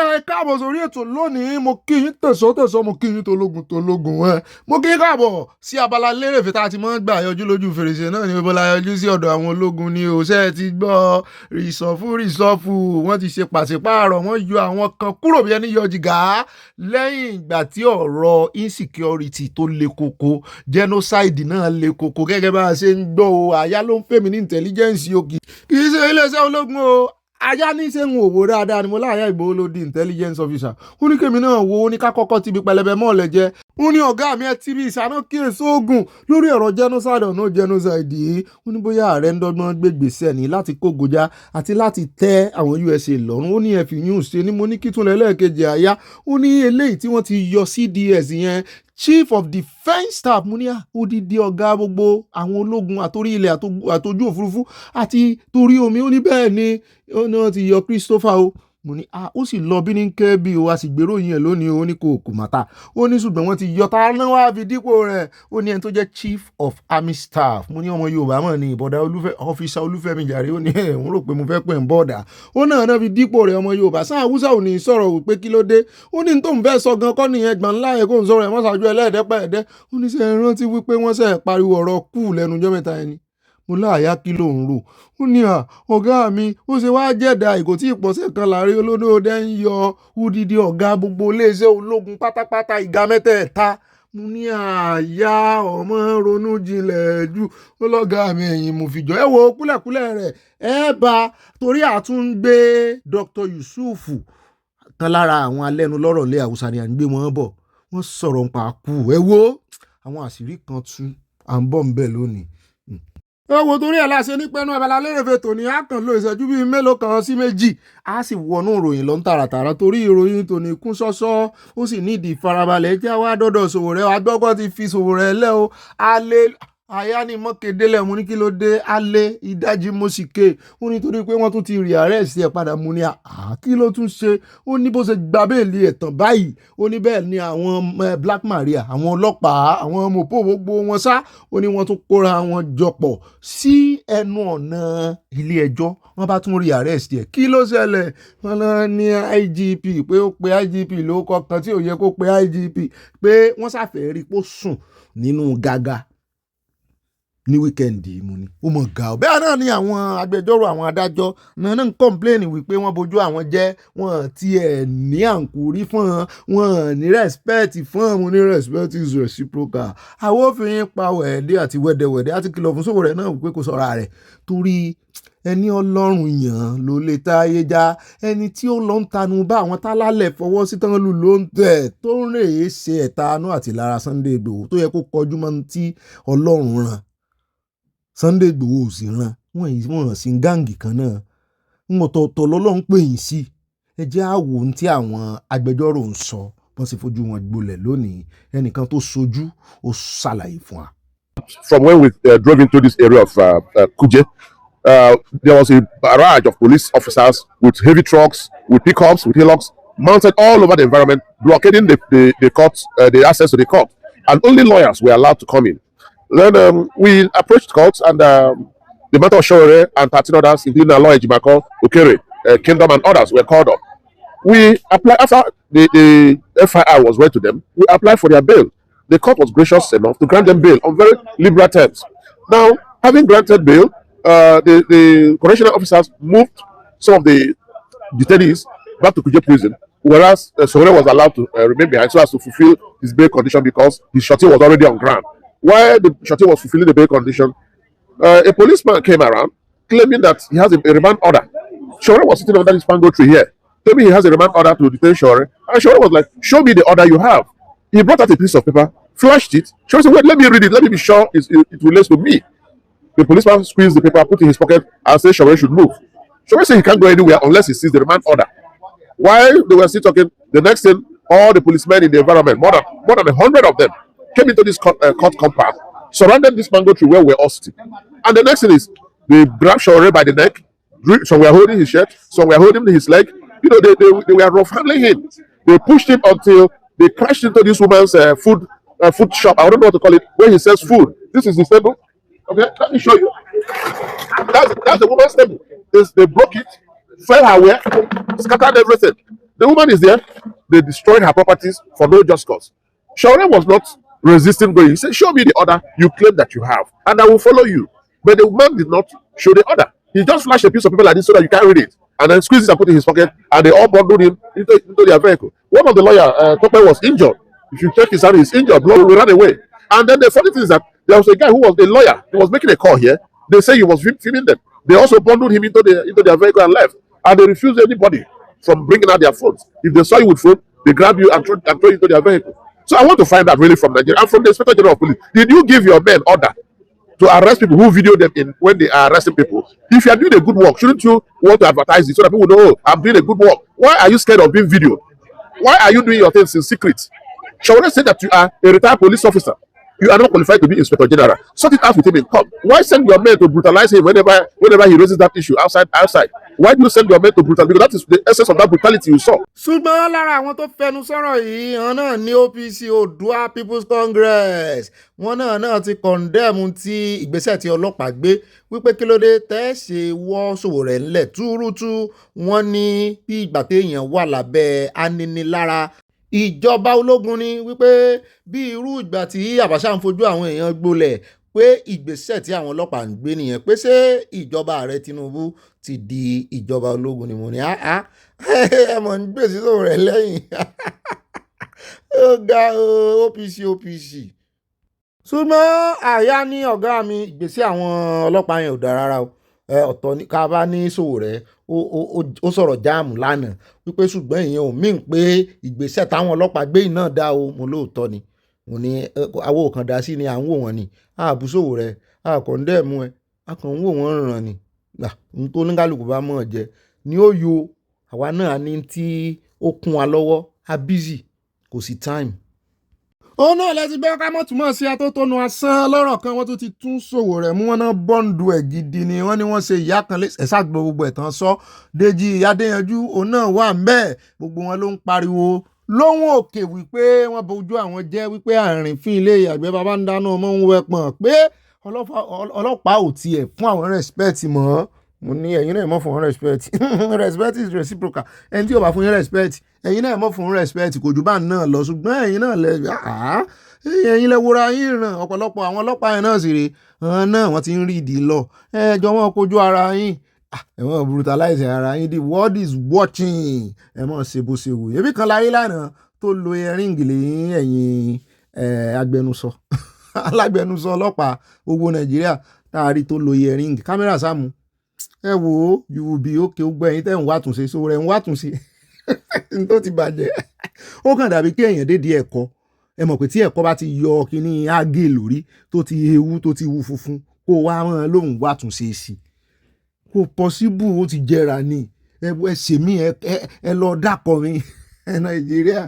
ẹ káàbọ̀ sórí ètò lónìí mo kí yín tẹ̀sọ́ mo kí yín tológun ẹ mo kí yín káàbọ̀ sí abala lérèfé tá a ti máa ń gbà yọjú lójú fèrèsé náà ní bọ́lá yọjú sí ọ̀dọ̀ àwọn ológun ní òṣè ti gbọ́ rìsọ́fù wọ́n ti ṣe pàṣípààrọ̀ wọ́n yọ àwọn kan kúrò bí ẹni yọ jìgá lẹ́yìn ìgbà tí ọ̀rọ̀ insecurity tó le koko genocide náà le koko gẹ́gẹ́ bá a ṣe ń gbọ́ o àyà ló ń fèmí ní intelligence o kì í ṣe iléeṣẹ́ ológun o ajá ní ṣe ń wò dáadáa ni mo láàyà Ìgbòho ló di intelligence officer ó ní kémi náà wo ó ní ká kọ́kọ́ ti bi pẹlẹbẹ mọ́ọ̀lẹ̀ jẹ́ ó ní ọ̀gá mi ẹ ti bí ìṣáná kíyèsí ogun lórí ọ̀rọ̀ genocide ọ̀nà genocide yìí ó ní bóyá ààrẹ ń dọ́gbọ́n gbégbèsè ní láti kógojá àti láti tẹ́ àwọn USA lọ́rùn ó ní ẹ fi yún ṣe ni mo ní kí tún lẹ́lẹ́kejì àyà ó ní eléyìí tí wọ́n ti yọ CDS yẹn Chief of Defence Staff mo ní odidi ọ̀gá gbogbo àwọn ológun àtorí ilẹ̀ àtojú òfurufú àti torí omi ó ní bẹ́ẹ̀ ni wọ́n ti yọ Christopher o mo ní ó sì lọ bí ní kẹ́bí o a sì gbèrò yẹn lónìí o ní kò màtà ó ní ṣùgbọ́n wọ́n ti yọ ta náà wá fi dípò rẹ̀ ó ní ẹni tó jẹ́ Chief of Army Staff mo ní ọmọ Yorùbá mọ̀ ní ìbọ̀dà ọ́fíìsà Olúfẹ́mi jàre ó ní òun rò pé mo fẹ́ pè ń bọ̀dà ó náà fi dípò rẹ̀ ọmọ Yorùbá sáà Haúsá ò ní sọ̀rọ̀ wípé kí ló dé ó ní tó ń fẹ́ sọ gan kọ́ nìyẹn gbọ̀n ńlá yẹn kó ń sọ̀rọ̀ ẹ̀ wọ́n ṣàjọ ẹlẹ́ẹ̀dẹ́pẹ̀ẹ́dẹ́ ó ní sẹ́ rántí wípé wọ́n ṣe pariwo ọ̀rọ̀ kú lẹ́nu ọjọ́ mẹ́ta ẹni mo láàyà kí ló ń rò ó ní ọ̀gá mi ó ṣe wá jẹ́dá ìkò tí ìpọ̀sẹ̀ kan láàrin olódóde ń yọ udidi ọ̀gá gbogbo iléeṣẹ́ ológun pátápátá ìga mẹ́tẹ̀ẹ̀ta mo ní àyà ọmọ ronú jinlẹ̀ jù ó lọ́gàá mi ẹ̀yìn mo fìjọ ẹ wo kúlẹ̀kúlẹ̀ rẹ̀ ẹ bá torí àtúngbé Dr. Yusuf kan lára àwọn alẹ́nulọ́rọ̀ ilé Haúsá ni à ń gbé wọn bọ̀ wọ́n sọ̀rọ̀ nípa kú ẹ wo àwọn àṣírí kan tú à ń bọ̀ ń bẹ̀ lónìí. Ẹ wo torí ẹ̀ láṣẹ ní pẹ́nu abala lérèfé tòní á kàn lo ìṣẹ́jú bíi mélòó kan sí méjì á sì wọnú ìròyìn lọ ń tààràtàrà torí ìròyìn tòní kún ṣọ́ṣọ́ ó sì nídìí ìfarabalẹ̀ jẹ́ wá dọ́dọ̀ Sowore agbọ́gbọ́ ti fi Sowore lẹ́ o alẹ́ àyà ni mọ́kèdélẹ̀ mo ní kí ló dé alẹ́ ìdajì mo sì ké ó ní torí pé wọ́n tún ti rí ààrẹ sí ẹ̀ padà mo ní kí ló tún ṣe ó ní bó ṣe gba béèlì ẹ̀tàn báyìí ó ní bẹ́ẹ̀ ni àwọn Black Maria àwọn ọlọ́pàá àwọn mọ̀pọ̀ gbogbo wọn sá ó ní wọ́n tún kóra wọn jọpọ̀ sí ẹnu ọ̀nà ilé ẹjọ́ wọ́n bá tún rí ààrẹ sí ẹ̀ kí ló ṣẹlẹ̀ wọ́n lọ ní IGP pé ó pe IGP ló kọ̀ọ̀kan tí ò yẹ kó pe IGP pé wọ́n ṣàfẹ́ rí pó sùn nínú gàgà ní wíkẹ́ndì mo ní ó mọ̀ ga ọ bẹ́ẹ̀ náà ni àwọn agbẹjọ́rò àwọn adájọ́ náà ń kọ́ńpléènì wípé wọ́n bójú àwọn jẹ́ wọ́n tiẹ̀ ní àǹkórí fún wọn ní rẹ́spẹ́ẹ̀tì fún àwọn ní respect is reciprocal àwọn òfin pa wẹ̀ẹ́dẹ́ àti wẹ́dẹ́wẹ́dẹ́ àti kìlọ̀ fún Sowore náà wípé kò sọ̀rọ̀ rẹ̀ torí ẹni Ọlọ́run yàn ló lè táyé já ẹni tí ó lọ ń tanu bá àwọn tálálẹ̀ fọwọ́ sí tán lù ló ń tẹ̀ tó ń rèé ṣe ẹ̀tanú àti lára Sunday Igboho tó yẹ kó kọjú mọ́ tí Ọlọ́run rán Sunday Igboho ò sì ràn wọ́n sì ń gáǹgì kan náà ń ọ̀tọ̀ọ̀tọ̀ lọ́lọ́run pè yín sí ẹ jẹ́ àwò ohun tí àwọn agbẹjọ́rò ń sọ wọ́n sì fojú wọn gbolẹ̀ lónìí ẹnìkan tó sojú ó ṣàlàyé fún wa. From when we drove into this area of Kuje, there was a barrage of police officers with heavy trucks, with pickups, with hillocks, mounted all over the environment, blockading the court, the access to the court, and only lawyers were allowed to come in. Then we approached courts and the matter of Sowore and 13 others, including our lawyer Jimako, Okere, Kingdom and others were called up. We applied, after the FIR was read to them, we applied for their bail. The court was gracious enough to grant them bail on very liberal terms. Now, having granted bail, the correctional officers moved some of the detainees back to Kuje prison, whereas Sowore was allowed to remain behind so as to fulfill his bail condition because his shorty was already on ground. While the shorty was fulfilling the bail condition, a policeman came around claiming that he has a remand order. Sowore was sitting under this mango tree here, claiming he has a remand order to detain Sowore. And Sowore was like, "Show me the order you have." He brought out a piece of paper, flashed it. Sowore said, "Wait, let me read it. Let me be sure it relates to me." The policeman squeezed the paper, put it in his pocket, and said Sowore should move. Sowore said he can't go anywhere unless he sees the remand order. While they were still talking, the next thing, all the policemen in the environment, more than 100 of them, came into this court compound, surrounded this mango tree where we're all sitting. And the next thing is, they grabbed Sowore by the neck. Some were holding his shirt, some were holding his leg. You know, they were rough handling him. They pushed him until they crashed into this woman's food shop. I don't know what to call it, where he sells food. This is his table. Okay, let me show you. That's the woman's table. They broke it, fell her way, scattered everything. The woman is there. They destroyed her properties for no just cause. Shaure was not resisting going. He said, show me the order you claim that you have, and I will follow you. But the man did not show the order. He just flashed a piece of paper like this so that you can't read it, and then squeezed it and put it in his pocket, and they all bundled him into their vehicle. One of the lawyer, Tope, was injured. If you check his hand, he's injured. Blood will run away. And then the funny thing is that there was a guy who was a lawyer. He was making a call here. They say he was filming them. They also bundled him into their vehicle and left. And they refused anybody from bringing out their phones. If they saw you with phone, they grab you and throw you into their vehicle. So I want to find out really from Nigeria and from the Inspector General of Police. Did you give your men order to arrest people who video them in when they are arresting people? If you are doing a good work, shouldn't you want to advertise it so that people know, oh, I'm doing a good work? Why are you scared of being videoed? Why are you doing your things in secret? Shall we say that you are a retired police officer? You are not qualified to be Inspector General. Sort it out with him in court. Why send your men to brutalize him whenever he raises that issue outside? Why do you send your men to brutalize? Because that is the essence of that brutality you saw. ṣùgbọ́n lára àwọn tó fẹnu sọ̀rọ̀ yìí wọn náà ní OPC Oòduà People's Congress wọn náà ti kọ̀ndẹ́mù ti ìgbésẹ̀ tí ọlọ́pàá gbé wípé kí ló dé tẹ́ ṣe wọ́ Sowore ńlẹ̀ túrútú wọn ní bí ìgbà téèyàn wà lábẹ́ aninilára ìjọba ológun ni wípé bí irú ìgbà tí Abacha ń fojú àwọn èèyàn gbolẹ̀ pé ìgbésẹ̀ tí àwọn ọlọ́pàá ń gbé nìyẹn pé ṣé ìjọba ààrẹ Tinubu ti di ìjọba ológun ni mo ní ẹ mọ̀ ń gbèsè Sowore lẹ́yìn ó ga OPC ṣùgbọ́n àyà ní ọ̀gá mi ìgbésẹ̀ àwọn ọlọ́pàá yẹn ò dára rárá o ọ̀tọ̀ ní ká bá ní Sowore ó sọ̀rọ̀ jáàmù lánàá wípé ṣùgbọ́n èèyàn ò mín pé ìgbésẹ̀ táwọn ọlọ́pàá gbé iná dá o mo lóòótọ́ ni mo ní àwọn òkan dá sí ni à ń wò wọ́n ni àbú Sowore àkọ́ndẹ́ẹ̀mú ẹ àkàn ń wò wọ́n ràn ni n tó ní kálukú bá mọ̀ jẹ ni ó yo àwa náà ní tí ó kún wa lọ́wọ́ a busy kò sí time. Òun náà lẹ́sí bẹ́ẹ̀ ká mọ̀ túmọ̀ sí atótónu asán lọ́rọ̀ kan wọ́n tún ti tún Sowore mú wọn náà bọ́ǹdù ẹ̀ gidi ni wọ́n ní wọ́n ṣe ìyá kan ẹ̀sà gbogbo ẹ̀tàn sọ Déjì Adéyanjú òun náà wà ńbẹ̀ gbogbo wọn ló ń pariwo lóhùn òkè wípé wọ́n bojú àwọn jẹ́ wípé àrìnfín ilé ìyàgbẹ́ bàbá ń dáná ọmọ ń wẹpọ̀n pé ọlọ́pàá ò tiẹ̀ fún àwọn respect mọ́ mo ní ẹ̀yin náà mọ̀ fún wọn respect respect is reciprocal ẹni tí ò bá fún yín respect ẹ̀yin náà mọ̀ fún respect kò jù bá náà lọ ṣùgbọ́n ẹ̀yin náà ẹ̀yin lẹ wòra yín ràn ọ̀pọ̀lọpọ̀ àwọn ọlọ́pàá yẹn náà sì rè hàn náà wọ́n ti ń rí ìdí lọ ẹjọ́ wọn kojú ara yín ẹ mọ̀ brutalize ara yín the world is watching ẹ mọ̀ ṣe bó ṣe wù ebi kan láyé lánàá tó lo earring lẹ́yìn ẹ̀yìn agbẹnusọ alágbẹnusọ ọlọ́pàá gbogbo Nàìjíríà tá a rí tó lo earring kámẹ́rà sáàmù ẹ wò ó you will be okay ó gbọ́ ẹ̀yin tẹ́ ń wá túnṣe Sowore ń wá túnṣe tó ti bàjẹ́ ó kàn dàbí kí èèyàn dédé ẹ̀kọ́ ẹ mọ̀ pé tí ẹ̀kọ́ bá ti yọ kíní ágé lórí tó ti ewu tó ti wu funfun kó wá wọn lóhùn wá túnṣe sí kò pọ́síbù ó ti jẹrà ni ẹ ṣèmí ẹ lọ dákọ̀ mi Nàìjíríà.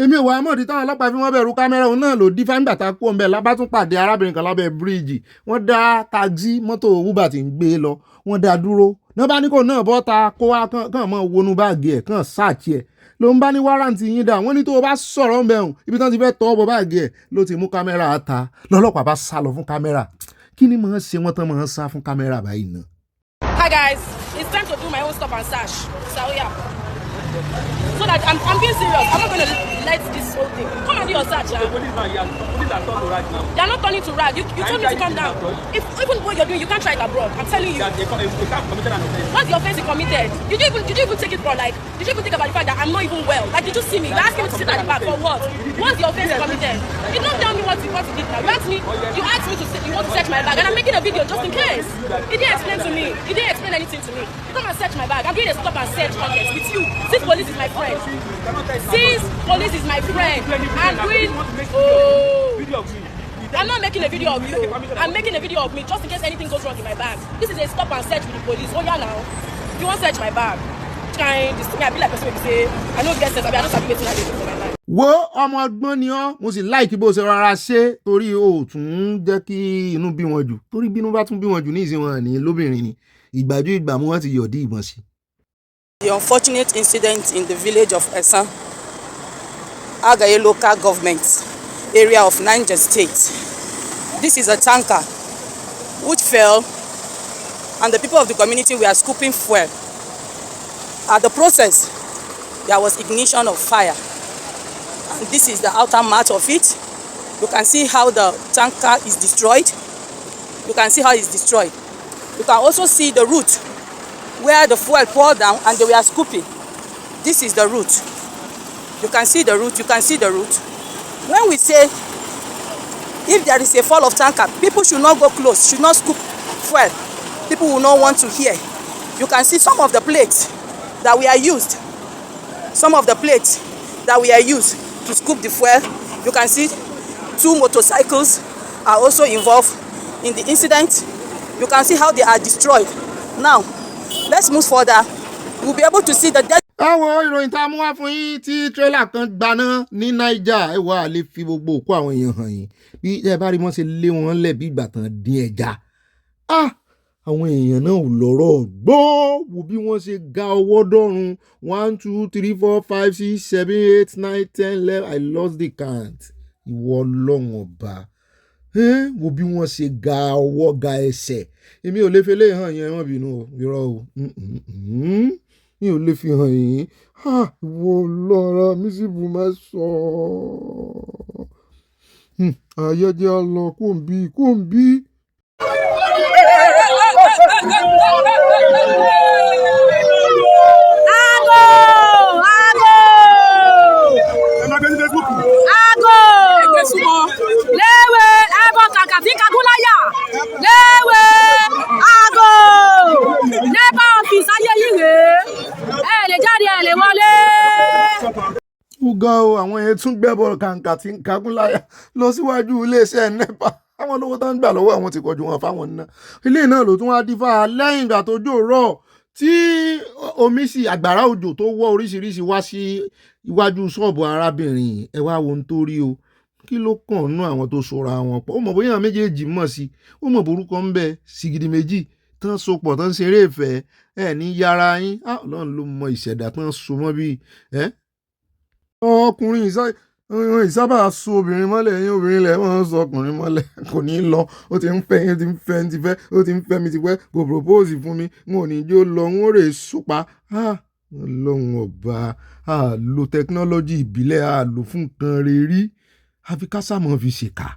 Èmi ò wá mọ̀dí táwọn ọlọ́pàá fi wọ́n bẹ̀rù kámẹ́rà òun náà ló dí fáńgbà tá a kú ọ̀nbẹ lábá tún pàdé arábìnrin kan lábẹ́ bíríìjì wọ́n dá taxi mọ́tò Uber tí ń gbé lọ wọ́n dá dúró náà bá ní kò náà bọ́ ta kó wá kàn mọ́ wọnú báàgì ẹ̀ kàn sáàkì ẹ̀ ló ń bá ní wárántì yín dà wọ́n ní tó o bá sọ̀rọ̀ ń bẹ̀rùn ibi tán ti fẹ́ tọ́ bọ́ báàgì ẹ̀ ló ti mú kámẹ́rà ta lọ́lọ́pàá bá sá lọ fún kámẹ́rà kí ni mọ̀ ń ṣe wọ́n tán mọ̀ ń sá fún kámẹ́rà báyìí náà. Hi guys, it's time to do my own stop and search. So yeah. So that I'm being serious. I'm not going to let this whole thing. Come and do your search. The police are turning to rag now. They are not turning to rag. You told me to come down. If even what you're doing, you can't try it abroad. I'm telling you. What's the offense you committed? Did you even take it for like? Did you even think about the fact that I'm not even well? Like, did you see me? You're asking me to sit at the back for what? What's the offense you committed? You don't tell me what you did now. You asked me to sit. You want to search my bag, and I'm making a video just in case. You didn't explain to me. You didn't explain anything to me. Come and search my bag. I'm doing a stop and search contest with you. Since police is my friend. Since police is my friend. I'm doing. I'm not making a video of you. I'm making a video of me just in case anything goes wrong in my bag. This is a stop and search with the police. Oh yeah, now. If you want to search my bag, trying this to me, I be like person who say, I know get sense. I don't sabi wetin I dey do for my life. Wo ọmọ ọgbọ́n ni ọ́ mo sì láìkí bó ṣe rọra ṣe torí o tún jẹ́ kí inú bí wọn jù torí bínú bá tún bí wọn jù ní ìsìn wọn ní lóbìnrin ni ìgbàjú ìgbàmú wọn ti yọ̀dí ìbọn sí. The unfortunate incident in the village of Esan, Agaye local government area of Niger State. This is a tanker which fell and the people of the community were scooping fuel. At the process, there was ignition of fire. And this is the outer mat of it. You can see how the tanker is destroyed. You can see how it's destroyed. You can also see the route where the fuel poured down and they were scooping. This is the route. You can see the route. You can see the route. When we say if there is a fall of tanker, people should not go close, should not scoop fuel. People will not want to hear. You can see some of the plates that we are used. Some of the plates that we are used to scoop the fuel. You can see 2 motorcycles are also involved in the incident. You can see how they are destroyed. Now, let's move further. We'll be able to see the dead. Àwọn ìròyìn tá a mú wá fún yín tí tírélà kan gbaná ní Niger ẹ wá lè fi gbogbo òkú àwọn èèyàn hàn yín bí ẹ bá rí wọn ṣe lé wọn lẹ̀ bí ìgbà tán dín ẹja. Àwọn èèyàn náà ò lọ́rọ̀ gbọ́ wo bí wọ́n ṣe ga ọwọ́ dọ́run 1 2 3 4 5 6 7 8 9 10 11 I lost the count. Ìwọ Ọlọ́run ọba wo bí wọ́n ṣe ga ọwọ́ ga ẹsẹ̀ èmi ò lè fi lè hàn yẹn wọ́n bínú o irọ́ o mi ò lè fi hàn yín ìwọ lọ́ra mi sì bù máa sọ ayẹyẹ lọ kò ń bí. Léwe ego kàkà tí kagúláyà léwe ago nípa ọ́fíìsì ayé yìí rèé lè jáde lè wọlé. Ó ga o àwọn yẹn tún gbẹ́bọ̀ kàǹkà tí kagúláyà lọ síwájú iléeṣẹ́ NEPA àwọn olówó tó ń gbà lọ́wọ́ àwọn ti kọjú wọn fáwọn náà ilé náà ló tún wá dífá lẹ́yìn ìgbà tó jò rọ̀ tí omi sì àgbàrá òjò tó wọ́ oríṣiríṣi wá sí iwájú ṣọ́ọ̀bù arábìnrin ẹ wá wo ń torí o kí ló kàn nú àwọn tó sọra wọn pọ̀ ó mọ̀ bóyá àwọn méjèèjì mọ̀ sí ó mọ̀ borúkọ ń bẹ sìgìdì méjì tán sopọ̀ tán ṣeré ìfẹ́ ní yàrá yín Ọlọ́run ló mọ ìṣẹ̀dá tán so mọ́ bí ọkùnrin ìsábà so obìnrin mọ́lẹ̀ yín obìnrin lẹ̀ wọ́n sọ ọkùnrin mọ́lẹ̀ kò ní lọ ó ti ń fẹ́ yín ó ti ń fẹ́ mi ti pẹ́ kò propose fún mi n ò ní jó lọ n ó rè sopa Ọlọ́run ọba lo technology ìbílẹ̀ lò fún nǹkan rere àfi ká sàmọ́ fi ṣèkà.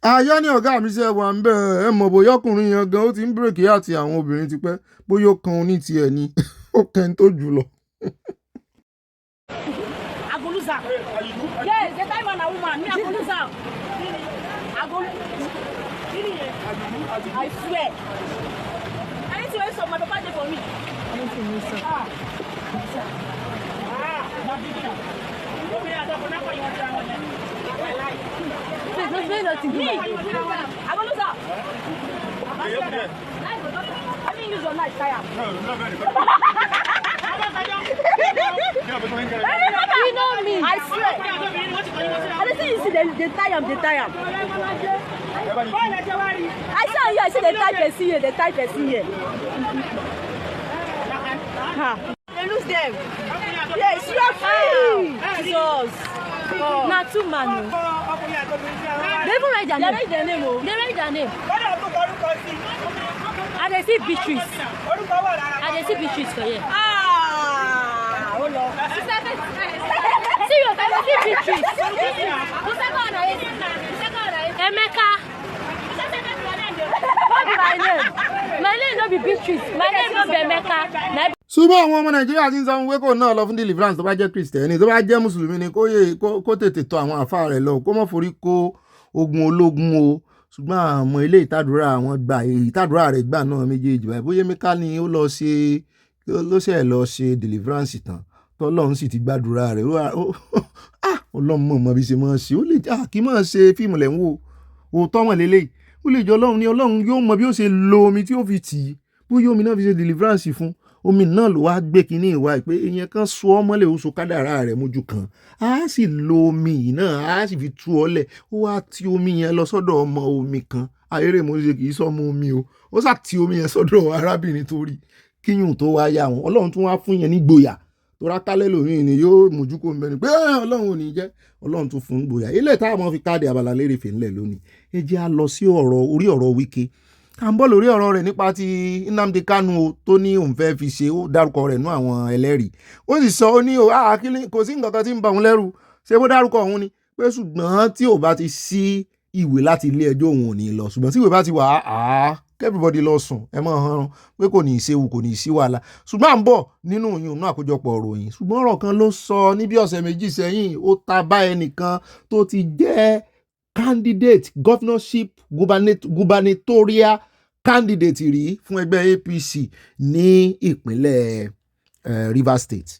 Ayọ́ ní ọ̀gá mi ṣe wà ń bẹ̀ ẹ mọ̀ bóyá ọkùnrin yẹn gan ó ti ń bírèkì àti àwọn obìnrin ti pẹ́ bóyá ó kan oní tiẹ̀ ni ó kẹ́ni tó jù lọ. Agoluza. Yes, the time man a woman. Me Agoluza. I swear. Anything else my papa did for me. Agoluza. I didn't use your knife, Kaya. You know me. I swear. I didn't see you see they tie him. I saw you. I see they tie person here. They lose them. Yes, you are free. Jesus. Not two man. They even write their name. They write their name. And they see Beatrice. For you. Oh no. Serious, I see Beatrice. The second one Emeka. My name no be Beatrice. My name no be Emeka. Ṣùgbọ́n àwọn ọmọ Nàìjíríà ti ń sọ wípé kò náà lọ fún deliverance tó bá jẹ́ Kristẹni tó bá jẹ́ Mùsùlùmí ni kó tètè tọ̀ àwọn àfáà rẹ̀ lọ kó má forí kó ogun ológun o ṣùgbọ́n àwọn ilé ìtàdúrà àwọn gbà ìtàdúrà rẹ̀ gbà náà méjèèjì báyìí bóyá Emeka ni ó lọ ṣe deliverance tán tọ́lọ́run sì ti gbàdúrà rẹ̀ Ọlọ́run mọ̀ bí ṣe máa ṣe ó lè kí máa ṣe fíìmù lẹ̀ ń wò òótọ́ wọn lélẹ́yìí ó lè jọ Ọlọ́run ni Ọlọ́run yóò mọ bí ó ṣe lo omi tí ó fi tì í bóyá omi náà fi ṣe deliverance fún omi náà ló wá gbé kínní ìwà pé èèyàn kan so ọ́ mọ́lẹ̀ ó so kádàrá rẹ̀ mójú kan á sì lo omi yìí náà á sì fi tú ọ lẹ̀ ó wá ti omi yẹn lọ sọ́dọ̀ ọmọ omi kan ayéré mo ṣe kì í sọ́mọ omi o ó sà ti omi yẹn sọ́dọ̀ arábìnrin tó rí kíyùn tó wá yá wọn Ọlọ́run tún wá fún yẹn ní gboyà tó rákálẹ̀ lómi ni yóò mójú kó mẹ́rin pé Ọlọ́run ò ní jẹ́ Ọlọ́run tún fún gboyà ilé táwọn fi káàdì abala lérè fè ńlẹ̀ lónìí ẹ jẹ́ á lọ sí orí ọ̀rọ̀ Wike à ń bọ̀ lórí ọ̀rọ̀ rẹ̀ nípa ti Nnamdi Kanu tó ní òun fẹ́ fi ṣe, ó dárúkọ rẹ̀ nú àwọn ẹlẹ́rìí, ó sì sọ ó ní kò sí nǹkan kan tí ń bà òun lẹ́rù, ṣé bó dárúkọ òun ni pé ṣùgbọ́n tí ò bá ti sí ìwé láti ilé ẹjọ́ òun ò ní lọ, ṣùgbọ́n tí ìwé bá ti wà everybody lọ sùn ẹ mọ̀ hàn pé kò ní í séwu kò ní í sí wàhálà. Ṣùgbọ́n à ń bọ̀ nínú òyìn náà àkójọpọ̀ ìròyìn, ṣùgbọ́n ọ̀rọ̀ kan ló sọ ní bí ọ̀sẹ̀ méjì sẹ́yìn, ó ta bá ẹnìkan tó ti jẹ́ candidate governorship gubernatorial candidate rí fún ẹgbẹ́ APC ní ìpínlẹ̀ Rivers State.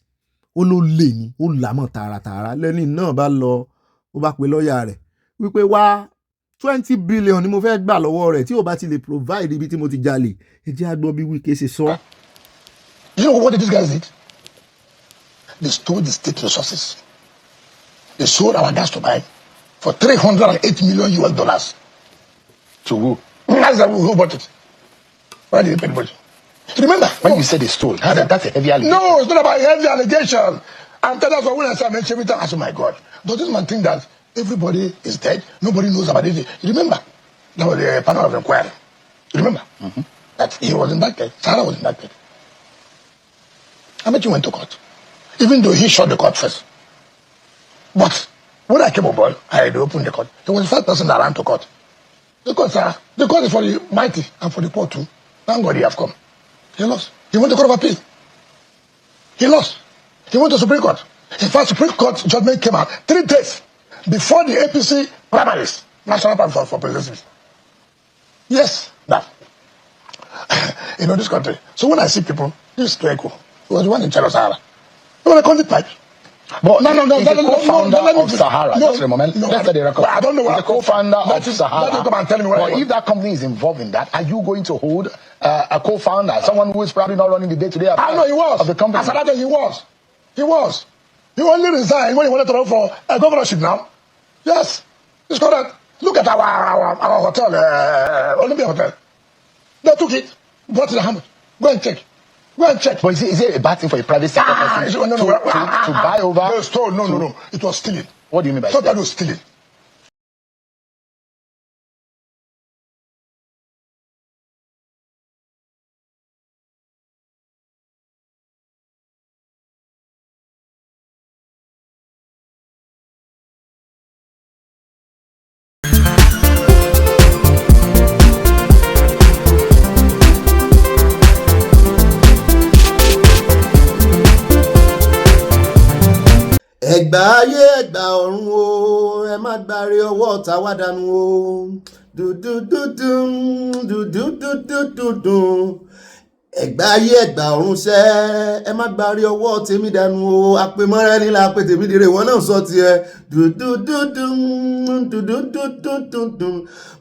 Ó ló lè ní ó làmọ̀ tààràtààrà lẹ́ni náà bá lọ ó bá pe lọ́ọ̀yà rẹ̀ wípé wá 20 billion ni mo fẹ́ gbà lọ́wọ́ rẹ̀ tí ò bá ti lè provide ibi tí mo ti jalè. Ẹ jẹ́ àgbọ̀ bí Wike ṣe sọ. You know what these guys did? They stole the state resources. They sold our gas turbine for $308 million US. To who? That's who bought it. Why did they pay the budget? Remember, When you said they stole, that's a heavy allegation. no, it's not about heavy allegation. I'm telling you, when I say I mention everything, I say, oh my God, does this man think that everybody is dead? Nobody knows about it. You remember? That was the panel of inquiry. You remember? That he was indicted. Sarah was indicted. I bet you went to court. Even though he shot the court first. But when I came aboard, I had opened the court. There was the first person that ran to court. The court is for the mighty and for the poor too. Thank God he has come. He lost. He went to court of appeal. He lost. He went to Supreme Court. In fact, Supreme Court judgment came out 3 days before the APC primaries, National Party for Presidency. Yes, now. You know this country. So when I see people, this is to echo. He was the one in charge of Sahara. You want to call it pipe? But No, he's the co-founder of Sahara. Just a moment. Let's say the record. I don't know He's what the co-founder of Sahara. Let him come and tell me what But if that company is involved in that, are you going to hold a co-founder, someone who is probably not running the day-to-day I know he was. of the company? As that day, he was. He was. He only resigned when he wanted to run for a governorship now. Yes. It's correct. Look at our hotel, Olympia Hotel. They took it, brought it to the hammer. Go and check. Go and check. But is it a bad thing for a private sector company to buy over? They stole. No. It was stealing. What do you mean by Thought that stealing? was stealing. Ẹ̀gbá ayé ẹ̀gbá ọ̀run o, ẹ má gbáre ọwọ́ ọ̀tá wá dànù o. Dùdùdùdùn. Ẹ̀gbá ayé ẹ̀gbá ọ̀run ṣẹ́, ẹ má gbáre ọwọ́ tèmi dànù o. Àpèmọ́ra ẹni la pè tèmi dire, wọn náà sọ tiẹ̀. Dùdùdùdùn.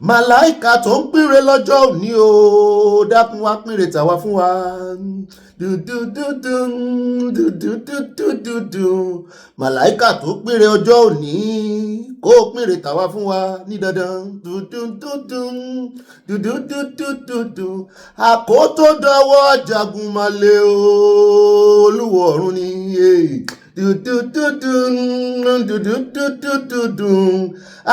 Màláìka tó ń pínre lọ́jọ́ òní o, dákun wá pínre tàwa fún wa. Dùdùdùdùn. Màláìka tó pínre ọjọ́ òní kó pínre tàwa fún wa ní dandan. Dùdùdùdùn. Àkótó dọwọ́ jagun máa lé o, olúwo ọ̀run ni. Dùdùdùdùn.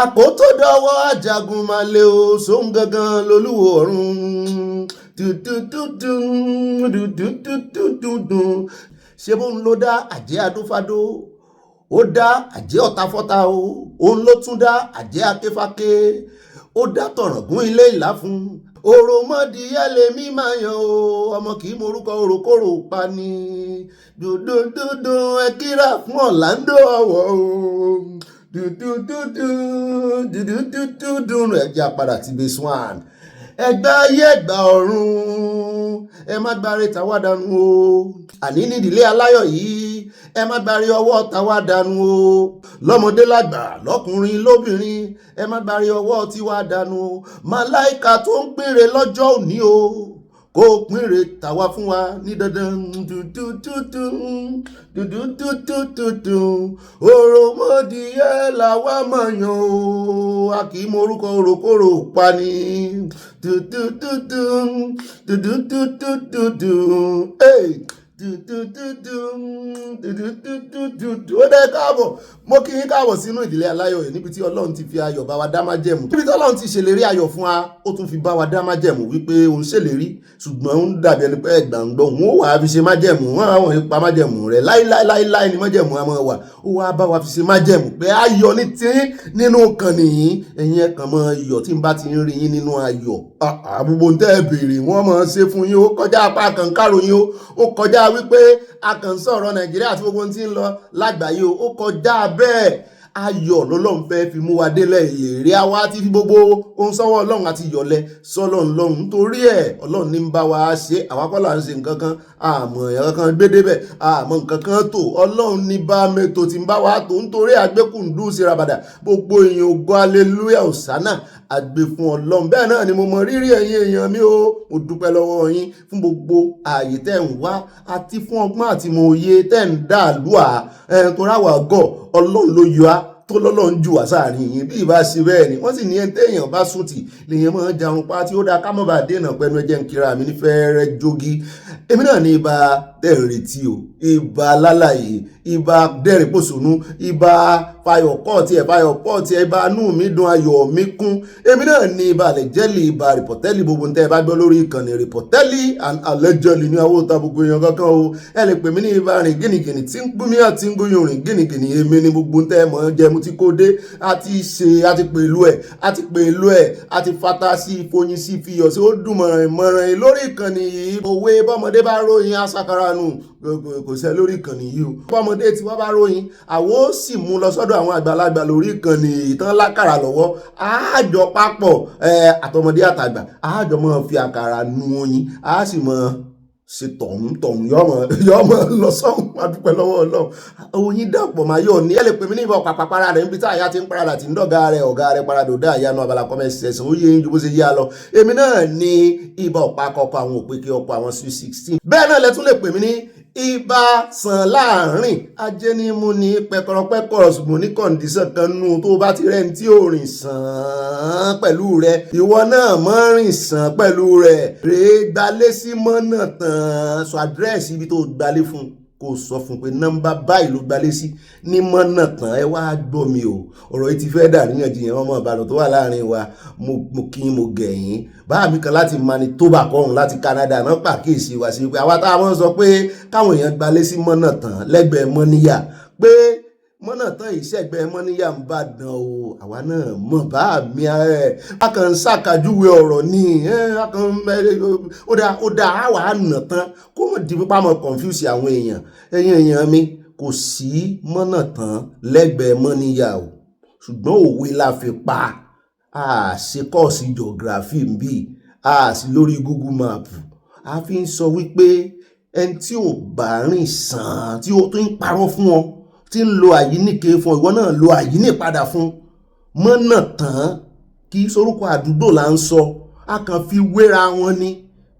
Àkótó dọwọ́ ajagun máa lé o, sóhun gangan lolúwo ọ̀run. Dùdùdùdùn. Ṣé bóun ló dá àjẹ́ adófádó, ó dá àjẹ́ ọ̀tafọ́ta o, òun ló tún dá àjẹ́ akéfáké, ó dá tọ̀rọ̀gún ilé ìlà fún. Òròmọdìyẹ lèmi máa yan o, ọmọ kì í morúkọ òròkòrò pa ni. Dùdùdùdùn ẹ kíra fún Orlando ọwọ́ o. Dùdùdùdùn ẹ̀jẹ̀ àpàdà ti base 1. Ẹ̀gbá ayé ẹ̀gbá ọ̀run, ẹ má gbáre tàwa dànù o. Àní nídìílé aláyọ̀ yìí, ẹ má gbáre ọwọ́ tàwa dànù o. Lọ́mọdé lágbà, lọ́kùnrin lóbìnrin, ẹ má gbáre ọwọ́ tiwa dànù o. Màláìka tó ń pínre lọ́jọ́ òní o, kó pínre tàwa fún wa ní dandan. Dùdùdùdùn. Òròmọdìyẹ làwa máa yan o, a kì í morúkọ òròkòrò pa ni. Dùdùdùdùn. ó dẹ́ káàbọ̀ mo kí yín káàbọ̀ sínú ìdílé aláyọ̀ yìí níbi tí ọlọ́run ti fi ayọ̀ bá wa dá májẹ̀mú níbi tí ọlọ́run ti ṣèlérí ayọ̀ fún wa ó tún fi bá wa dá májẹ̀mú wípé òun ṣèlérí ṣùgbọ́n ó ń dàbí ẹni pé ẹgbà ń gbọ́ òun ó wà á fi ṣe májẹ̀mú wọn àwọn ipa májẹ̀mú rẹ̀ láíláíláíláí ni májẹ̀mú a máa wà ó wá bá wa fi ṣe májẹ̀mú pé ayọ̀ ní tí nínú kan nìyí ẹ̀yin ẹ̀kan mọ iyọ̀ tí n bá ti ń rí yín nínú ayọ̀ àbúgbò ń tẹ́ ẹ béèrè wọ́n mọ̀ ṣe fún yín ó kọjá apá kan káròyìn ó kọjá wípé a kàn ń sọ̀rọ̀ Nàìjíríà àti gbogbo ohun tí ń lọ lágbàáyé ó kọjá bẹ́ẹ̀ ayọ̀ lọ́lọ́run fẹ́ fi mú wa délẹ̀ ìlérí àwa ti fi gbogbo ohun sọ́wọ́ ọlọ́run àti ìyọ̀lẹ̀ sọ́lọ́run lọ́run nítorí ẹ̀ ọlọ́run ní ń bá wa ṣe àwa kọ́ là ń ṣe nǹkan kan àmọ́ ẹ̀rọ kan gbé débẹ̀ àmọ́ nǹkan kan tó ọlọ́run ní bá mẹ́tò tí ń bá wa tó nítorí àgbékùndú sí rabàdà gbogbo èèyàn ògo aleluya òsánà àgbè fún ọlọ́run bẹ́ẹ̀ náà ni mo mọ rírì ẹ̀yin èèyàn mi ó mo dúpẹ́ lọ́wọ́ yín fún gbogbo ààyè tẹ́ ń wá àti fún ọgbọ́n àti mọ òye tẹ́ ń dà lúà tó ráwà gọ̀ ọlọ́run ló yọ á tó lọ́lọ́run jù wá sáàrin yìí bí ìbá ṣe bẹ́ẹ̀ ni wọ́n sì ní ẹni téèyàn bá sùn tì lèèyàn máa ń jarun pa tí ó dáa ká mọ́ bá dènà pẹ́nu ẹjẹ́ ń kira mi ní fẹ́ẹ́rẹ́ jogi èmi náà ní ibà tẹ̀rẹ̀tì o ibà lálàyé ibà dẹ́rìn pòṣónú ibà fayọ̀ pọ́ọ̀tì ẹ̀ ibà inú mi dùn ayọ̀ mi kún èmi náà ní ibà àlẹ́jẹ́lì ibà rìpọ̀tẹ́lì gbogbo ń tẹ́ ẹ bá gbọ́ lórí ìkànnì rìpọ̀tẹ́lì and àlẹ́jẹ́lì ní àwọn òta gbogbo èèyàn kankan o ẹ lè pè mí ní ibà rìn gínìgínì tí ń gbúmi àti ń gbóyún rìn gínìgínì èmi ní gbogbo ń tẹ́ ẹ mọ̀ ẹ́ jẹ́ mu tí kò dé àti pèlú ẹ̀ àti fata sí ìfòyín sí fiyọ̀ sí ó dùn mọ̀ràn lórí ìkànnì yìí òwe bọ́mọdé bá ròyìn aṣàkàrà nù kò sẹ́ lórí ìkànnì yìí o bọ́mọdé tí wọ́n bá ròyìn àwo sì mú lọ sọ́dọ̀ àwọn àgbàlagbà lórí ìkànnì ìtàn lákàrà lọ́wọ́ àjọ papọ̀ àtọmọdé àtàgbà àjọ mọ́ fi àkàrà nu oyin a sì mọ́ ṣe tọ̀hún yọmọ lọ sọ́hún adúpẹ́ lọ́wọ́ ọlọ́run oyin dàpọ̀ máa yọ̀ ní ẹ lè pè mí ní ìbọn pàpàpàrà rẹ̀ níbi tí àyà ti ń paradà tí ń dọ̀gá rẹ̀ ọ̀gá rẹ̀ paradà òdà àyànú abala kọ́mẹ́sì ẹ̀sìn ó yé ju bó ṣe yá lọ èmi náà ní ibà ọ̀pá akọkọ àwọn òpèké ọkọ̀ àwọn sweet 16 bẹ́ẹ̀ náà lẹ tún lè pè mí ní ibà sàn láàrin ajénímú ní pẹkọrọpẹkọrọ ṣùgbọ́n ní kọ̀ǹdíṣàn kan nù tó bá ti rẹ́ni tí ò rìn sàn pẹ̀lú rẹ̀ ìwọ náà mọ́ rìn sàn pẹ̀lú rẹ̀ rèé gbalé sí mọ́nà tán sọ àdírẹ́sì ibi tó gbalé fún kò sọ fún pé nọ́mbà báyìí ló gbalé sí ní mọ́nà tán ẹ wá gbọ́ mi o ọ̀rọ̀ yìí ti fẹ́ dàríyànjiyàn ọmọ ìbàdàn tó wà láàrin wa mo kí mo gẹ̀yìn báà mi kan láti Manitoba kọrùn láti Canada náà pàkíyèsí wa sí pé àwa táwọn sọ pé káwọn èèyàn gbalé sí mọ́nà tán lẹ́gbẹ̀ẹ́ mọ́níyà pé mọ́nà tán ìṣẹ́gbẹ́ mọ́níyà ń bá dán o àwa náà mọ̀ bá mi a kàn ń ṣàkàjúwe ọ̀rọ̀ ni ó dá àwa nà tán kó mọ̀ di pípa mọ̀ confuse àwọn èèyàn mi kò sí mọ́nà tán lẹ́gbẹ̀ẹ́ mọ́níyà o ṣùgbọ́n òwe la fi pa a ṣe kọ́ọ̀sì geography ń bì a sì lórí Google Map a fi ń sọ wípé ẹni tí ò bá rìn sàn tí ó tún ń parọ́ fún ọ tí ń lo àyíníke fún ìwọ náà lo àyíní padà fún mọ́nà tán kì í sorúkọ àdúgbò là ń sọ a kàn fi wéra wọn ni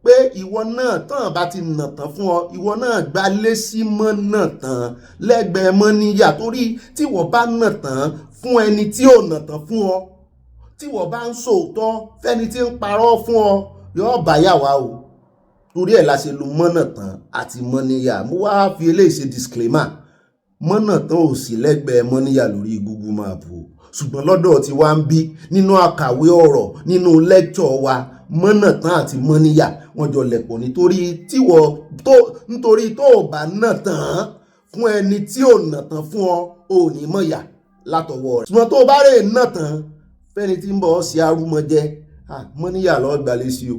pé ìwọ náà tán bá ti nà tán fún ọ ìwọ náà gbalé sí mọ́nà tán lẹ́gbẹ̀ẹ́ mọ́níyà torí tí wọ́n bá nà tán fún ẹni tí ò nà tán fún ọ tí wọ́n bá ń sòótọ́ fẹ́ni tí ń parọ́ fún ọ yóò bá yà wá o torí ẹ̀ la ṣe lu mọ́nà tán àti mọ́níyà mo wá fi eléyìí ṣe disclaimer mọ́nà tán ò sí lẹ́gbẹ̀ẹ́ mọ́níyà lórí Google Map o ṣùgbọ́n lọ́dọ̀ tí wá ń bí nínú àkàwé ọ̀rọ̀ nínú lẹ́kṣọ̀ wa mọ́nà tán àti mọ́níyà wọ́n jọ lẹ̀pọ̀ nítorí tó o bá nà tán fún ẹni tí ò nà tán fún ọ ò ní mọ̀yà látọwọ́ rẹ̀ ṣùgbọ́n tó o bá rè nà tán fẹ́ni tí ń bọ̀ sí arúmọjẹ mọ́níyà lọ́ọ́ gbalẹ̀ sí o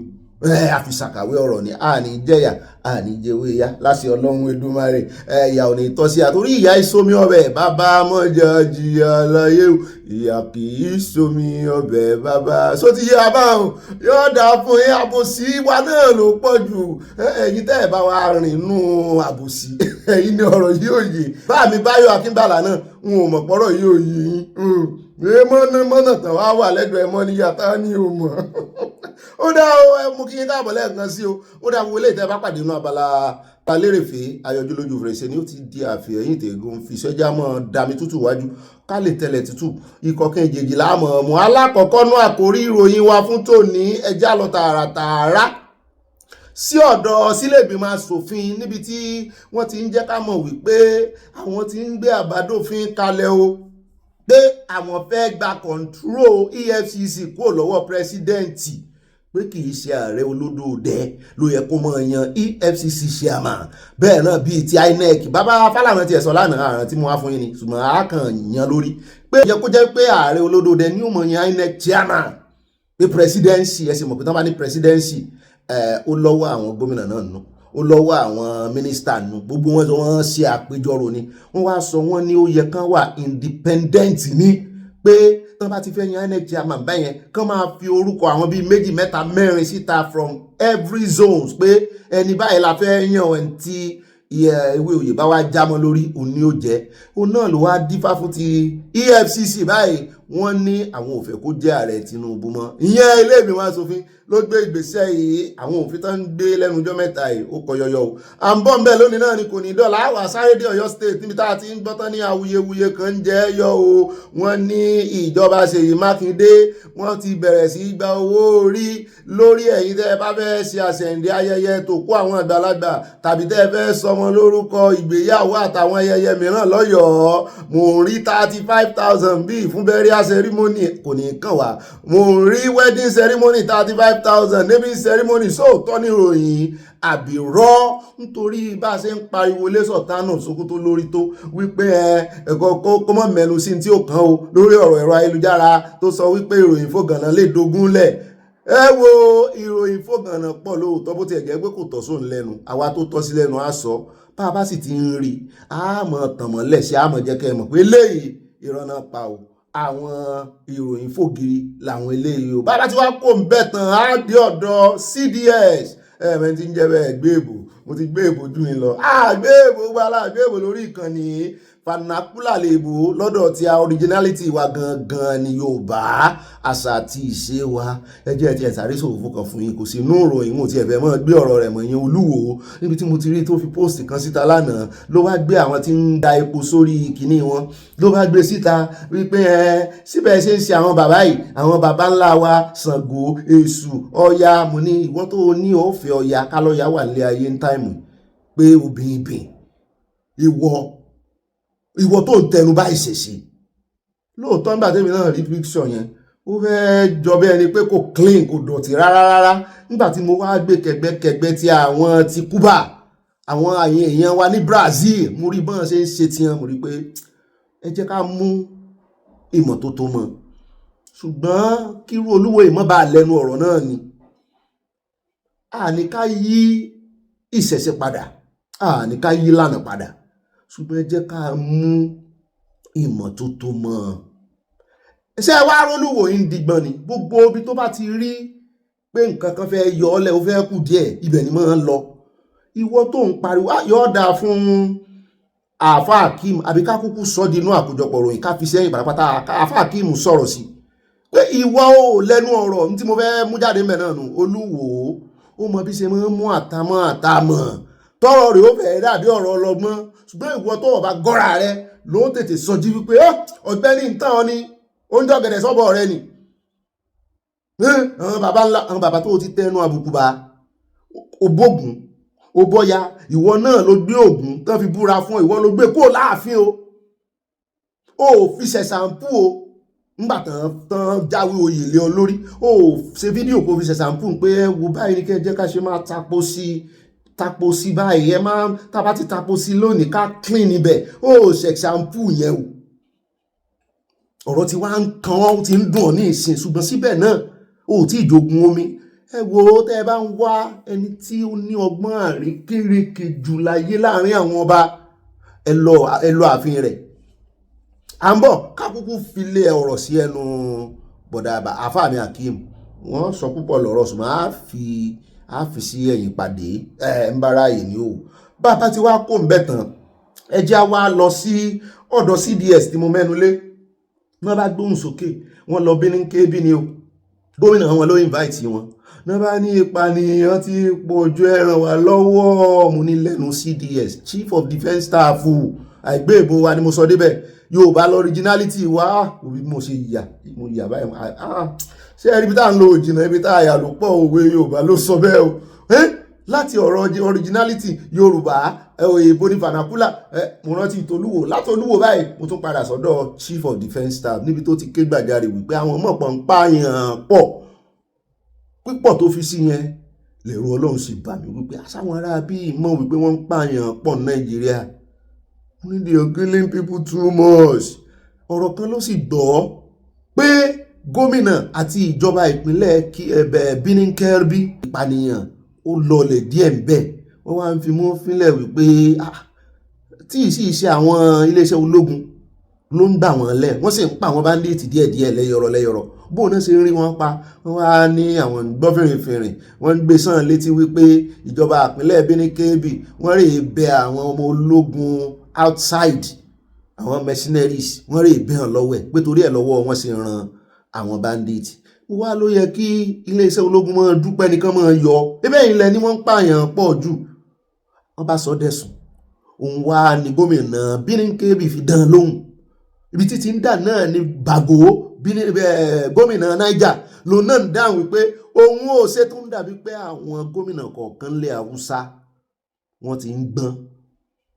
àfi ṣàkàwé ọ̀rọ̀ ni àní jẹ́yà àní jẹ́wé ya láti ọlọ́run Èdùmàrè ẹ̀yà ò ní tọ́ sí àtòrí ìyá ìsomi ọbẹ̀ bàbá mọ́jà jìyà láyé o ìyá kì í somi ọbẹ̀ bàbá só ti yé abáhùn yóò dà fún yín àbòsí wa náà ló pọ̀ jù ẹ̀yin tẹ́ ẹ̀ bá wa rìn nù àbòsí ẹ̀yin ni ọ̀rọ̀ yìí ò yé bá mi Báyọ̀ Akínbàlà náà n ò mọ̀ pọ̀rọ̀ yìí ò yé yín mọ́nà tán wá wà lẹ́gbẹ̀ẹ́ mọ́níyà tá ní o mọ̀ ó dá o mú kí yín káàbọ̀ lẹ́ẹ̀kan sí o ó dá gbogbo ilé ìtẹ́ bá pàdé inú abala lérèfé ayọ̀jú lójú fèrèsé ni ó ti di àfihàn yìí tẹ̀gùn fi sọ́jà mọ́ dami tútù wájú ká lè tẹ̀lẹ̀ tútù ikọ̀ kejì láàmọ̀ ọmọ alákọ̀ọ́kọ́ náà àkórí ìròyìn wa fún tòní ẹjá lọ tààràtààrà sí ọ̀dọ̀ sílé-ìgbìmọ̀ asòfin níbi tí wọ́n ti ń jẹ́ ká mọ̀ wípé àwọn ti ń gbé àbádòfin kalẹ̀ o pé àwọn fẹ́ gba kọ̀ǹtúrò EFCC kúrò lọ́wọ́ pírẹsidẹ́ǹtì pé kì í ṣe ààrẹ olódòdẹ ló yẹ kó mọ̀ yan EFCC chairman bẹ́ẹ̀ náà bíi ti INEC bàbá Fálànà tiẹ̀ sọ lánàá àrùn tí mo wá fún yín ni ṣùgbọ́n a kàn yan lórí pé yẹ kó jẹ́ pé ààrẹ olódòdẹ ni ó mọ̀ yan INEC chairman pé presidency ẹ sì mọ̀ pé tí wọ́n bá ní presidency ó lọ́wọ́ àwọn gómìnà náà nù ó lọ́wọ́ àwọn mínísítà nù gbogbo wọn wọ́n ṣe àpéjọrò ni wọ́n wá sọ wọ́n ní ó yẹ kán wà independent ní pé tán bá ti fẹ́ yan INEC chairman báyẹn kán máa fi orúkọ àwọn bíi 2, 3, 4 síta from every zones pé ẹni báyìí la fẹ́ yan ẹni tí ìwé òye bá wá jámọ́ lórí òun ni ó jẹ́ òun náà ló wá dífá fún ti EFCC báyìí wọ́n ní àwọn ò fẹ́ kó jẹ́ ààrẹ Tinubu mọ́ ìyẹn ilé ìgbìmọ̀ asòfin ló gbé ìgbésẹ̀ yìí àwọn òfin tó ń gbé lẹ́nu ọjọ́ mẹ́ta yìí ó kọ yọyọ o à ń bọ̀ ń bẹ̀ lónìí náà ni kò ní dọ́là àwà sáré dé Ọ̀yọ́ state níbi tá a ti ń gbọ́ tán ní awuyewuye kan jẹ́ yọ o wọ́n ní ìjọba Ṣèyí Mákindé wọ́n ti bẹ̀rẹ̀ sí gba owó orí lórí ẹ̀yin tẹ́ ẹ bá fẹ́ ṣe àṣẹ̀ǹdẹ̀ ayẹyẹ tó kó àwọn àgbàlagbà tàbí tẹ́ ẹ fẹ́ sọmọ lórúkọ ìgbéyàwó àtàwọn ayẹyẹ mìíràn lọ́yọ̀ọ́ mò ń rí 35,000 bíi fún burial ceremony kò ní kàn wá mò ń rí wedding ceremony 35,000 naming ceremony sóòótọ́ níròyìn àbí rọ́ nítorí bá a ṣe ń pariwo lẹ́sọ̀tánù Sókótó lórí tó wípé ẹ̀kọ́ kó mọ̀ mẹ́nu sí tí ó kàn ó lórí ọ̀rọ̀ ẹ̀rọ ayélujára tó sọ wípé ìròyìn fògànà lè dogun lẹ̀ ẹ wo ìròyìn fògànà pọ̀ lóòótọ́ bó tiẹ̀ jẹ́ pé kò tọ́ sóun lẹ́nu àwa tó tọ́ sí lẹ́nu á sọ bá a bá sì ti ń rí àmọ́ tànmọ́lẹ̀ sí àmọ́ jẹ́ kẹ́ ẹ mọ̀ pé léyìí ìrọ̀nà pa o àwọn ìròyìn fògiri làwọn eléyìí o bàbá tí wàá kó ń bẹ̀ tán á dé ọ̀dọ̀ CDS ẹ̀mẹ́ tí ń jẹ́ bẹ́ẹ̀ gbé èbò mo ti gbé èbò dùn yín lọ gbé èbò gbala gbé èbò lórí ìkànnì fanakula lèbò lọ́dọ̀ tí a originality wa gangan ni Yorùbá àṣà àti ìṣe wa ẹjẹ́ ti ẹ̀sàrí sòfò kan fún yín kò sí inú ìròyìn mo ti ẹ̀fẹ̀ mọ́ gbé ọ̀rọ̀ rẹ̀ mọ̀ yẹn Olúwo níbi tí mo ti rí tó fi post kan síta lánàá ló wá gbé àwọn tí ń da epo sórí kinní wọn ló wá gbé síta wípé síbẹ̀ ṣe ń ṣe àwọn bàbá yìí àwọn bàbá ńlá wa Ṣàngó Èṣù Ọya mo ní ìwọ́n tó ní ọ̀fẹ́ Ọya kálọ́ya wà nílé ayé ń táìmù pé obìnrin ìwọ tó ń tẹnu bá ìṣẹ̀ṣe lóòótọ́ nígbà tẹ́mi náà rí picture yẹn ó fẹ́ jọ bí ẹni pé kò clean kò dọ̀tí rárá nígbà tí mo wá gbé kẹgbẹ́kẹgbẹ́ tí àwọn ti Cuba àwọn èèyàn wa ní Brazil mo rí bọ́n ṣe ń ṣe tiwọn mo rí pé ẹ jẹ́ ká mú ìmọ́tótó mọ́ ṣùgbọ́n kírú Olúwo ìmọ̀ bá lẹ́nu ọ̀rọ̀ náà ni àní ká yí ìṣẹ̀ṣe padà àní ká yí lànà padà ṣùgbọ́n ẹ jẹ́ ká mú ìmọ́tótó mọ́ ṣé ẹ wá rólúwò yìí ń digbọn ni gbogbo ibi tó bá ti rí pé nǹkan kan fẹ́ yọ ọ́ lẹ̀ ó fẹ́ kù díẹ̀ ibẹ̀ ni máa ń lọ ìwọ tó ń pariwo yóò dáa fún àáfà Akeem àbí ká kúkú sọ di inú àkójọpọ̀ ròyìn ká fi sẹ́yìn pátápátá àáfà Akeem sọ̀rọ̀ sí pé ìwọ ò lẹ́nu ọ̀rọ̀ tí mo fẹ́ mú jáde mẹ́ náà nù Olúwo ó mọ bí ṣe máa ń mú àtàmọ́ tọrọ rẹ̀ ó fẹ́ dàbí ọ̀rọ̀ ọlọ́gbọ́n ṣùgbọ́n ìwọ tó ọba gọ́ra rẹ ló tètè sọjí wípé Ọ̀gbẹ́ni nǹkan ọ ni oúnjẹ ọ̀gẹ̀dẹ̀ sọ́bọ̀ rẹ ni àwọn bàbá ńlá àwọn bàbá tó ti tẹnu àbùkù bá òbógun òbọ́ya ìwọ náà ló gbé ògùn tán fi búra fún ìwọ ló gbé kó láàfin o fi ṣẹ̀ṣàmpú o nígbà tán jáwé oyè lé ọ lórí o ṣe fídíò kó fi ṣẹ̀ṣàmpú pé ẹ wo báyìí ní kẹ́ jẹ́ ká ṣe máa tapo sí báyìí ẹ máa tábà ti tapo sí lónìí ká clean níbẹ̀ ó ṣẹ̀ṣàmpú yẹn o ọ̀rọ̀ tí wá ń kan ọ́ ti ń dùn ọ́ ní ìsìn ṣùgbọ́n síbẹ̀ náà ó tí ìjogun omi ẹ wo tẹ́ ẹ bá ń wá ẹni tí ó ní ọgbọ́n àrékérekè jù láyé láàrin àwọn ọba ẹ lọ ààfin rẹ̀ à ń bọ̀ ká kúkú fi lé ọ̀rọ̀ sí ẹnu bọ̀dà àfáà mi Akeem wọ́n sọ púpọ̀ lọ́rọ̀ ṣùgbọ́n a fi sí ẹ̀yìn pàdé ń bára yìí ni o bàbá tí wàá kó ń bẹ̀ tán ẹ jẹ́ wá lọ sí ọ̀dọ̀ CDS tí mo mẹ́nu lé wọ́n bá gbóhùn sókè wọ́n lọ bí ní kébí ni o gómìnà wọn ló invite wọn náà bá ní ìpànìyàn tí pọ̀jù ẹran wà lọ́wọ́ mo ní lẹ́nu CDS Chief of Defence Staff àìgbé ìbò wa ni mo sọ débẹ̀ Yorùbá lọ originality wa òbí mo ṣe mo yà báyìí ṣé ẹni bí tá à ń lo òjìnà ibi tá a yà ló pọ̀ òwe Yorùbá ló sọ bẹ́ẹ̀ o láti ọ̀rọ̀ originality Yorùbá òyìnbó ní vernacular mo rántí Tolúwo látolúwo báyìí mo tún padà sọ́dọ̀ Chief of Defence Staff níbi tó ti ké gbàjarè wípé àwọn mọ̀pọ̀ ń pààyàn pọ̀ pípọ̀ tó fi sí yẹn lẹ̀rù Ọlọ́run sì bà mí wípé àsáwọn ará bíi mọ̀ wípé wọ́n ń pààyàn pọ̀ ní Nàìjíríà they are killing people too much. Ọ̀rọ̀ kan ló sì gbọ́ pé gómìnà àti ìjọba ìpínlẹ̀ Birnin-Kebbi ìpànìyàn ó lọlẹ̀ díẹ̀ ń bẹ̀ wọ́n wá ń fi mú fínlẹ̀ wípé tí ì sì ṣe àwọn iléeṣẹ́ ológun ló ń gbà wọ́n lẹ̀ wọ́n sì ń pa àwọn báńdíìtì díẹ̀díẹ̀ lẹ́yọ̀rọ̀ bóun náà ṣe rí wọn pa wọ́n wá ní àwọn gbọ́fìrìnfìrìn wọ́n ń gbé sàn létí wípé ìjọba ìpínlẹ̀ Birnin-Kebbi wọ́n rè bẹ àwọn ọmọ ológun outside àwọn mercenaries wọ́n rè bẹ hàn lọ́wọ́ ẹ̀ pé torí ẹ̀ lọ́wọ́ wọn sì ran àwọn bandits wá ló yẹ kí iléeṣẹ́ ológun máa dúpẹ́ nìkan máa yọ ebe ilẹ̀ ni wọ́n ń pààyàn pọ̀ jù wọ́n bá sọ dẹ̀sùn òun wá ní gómìnà Birnin-Kebbi fi dán lóhùn ibi títí ń dà náà ní Bago gómìnà Niger lòun náà ń dáhùn wípé òun ò ṣe tó ń dàbí pé àwọn gómìnà kọ̀ọ̀kan lẹ̀ Haúsá wọ́n ti ń gbọ́n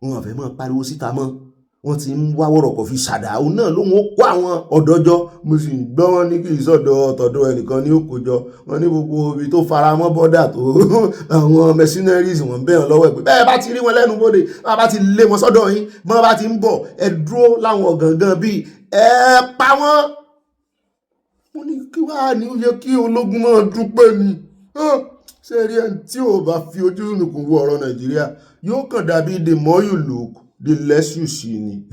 wọn àfẹ́ mọ́ pariwo síta mọ́ wọ́n ti ń wá wọ́rọ̀kọ̀ fi ṣàdá òun náà ló ń kó àwọn ọ̀dọ́jọ́ mo sì ń gbọ́ wọn ní kí ìsọ̀dọ̀ ọ̀tọ̀dọ̀ ẹnìkan ní òkòjọ́ wọn ní gbogbo ibi tó fara mọ́ bọ́dà tó àwọn mercenaries wọ́n bẹ̀rẹ̀ lọ́wọ́ ẹ̀ pé bẹ́ẹ̀ bá ti rí wọn lẹ́nu bóde bá ti lé wọn sọ́dọ̀ yín mọ́ bá ti ń bọ̀ ẹ dúró láwọn ọ̀gàngàn bíi ẹ pa wọ́n. mo ní kí wàá ní ó yẹ kí ológun máa dúpẹ́ ni ṣé rí ẹni tí ò bá fi ojú nìkún wo ọ̀rọ̀ Nàìjíríà yóò kàn dàbí the more you look the less you see ni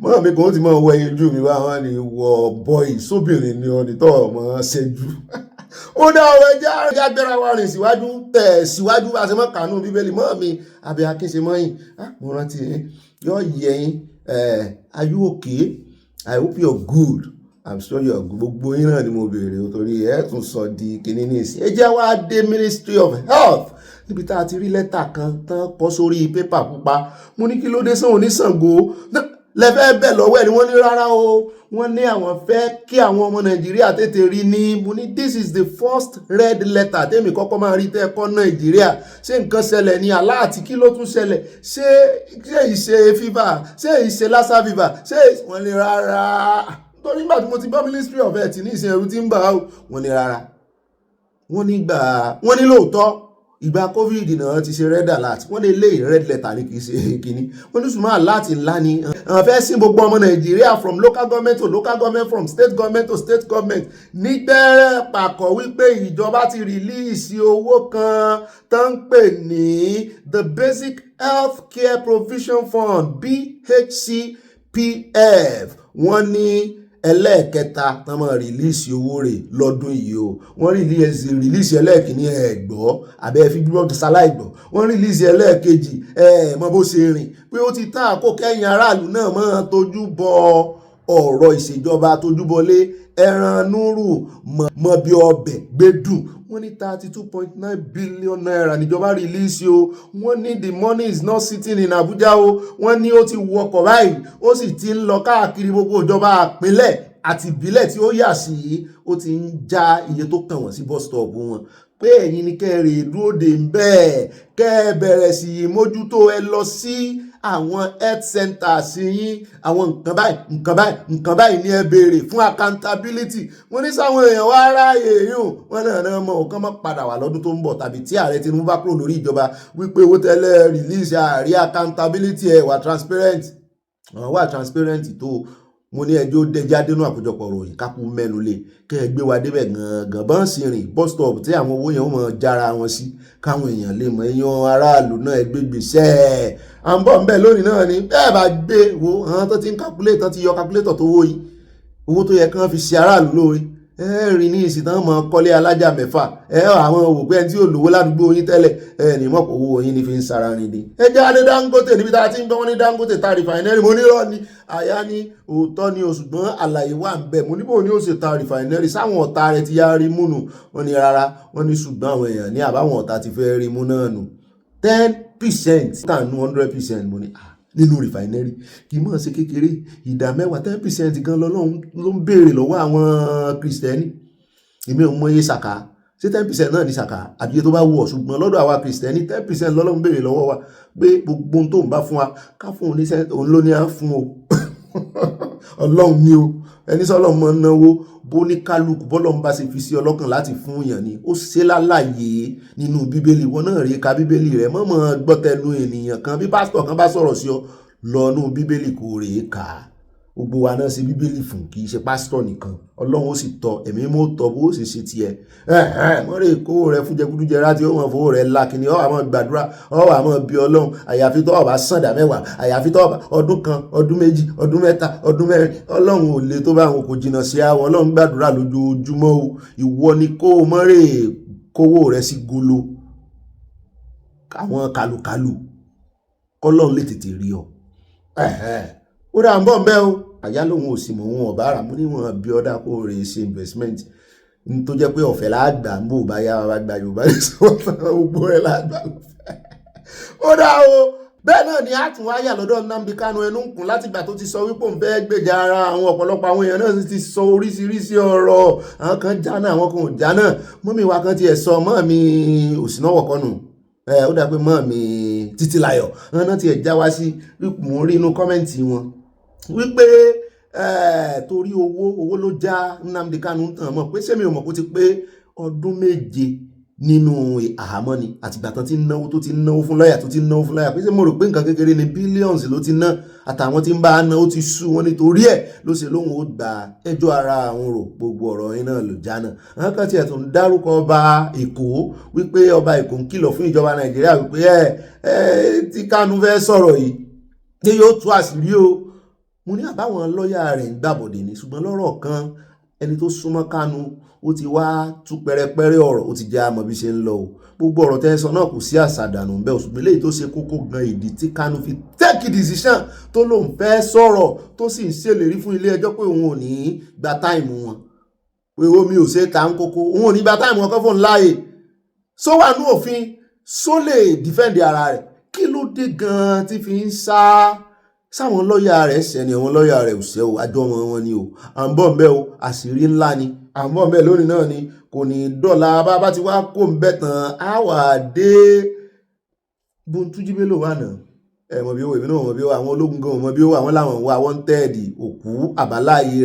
mọ́ mi kò tí mọ́ wọ ẹyin ojú mi wá wọn ni wọ bọ́ì sóbìnrin ni ọdí tọ́ ọmọ ṣẹ́jú ó dá ọ̀rọ̀ ẹja gbéra wa rìn síwájú tẹ̀ síwájú bá ṣe mọ́ Kanu Bíbélì mọ́ mi àbí akínṣe mọ́yìn mo rántí yọ yẹyin are you okay? I hope you're good. I'm sure you're good. Gbogbo yín náà ni mo béèrè torí ẹ̀ tún sọ di kìíní ní ìsìn ẹ jẹ́ wá dé Ministry of Health níbi tá a ti rí lẹ́tà kan tán kọ sórí pépà pupa mo ní kí ló dé sóhun ní Ṣàngó lẹ́fẹ́ bẹ̀ lọ́wọ́ ẹ̀ ni wọ́n ní rárá o wọ́n ní àwọn fẹ́ kí àwọn ọmọ Nàìjíríà tètè rí ní mo ní this is the first red letter tèmi kọ́kọ́ máa rí tẹ́ẹ̀kọ́ Nàìjíríà ṣé nǹkan ṣẹlẹ̀ ní aláàtí kí ló tún ṣẹlẹ̀ ṣé ìṣe fever ṣé ìṣe lassa fever ṣé wọ́n ní rárá torí nígbà tí mo ti bá Ministry of Health ní ìsìn ẹ̀rù tí ń bà á wọ́n ní rárá wọ́n ní lóòótọ́ ìgbà COVID náà ti ṣe red alert wọ́n lè lé red letter ní kìí ṣe kìíní wọ́n ní ṣùgbọ́n alert ńlá ni àwọn fẹ́ sí gbogbo ọmọ Nàìjíríà from local government to local government from state government to state government nígbẹ́rẹ́ pàkọ́ wípé ìjọba ti rìlíìsì owó kan tó ń pè ní the Basic Health Care Provision Fund BHCPF wọ́n ní ẹlẹ́ẹ̀kẹta tán máa rìlíìsì owó rẹ̀ lọ́dún yìí o wọ́n rìlíìsì ẹlẹ́ẹ̀kìíní ẹ̀gbọ́ abẹ́ fi gbọ́dọ̀ ṣaláìgbọ́ wọ́n rìlíìsì ẹlẹ́ẹ̀kejì mọ bó ṣe rìn pé ó ti tán àkókò ẹ̀yìn aráàlú náà máa tójú bọ ọ̀rọ̀ ìṣèjọba tójú bọlé ẹran núrù mọ bí ọbẹ̀ gbẹ́dùn wọ́n ní 32.9 billion naira níjọba rìlíìsì o wọ́n ní the money is not sitting in Abuja o wọ́n ní ó ti wọkọ̀ báyìí ó sì ti ń lọ káàkiri gbogbo ìjọba ìpínlẹ̀ àti ìbílẹ̀ tí ó yà sí ó ti ń já iye tó kàn wọ́n sí bus stop wọn pé ẹ̀yin ni kẹ́rẹ̀ dúró dè ń bẹ́ẹ̀ kẹ́ bẹ̀rẹ̀ sí í mójútó ẹ lọ sí àwọn health centers yín àwọn nǹkan báyìí ní ẹ béèrè fún accountability wọ́n ní sáwọn èèyàn wá ráàyè yùn wọ́n náà mọ̀ ọ̀kan mọ́ padà wà lọ́dún tó ń bọ̀ tàbí tí ààrẹ Tinubu bá kúrò lórí ìjọba wípé owó tẹ́lẹ̀ release ààrí accountability ẹ̀ wà transparent tó mo ní ẹjọ́ dẹjá dénú àkójọpọ̀ ròyìn kápú mẹ́nu lé kẹ́ ẹ gbé wa débẹ̀ gangan bá ń sì rìn bus stop tí àwọn owó yẹn mọ̀ jára wọn sí káwọn èèyàn lè mọ èèyàn aráàlú náà ẹgbẹ́ gbèsè à ń bọ̀ ń bẹ̀ lónìí náà ni bẹ́ẹ̀ bá gbé wo àwọn tó ti ń calculate tó ti yọ calculator tó wó yìí owó tó yẹ kí wọ́n fi ṣe aráàlú lóore rí ní ìsìn tán mọ kọ́lé alájà mẹ́fà àwọn òwòpẹ́ tí ò lówó ládùúgbò yín tẹ́lẹ̀ ní mọ̀pọ̀ owó yín ní fi ń sara rìn dé jẹ́ adé Dangote níbi tá a ti ń gbọ́ wọn ní Dangote ta rìfàìnẹ́rì mo nírọ̀ ni àyà ní òótọ́ ni ṣùgbọ́n àlàyé wà ń bẹ̀ mo níbo ni ó ṣe ta rìfàìnẹ́rì sáwọn ọ̀tá rẹ̀ ti yá rí múnú wọn ní rárá wọn ní ṣùgbọ́n àwọn èèyàn ní àbáwọn ọ̀tá ti fẹ́ rí mú náà nù 10% tàn nú 100% mo ní nínú rìfàìnẹ́rì kì í mọ̀ ṣe kékeré ìdá 10% gan lọ́lọ́run ló ń béèrè lọ́wọ́ àwọn Kristẹni èmi ò mọ iye ṣàkà ṣé 10% náà ní sàkà àbí tó bá wù ọ́, ṣùgbọ́n lọ́dọ̀ àwa kìrìsìtẹ́nì 10% lọ́lọ́run béèrè lọ́wọ́ wa pé gbogbo ohun tó ń bá fún wa ká fún òun ló ní à ń fún o ọlọ́run ni o ẹni sọ́lọ́run mọ́ náwó bó ní kálukú bọ́lọ́run bá ṣe fi sí ọlọ́kàn láti fún yàn ni ó ṣe lálàyé nínú bíbélì. wọn náà rí ka bíbélì rẹ mọ́mọ́ gbọ́tẹnu ènìyàn kan bí pásítọ̀ kan bá sọ̀rọ̀ sí ọ lọ́nú bíbélì kò rèé kà á. gbogbo wa náà ṣe bíbélì fún kì í ṣe pásítọ̀ nìkan, ọlọ́run ó sì tọ́ ẹ̀mí mọ́ tọ́ bó sì ṣe tiẹ̀ mọ́rẹ́ kó rẹ fún jẹgúdújẹrá tí ó mọ̀ fowó rẹ lákìní ọ̀ àmọ́ gbàdúrà ọ̀ àmọ́ bí ọlọ́run àyàfi tó ọba sàndà mẹ́wàá àyàfi tó ọba ọdún kan ọdún méjì ọdún mẹ́ta ọdún mẹ́rin ọlọ́run ò lè tó bá àwọn kò jìnnà sí àwọn ọlọ́run gbàdúrà lójoojúmọ́ o. ìwọ ni kó o mọ́rẹ́ kówó rẹ sí golo àwọn kàlùkàlù kọ́lọ́run lè tètè rí ọ. ó dà ń bọ̀ ń bẹ́ o àyá lòun ò sì mọ̀ wọn ọ̀bá ara mú níwọ̀n bí ọ̀dà kó rè ṣe investment ní tó jẹ́ pé ọ̀fẹ́ láàgbà ń bò bá yá wa gba Yorùbá lè sọ gbogbo rẹ̀ láàgbà lọ́fẹ́. ó dà o bẹ́ẹ̀ náà ni a tún wáyà lọ́dọ̀ Nnamdi Kanu ẹnu ń kùn láti ìgbà tó ti sọ wípé òun fẹ́ gbèjà ara àwọn ọ̀pọ̀lọpọ̀ àwọn èèyàn náà ti sọ oríṣiríṣi ọ̀rọ̀ àwọn kan jánà àwọn kan ò jánà mọ́mí wa kan tiẹ̀ sọ mọ́ mi òsínàwọ̀ kọ́nù ó dà pé mọ́ mi Títílayọ̀ náà tiẹ̀ já wá sí mò ń rí inú kọ́mẹ́ǹtì wọn wípé torí owó ló já Nnamdi Kanu tàn mọ́ pé sẹ́mi ò mọ̀ kó ti pé ọdún 7 nínú àhámọ́ ni àtìgbà tán ti náwó tó ti náwó fún lọ́yà tó ti náwó fún lọ́yà pé ṣé mo rò pé nǹkan kékeré ni billions ló ti ná àtàwọn tí ń bá ná ó ti sú wọn nítorí ẹ̀ ló ṣe lóhun ó gba ẹjọ́ ara àwọn rò gbogbo ọ̀rọ̀ yín náà ló jánà. àwọn kan tiẹ̀ tó ń dárúkọ ọba Èkó wípé ọba Èkó ń kìlọ̀ fún ìjọba Nàìjíríà wípé tí Kanu fẹ́ sọ̀rọ̀ yìí ni yóò tú àṣírí o. mo ní àbáwọn lọ́yà rẹ̀ ń gbàbọ̀dé ni ṣùgbọ́n lọ́rọ̀ kan ẹni tó súnmọ́ Kanu ó ti wá tú pẹrẹpẹrẹ ọ̀rọ̀ ó ti jẹ́ àmọ́ bí ṣe ń lọ o. gbogbo ọ̀rọ̀ tẹ́ sọ náà kò sí àṣàdànù bẹ́ẹ̀ ṣùgbọ́n eléyìí tó ṣe kókó gan ìdí tí Kanu fi take decision tó lóun fẹ́ sọ̀rọ̀ tó sì ń ṣèlérí fún ilé ẹjọ́ pé òun ò ní gba táìmù wọn pé omi ò ṣe é ta ń kókó òun ò ní gba táìmù wọn kọ́ fóun láàyè sọ wà ní òfin só lè defend ara rẹ̀ kí ló dé gan tí fi ń sá sáwọn lọ́ọ̀yà rẹ̀ ṣẹ̀ ni àwọn lọ́ọ̀yà rẹ̀ ò ṣẹ́ o àjọ wọn ni o à ń bọ̀ ń bẹ́ o àṣírí ńlá ni à ń bọ̀ ń bẹ́ lónìí náà ni kò ní dọ́là bá ti wá kó ń bẹ́ tán á wà dé Túnjí Bello wà náà mọ̀ bí ó èmi náà mọ̀ bí ó àwọn ológun gan mọ̀ bí ó àwọn làwọn wà wanted òkú àbáláyé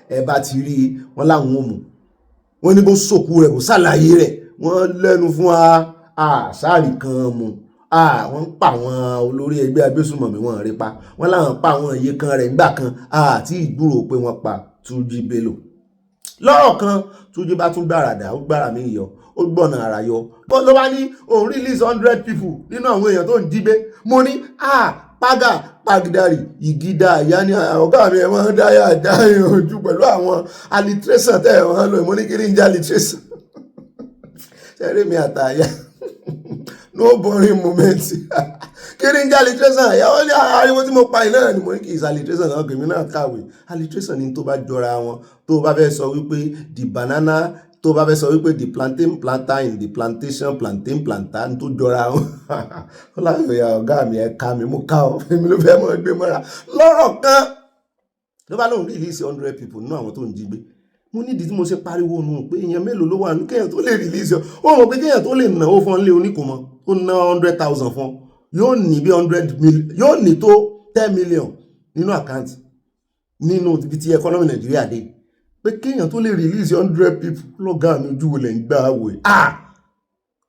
rẹ̀ bá ti rí wọn láwọn ò mú wọn ní bó sòkú rẹ̀ kò sàlàyé rẹ̀ wọ́n lẹ́nu fún wa àṣàrí kan mu wọ́n pa àwọn olórí ẹgbẹ́ agbésùnmọ̀mí wọn rí pa wọ́n láwọn pa àwọn iye kan rẹ̀ nígbà kan àti ìgbúrò pé wọ́n pa Turji Bello. lọ́rọ̀ kan Turji bá tún gbàràdà ó gbàrà mí yọ ó gbọ̀nà ara yọ ló bá ní òun release 100 people nínú àwọn èèyàn tó ń jígbé. mo ní pága pagidari ìgídà ìyá ní ọ̀gá mi ẹ̀ wọ́n dáyà dáyà ojú pẹ̀lú àwọn alliteration tẹ́ ẹ̀ wọ́n lò mo ní kí ní jẹ́ alliteration ṣẹ́rí mi àtàyà no boring moment kí ni jẹ́ alliteration ìyàwó ní ariwo tí mo pa iná ni mo ní kì í ṣe alliteration náà kèmí náà kàwé alliteration ni tó bá jọra wọn tó bá fẹ́ sọ wípé the banana tó bá fẹ́ sọ wípé the plantain planter in the plantation plantain planter tó jọra wọn ọlọ́run ìyá ọ̀gá mi ẹ̀ka mi mú ká ọ èmi ló fẹ́ mọ́ gbé mọ́ra lọ́rọ̀ kan ló bá lóun release 100 people nínú àwọn tó ń jí gbé. mo nídìí tí mo ṣe pariwo nù pé èèyàn mélòó ló wà ní kéèyàn tó lè release ó mọ̀ pé kéèyàn tó lè náwó fún ilé oníkòmọ́ ó ná 100,000 fún yóò ní bí 100 million yóò ní tó 10 million nínú àkáǹtì nínú ibi tí economy Nàìjíríà dé pé kéèyàn tó lè release 100 people lọ́gàá mi ojú olè ń gbà wò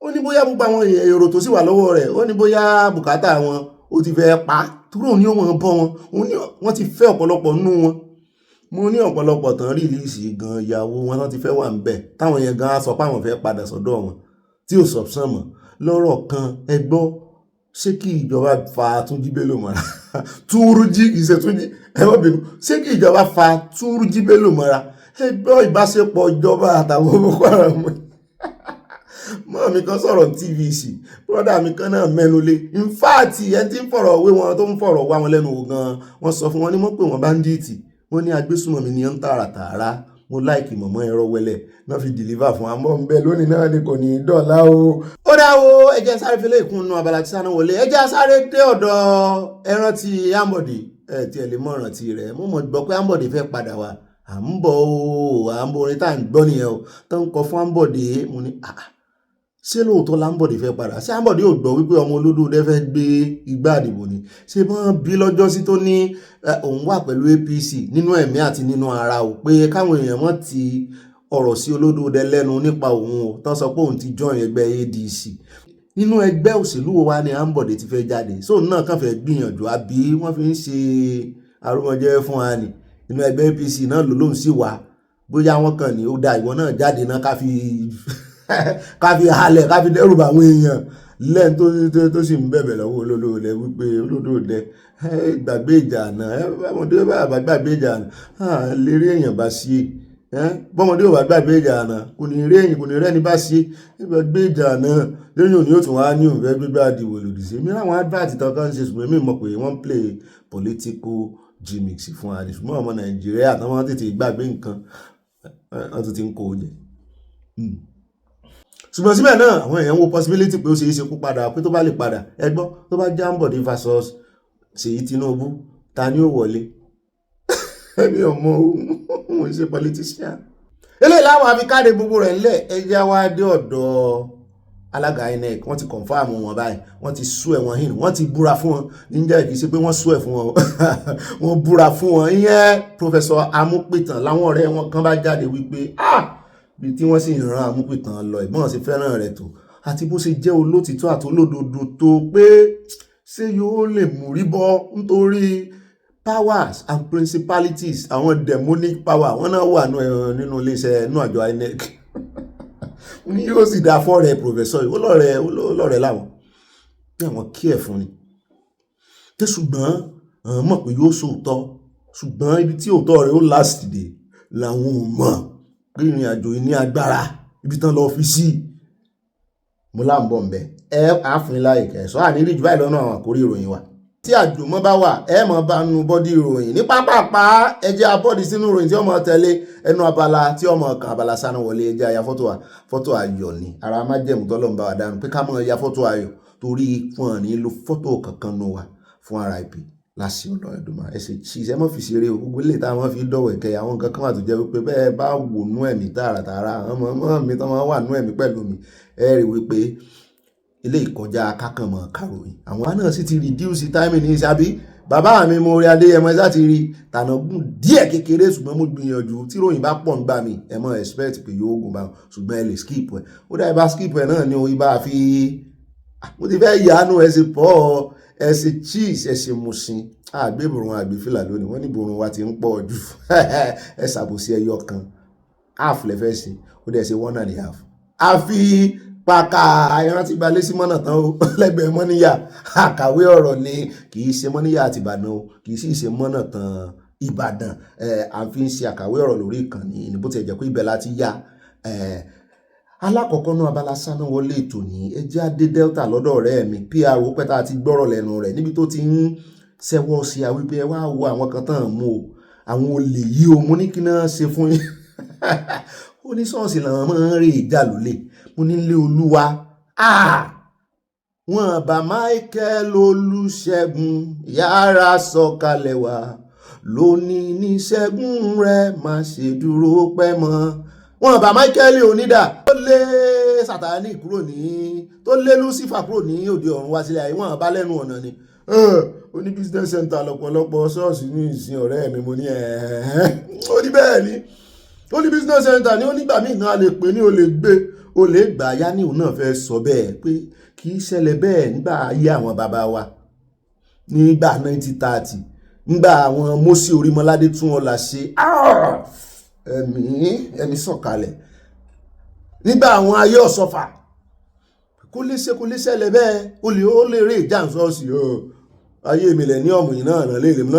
ó ní bóyá gbogbo àwọn èrò tó sì wà lọ́wọ́ rẹ̀ ó ní bóyá bùkátà wọn ó ti fẹ́ pa túrò ní òun bọ́ wọn wọ́n ti fẹ́ ọ̀pọ̀lọpọ̀ nínú wọn. mo ní ọ̀pọ̀lọpọ̀ tán rìlíìsì gan ìyàwó wọn tán ti fẹ́ wà ń bẹ̀ táwọn yẹn gan á sọ pé àwọn fẹ́ padà sọ́dọ̀ wọn tí ò sọ̀pṣàn mọ́ lọ́rọ̀ kan ẹ gbọ́ ṣé kí ìjọba fa Túnjí Bello mọ́ra Túrújí ìṣètúnjí ẹ wọ́n bínú ṣé kí ìjọba fa Túrújí Bello mọ́ra ẹ gbọ́ ìbáṣepọ̀ ìjọba àtàwọn Boko Haram mọ́ mi kan sọ̀rọ̀ TVC brọ́dà mi kan náà mẹ́nu lé in fact ẹni tí ń fọ̀rọ̀ wé wọn tó ń fọ̀rọ̀ wá wọn lẹ́nu wò gan wọ́n sọ fún wọn ní mọ́ pé wọ́n báńdíìtì wọ́n ní agbésùnmọ̀mí ni ń tààràtààrà mo láìkì mọ̀mọ́ ẹ̀rọ wẹlẹ̀ náà fi deliver fún àmọ́ ń bẹ lónìí náà ni kò ní í dọ̀la o. ó dá o ẹjẹ́ sáré fẹ́lẹ́ ìkúnnú abala tí sáná wọlé ẹjẹ́ sáré dé ọ̀dọ̀ ẹran ti Ambode tí ẹ lè mọ̀ rántí rẹ̀ mo mọ̀ gbọ́ pé Ambode fẹ́ padà wá à ń bọ̀ o à ń bọ̀ orin tá à ń gbọ́ nìyẹn o tó ń kọ fún Ambode. Mo ní ṣé lóòótọ́ l'Ambode fẹ́ padà? Ṣé Ambode ò gbọ́ wípé ọmọ Olódòdẹ fẹ́ gbé igbá àdìbò ni? Ṣé wọ́n bí lọ́jọ́ sí tó ní òun wà pẹ̀lú APC nínú ẹ̀mí àti nínú ara o, pé káwọn èèyàn mọ̀ ti ọ̀rọ̀ sí Olódòdẹ lẹ́nu nípa òun o, tán sọ pé òun ti join ẹgbẹ́ ADC. Nínú ẹgbẹ́ òṣèlú wa ni Ambode ti fẹ́ jáde, sóun náà kàn fẹ́ gbìyànjú àbí wọ́n fi ń ṣe arúmọjẹ́ fún wa ni? Inú ẹgbẹ́ APC náà ló lóun sì wà, bóyá wọ́n kàn ní ó da ìwọ náà jáde náà ká fi halẹ̀ ká fi dẹ́rù bá àwọn èèyàn lẹ́yìn tó sì ń bẹ̀bẹ̀ lọ́wọ́ Olódòdẹ wípé Olódòdẹ gbàgbé ìjà àná, bọ́mọdé bá gbàgbé ìjà àná lè rí èèyàn bá sí bọ́mọdé ò bá gbàgbé ìjà àná kò ní rẹ́ni bá sí gbàgbé ìjà àná lẹ́yìn òní ó tún wá ní òun fẹ́ gbégbá àdìwò lòdì sí. Mìíràn àwọn advert tán kan ṣe ṣùgbọ́n mi mọ̀ pé wọ́n play political gimmick fún wa ní, ṣùgbọ́n ọmọ Nàìjíríà tán wọ́n tètè gbàgbé nǹkan wọ́n tún ti ń kó o jẹ. Ṣùgbọ́n síbẹ̀ náà àwọn èèyàn wo possibility pé ó ṣe é ṣe kó padà, pé tó bá lè padà. Ẹ gbọ́, tó bá jẹ́ Ambode versus Ṣèyí Tinubu, ta ni ó wọlé? Ẹbí ọmọ òun ṣe politician. Eléyìí láwọn àfikáde gbogbo rẹ̀ ńlẹ̀. Ẹjẹ́ wá dé ọ̀dọ̀ alága INEC. Wọ́n ti confirm wọn báyìí, wọ́n ti sú ẹ̀ wọn hìn, wọ́n ti búra fún wọn. Níjẹ́ kìí ṣe pé wọ́n sú ẹ̀ fún wọn, wọ́n búra fún wọn. Ìyẹn Professor Amúpìtàn láwọn ọ̀rẹ́ wọn kan bá jáde wípé bí tí wọ́n sì ń ran Amúpìtàn lọ ìbọn ṣe fẹ́ràn rẹ̀ tó àti bó ṣe jẹ́ olótìtọ́ àti olódodo tó, pé ṣé yóò lè múrí bọ́ nítorí powers and principalities, àwọn demonic power wọn náà wà nínú iléeṣẹ́ inú àjọ INEC. Ní yóò sì dá fọ́ọ̀rẹ́ professor yìí, olóòrẹ́ láwọn ní àwọn kí ẹ̀ fún ni. Tí ṣùgbọ́n mọ̀ pé yóò sòótọ́, ṣùgbọ́n ibi tí òótọ́ rẹ̀ ó last dé làwọn ò mọ̀ pé ìrìn àjò yìí ní agbára ibi tán lọ fi sí. Mo láǹbọ̀ ń bẹ àáfin láì kẹsọ́ àníríì jù báyìí lọ́nà àwọn àkórí ìròyìn wa. Tí àjùmọ̀ bá wà mọ̀ bá nu bọ́dí ìròyìn ní pápápá ẹjẹ́ abọ́dí sínú ìròyìn tí ọmọ tẹ̀lé ẹnu abala tí ọmọ kan abala sánú wọlé ẹjẹ́ aya fọ́tò ayọ̀ ni ara májẹ̀mú tọ́lọ́run bá wa dànù pé ká mọ̀ ya fọ́tò ayọ̀ torí fún ọ̀ ní lo fọ́tò kankan nù wá fún RIP láti ọ̀dọ̀ Ẹ̀dùnmá ẹsẹ̀ ṣiṣẹ́ mọ́ fi ṣeré gbogbo ilé tá a mọ́ fi dọ̀wọ̀ ẹ̀kẹ́ àwọn nǹkan kan wà tó jẹ́ wípé bẹ́ẹ̀ bá wò nú ẹ̀mí tààràtààrà àwọn ọmọ mi tán wà nú ẹ̀mí pẹ̀lú mi ẹ rí wípé ilé ìkọjá kákànmọ́ kàròyìn àwọn náà sì ti reduce time ní ìṣàbí bàbá mi mo rí Adéyẹmọ ẹ̀sà ti rí tànàgùn díẹ̀ kékeré ṣùgbọ́n mo gbìyànjú tí ròyìn bá pọ̀ nígbà mi ẹ mọ́ expect pé yóò gùn bá ṣùgbọ́n ẹ lè skip ẹ ó dá ibà skip ẹ náà ni o ibà fi mo ti fẹ́ yanu ẹ sì pọ̀ ẹ sì cheese ẹ sì musin àgbébùrún àgbéfìlà lónìí wọ́n ní ìbòrùn wa ti ń pọ̀ jù ẹ ṣàbòsí ẹyọ kan half lẹ́fẹ́ sí ó dẹ̀ ṣe 1.5 àfi pàkà ẹran ti gbalé sí mọ́nà tán ó lẹ́gbẹ̀ẹ́ mọ́níyà àkàwé ọ̀rọ̀ ni kì í ṣe mọ́níyà àti Ìbàdàn o kì í sì ṣe mọ́nà tán Ìbàdàn à ń fi ń ṣe àkàwé ọ̀rọ̀ lórí ìkànnì ní bó ti jẹ́ pé ibẹ̀ láti yá alákọ̀ọ́kọ́ náà abala sáná wọlé ètò ní ẹjẹ́ adé Delta lọ́dọ̀ ọ̀rẹ́ mi PRO pẹ́ta àti gbọ́rọ̀ lẹ́nu rẹ̀ níbi tó ti ń ṣẹ́wọ́ sí àwípé ẹ wá wo àwọn kan tán mú o àwọn olè yìí o mo ní kí náà ṣe fún yín ó ní ṣọ́ọ̀ṣì làwọn máa ń rí ìjà lólè mo nílé Olúwa wọn bá Michael Olúṣẹ́gun yára sọ̀kalẹ̀ wá lónìí ní ṣẹ́gun rẹ̀ má ṣe dúró pẹ́ mọ́ wọn bá Michael onídà tó lé Sátánì kúrò ní tó lé Lucifer kúrò ní òde ọ̀run wá sílẹ̀ ayé wọn bá lẹ́nu ọ̀nà ni ó ní business center lọ́pọ̀lọpọ̀ ṣọ́ọ̀ṣì ní ìsìn ọ̀rẹ́ mi mo ní ó ní bẹ́ẹ̀ ni ó ní business center ní onígbà míì náà lè pè ní o lè gbé o lè gbà yá ní òun náà fẹ́ sọ bẹ́ẹ̀ pé kì í ṣẹlẹ̀ bẹ́ẹ̀ nígbà ayé àwọn bàbá wa nígbà 1930 nígbà àwọn Mósè Orímọládé tún ọlá ṣe ẹ̀mí sọ̀kalẹ̀ nígbà àwọn ayé Ọ̀ṣọ́fà kò lè ṣẹlẹ̀ bẹ́ẹ̀ ó lè rí ìjà ṣọ́ọ̀ṣì ayé mílíọ̀nù yìí náà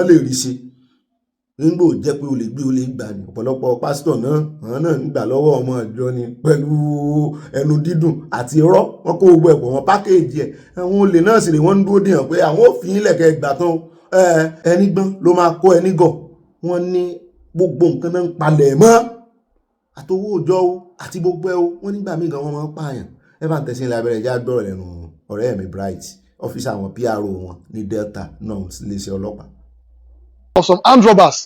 lè rí ṣe nígbò jẹ́ pé o lè gbé o lè gbà ní ọ̀pọ̀lọpọ̀ pásítọ̀ náà àwọn náà ń gbà lọ́wọ́ ọmọ ìjọ ni pẹ̀lú ẹnu dídùn àti irọ́ wọn kó gbogbo ẹ̀pọ̀ wọn pákéèjì ẹ̀ àwọn olè náà sì lè wọ́n ń dúró dìhàn pé àwọn òfin ilẹ̀kẹ̀ ìgbà tán ẹni gbọ́n ló máa kó ẹni gọ̀ wọ́n ní gbogbo nǹkan náà ń palẹ̀ mọ́ àtowó òjọ́ àti gbogbo ẹ̀ wọ́n nígbà míì gan wọ́n máa ń pààyàn ẹ bá ń tẹ̀sí ilẹ̀ abẹ́rẹ́ já gbọ́rọ̀ lẹ́nu ọ̀rẹ́ mi Bright ọ́fíìsì àwọn PRO wọn ní Delta náà iléeṣẹ́ ọlọ́pàá. Some armed robbers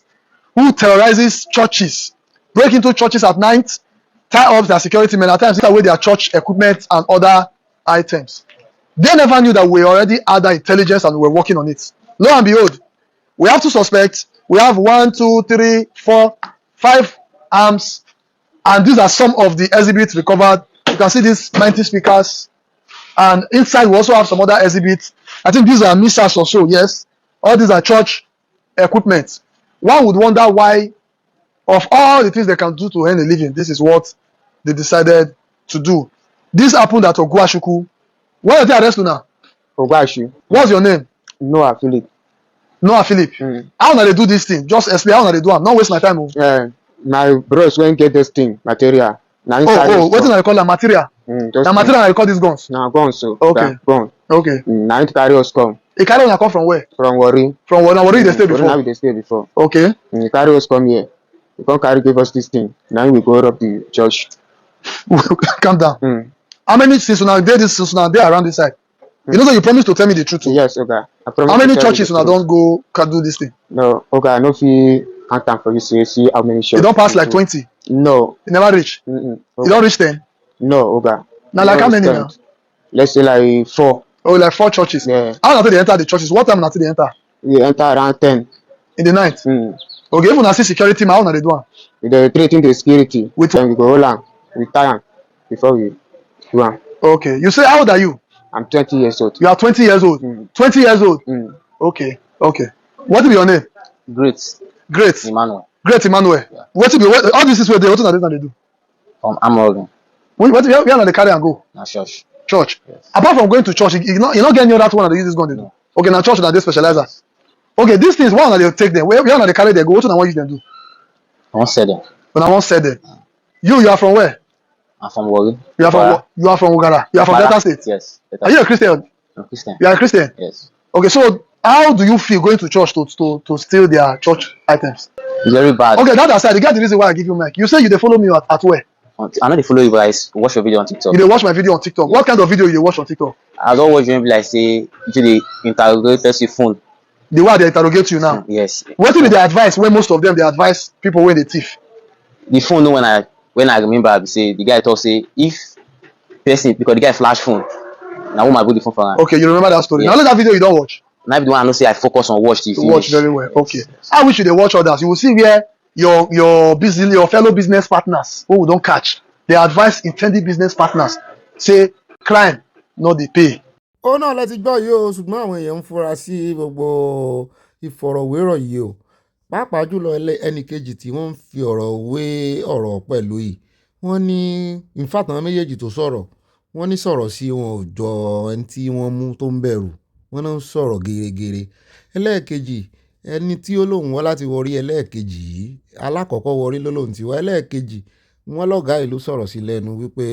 who terrorizes churches, break into churches at night, tie up their security men, at times take away their church equipment and other items. They never knew that we already had that intelligence and we were working on it. Lo and behold, we have 2 suspects. We have 1, 2, 3, 4, 5 arms, and these are some of the exhibits recovered. You can see these 90 speakers, and inside we also have some other exhibits. I think these are missiles or so. Yes, all these are church equipment. One would wonder why, of all the things they can do to earn a living, this is what they decided to do. This happened at Ogwashuku. What are they arrested now? Ogwashi. What's your name? Noah Philip. Noah Philip. How do they do this thing? Just explain how they do it. Not waste my time. My bros won't get this thing material. Now what do I call that material? The material I call these guns. Now guns, so okay. Gun. Okay. Now it carry us come. It carry us come from where? From Wari. From Wari. Wari they stay before. Now they stay before. Okay. It carry us come here. You can't carry give us this thing. Now we go up the church. Calm down. How many since now they around this side? You know that you promised to tell me the truth. Yes, okay. I promise. How many churches now don't go can do this thing? No, okay. I know if you can't time for you to see how many churches. You don't pass like 20. No. You never reach. Okay. You don't reach 10. No, okay. Now like how many now? Let's say like 4. Oh, like 4 churches. Yeah. How until they enter the churches? What time until they enter? We enter around 10. In the night. Okay, even I see security, how they do one? They treating the security. With then we go hold on. We tie on before we do one. Okay. You say how old are you? I'm 20 years old. You are 20 years old. 20 years old. Okay. Okay. What is your name? Great Emmanuel. Great Emmanuel. Yeah. What all this is where they what they do? I'm Oregon. Where are they carry and go? Na church. Church. Yes. Apart from going to church, you're not getting near that one that they use this gun. No. Okay, now church that they specialize. Okay, these things one they take them. Where are they carry they go? What do I want use them do? I won't say them. When I won't say them. You are from where? I'm from Wari. You are from Ugara. You are from Delta State. Yes. Are you a Christian? I'm Christian. You are a Christian? Yes. Okay, so how do you feel going to church to steal their church items? It's very bad. Okay, that aside, you get the reason why I give you mic. You say you they follow me at where? I know they follow you, but I watch your video on TikTok. You they watch my video on TikTok. What kind of video you watch on TikTok? I don't watch you like say you they interrogate your phone. The way they interrogate you now. Yes. What is the advice when most of them they advise people when they thief? The phone when I remember I say the guy told say if person because the guy flash phone. Now woman put the phone for him. Okay, you remember that story. Yes. Now that video you don't watch. Now the one I know say I focus on watch TV. Watch very well. Okay. I wish you they watch others. You will see where your fellow business partners who don't catch. They advise intended business partners say crime no dey pay. Ó náà lẹ ti gbọ́ yìí o ṣùgbọ́n àwọn èèyàn ń fura sí gbogbo ìfọ̀rọ̀wérọ̀ yìí o pàápàá jùlọ ẹnì kejì tí wọ́n ń fi ọ̀rọ̀ wé ọ̀rọ̀ pẹ̀lú yìí wọ́n ní ìfàtàn méjèèjì tó sọ̀rọ̀ wọ́n ní sọ̀rọ̀ sí wọn ò jọ ẹni tí wọ́n mú tó ń bẹ̀rù wọ́n náà ń sọ̀rọ̀ gèrègèrè ẹlẹ́ẹ̀kejì ẹni tí ó lóun wá láti wọrí ẹlẹ́ẹ̀kejì yìí alákọ̀ọ́kọ́ wọrí ló lóun ti wá ẹlẹ́ẹ̀kejì wọ́n lọ́gàá ìlú sọ̀rọ̀ sí lẹ́nu wípé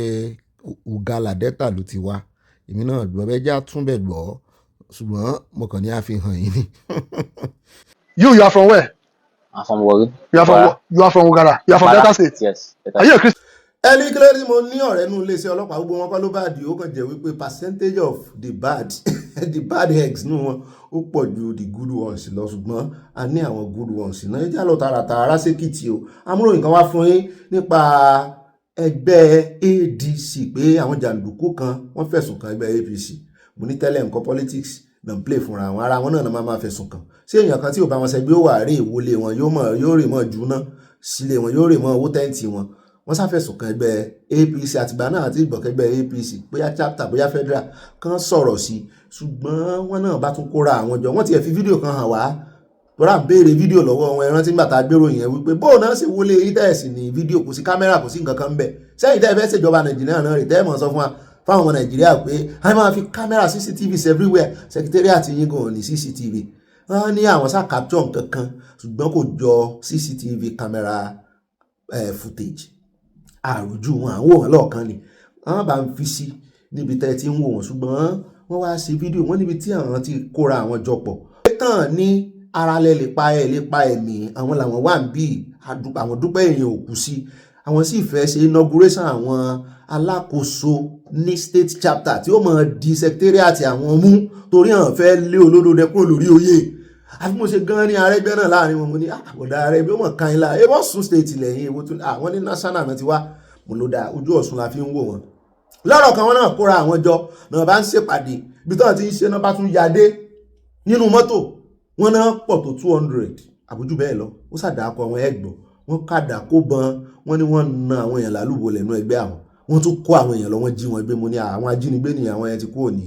Ugala Delta ló ti wá èmi náà gbọ́ bẹ́ẹ̀ já túnbẹ̀ gbọ́ ṣùgbọ́n mo kàn ní àfihàn yìí ni. You are from where? I'm from Wari. You are from Ugara. You are from Delta State. Yes. Are you a Christian? ẹni kílẹ̀ tí mo ní ọ̀rẹ́ nínú iléeṣẹ́ ọlọ́pàá gbogbo wọn kọ́ ló bá di ó kàn jẹ́ wípé percentage of the bad eggs nínú wọn ó pọ̀ ju the good ones lọ ṣùgbọ́n a ní àwọn good ones náà ẹ já lọ tààràtààrà sékìtì o amúròyìn kan wá fún yín nípa ẹgbẹ́ ADC pé àwọn jàǹdùkú kan wọ́n fẹ̀sùn kan ẹgbẹ́ APC mo ní tẹ́lẹ̀ nǹkan politics náà play fúnra wọn ara wọn náà máa fẹ̀sùn kàn sí èèyàn kan tí ò bá wọn ṣẹgbẹ́ ó wà rí ìwọlé wọn yóò rè mọ́ jùúná sílé wọn yóò rè mọ́ owó tẹ́ǹtì wọn wọ́n sáfẹ̀sùn kan ẹgbẹ́ APC àtìgbà náà àti ìgbọ̀kẹ́gbẹ́ APC bóyá chapter bóyá federal kan sọ̀rọ̀ sí ṣùgbọ́n wọ́n náà bá tún kóra àwọn jọ wọ́n ti fi fídíò kan hàn wá tọ́ra béèrè fídíò lọ́wọ́ wọn ẹran tí ń gbàtà gbèrò yẹn wípé bóun náà ṣe wọlé ìtẹ̀sí ní fídíò kò sí kámẹ́rà kò sí nǹkan kan bẹ̀ sẹ́yìn tẹ́ ẹ fẹ́ ṣèjọba Nàìjíríà náà rè tẹ́ẹ̀mọ̀ sọ fún fáwọn ọmọ Nàìjíríà pé a máa fi kámẹ́rà CCTVs everywhere secretariat yín gan ní CCTV wọ́n ní àwọn sá capture nǹkan kan ṣùgbọ́n kò jọ CCTV camera footage àròjù wọn àwọn wọn lọ́ọ̀kan ni wọ́n bá ń fi sí níbi tẹ́ ti ń wò wọ́n ṣùgbọ́n wọ́n wá ṣe fídíò wọ́n níbi tí àwọn ti kóra àwọn jọ pọ̀ tán ní ara lè pa ẹ̀mí àwọn làwọn wà ń bí àwọn dúpẹ́ èèyàn òkú sí àwọn sì fẹ́ ṣe inauguration àwọn alákòóso ní state chapter tí ó mọ̀ di secretariat àwọn mú torí àwọn fẹ́ lé olódòdẹ kúrò lórí oyè àfi mo ṣe gan ní Arẹ́gbẹ́ náà láàrin wọn mo ní àbọ̀dá Arẹ́gbẹ́ wọn kan ilá ebọ́ Ọ̀ṣun state lẹ́yìn èwo tún àwọn ní national náà ti wá mo ló dá ojú Ọ̀ṣun la fi ń wò wọn lọ́rọ̀ kan wọn náà kóra àwọn jọ náà bá ń ṣèpàdé ibi tó ti ń ṣe náà bá tún yadé nínú mọ́tò wọn náà pọ̀ tó 200 àbójú bẹ́ẹ̀ lọ ó ṣàdàkọ àwọn ẹgbọ́ wọn kàdà kó bọn wọn ni wọn na àwọn èèyàn lálùbọ̀ lẹ́nu ẹgbẹ́ àwọn wọn tún kó àwọn èèyàn lọ wọn jí wọn gbé mo ní àwọn ajínigbé ni àwọn yẹn ti kúrò ní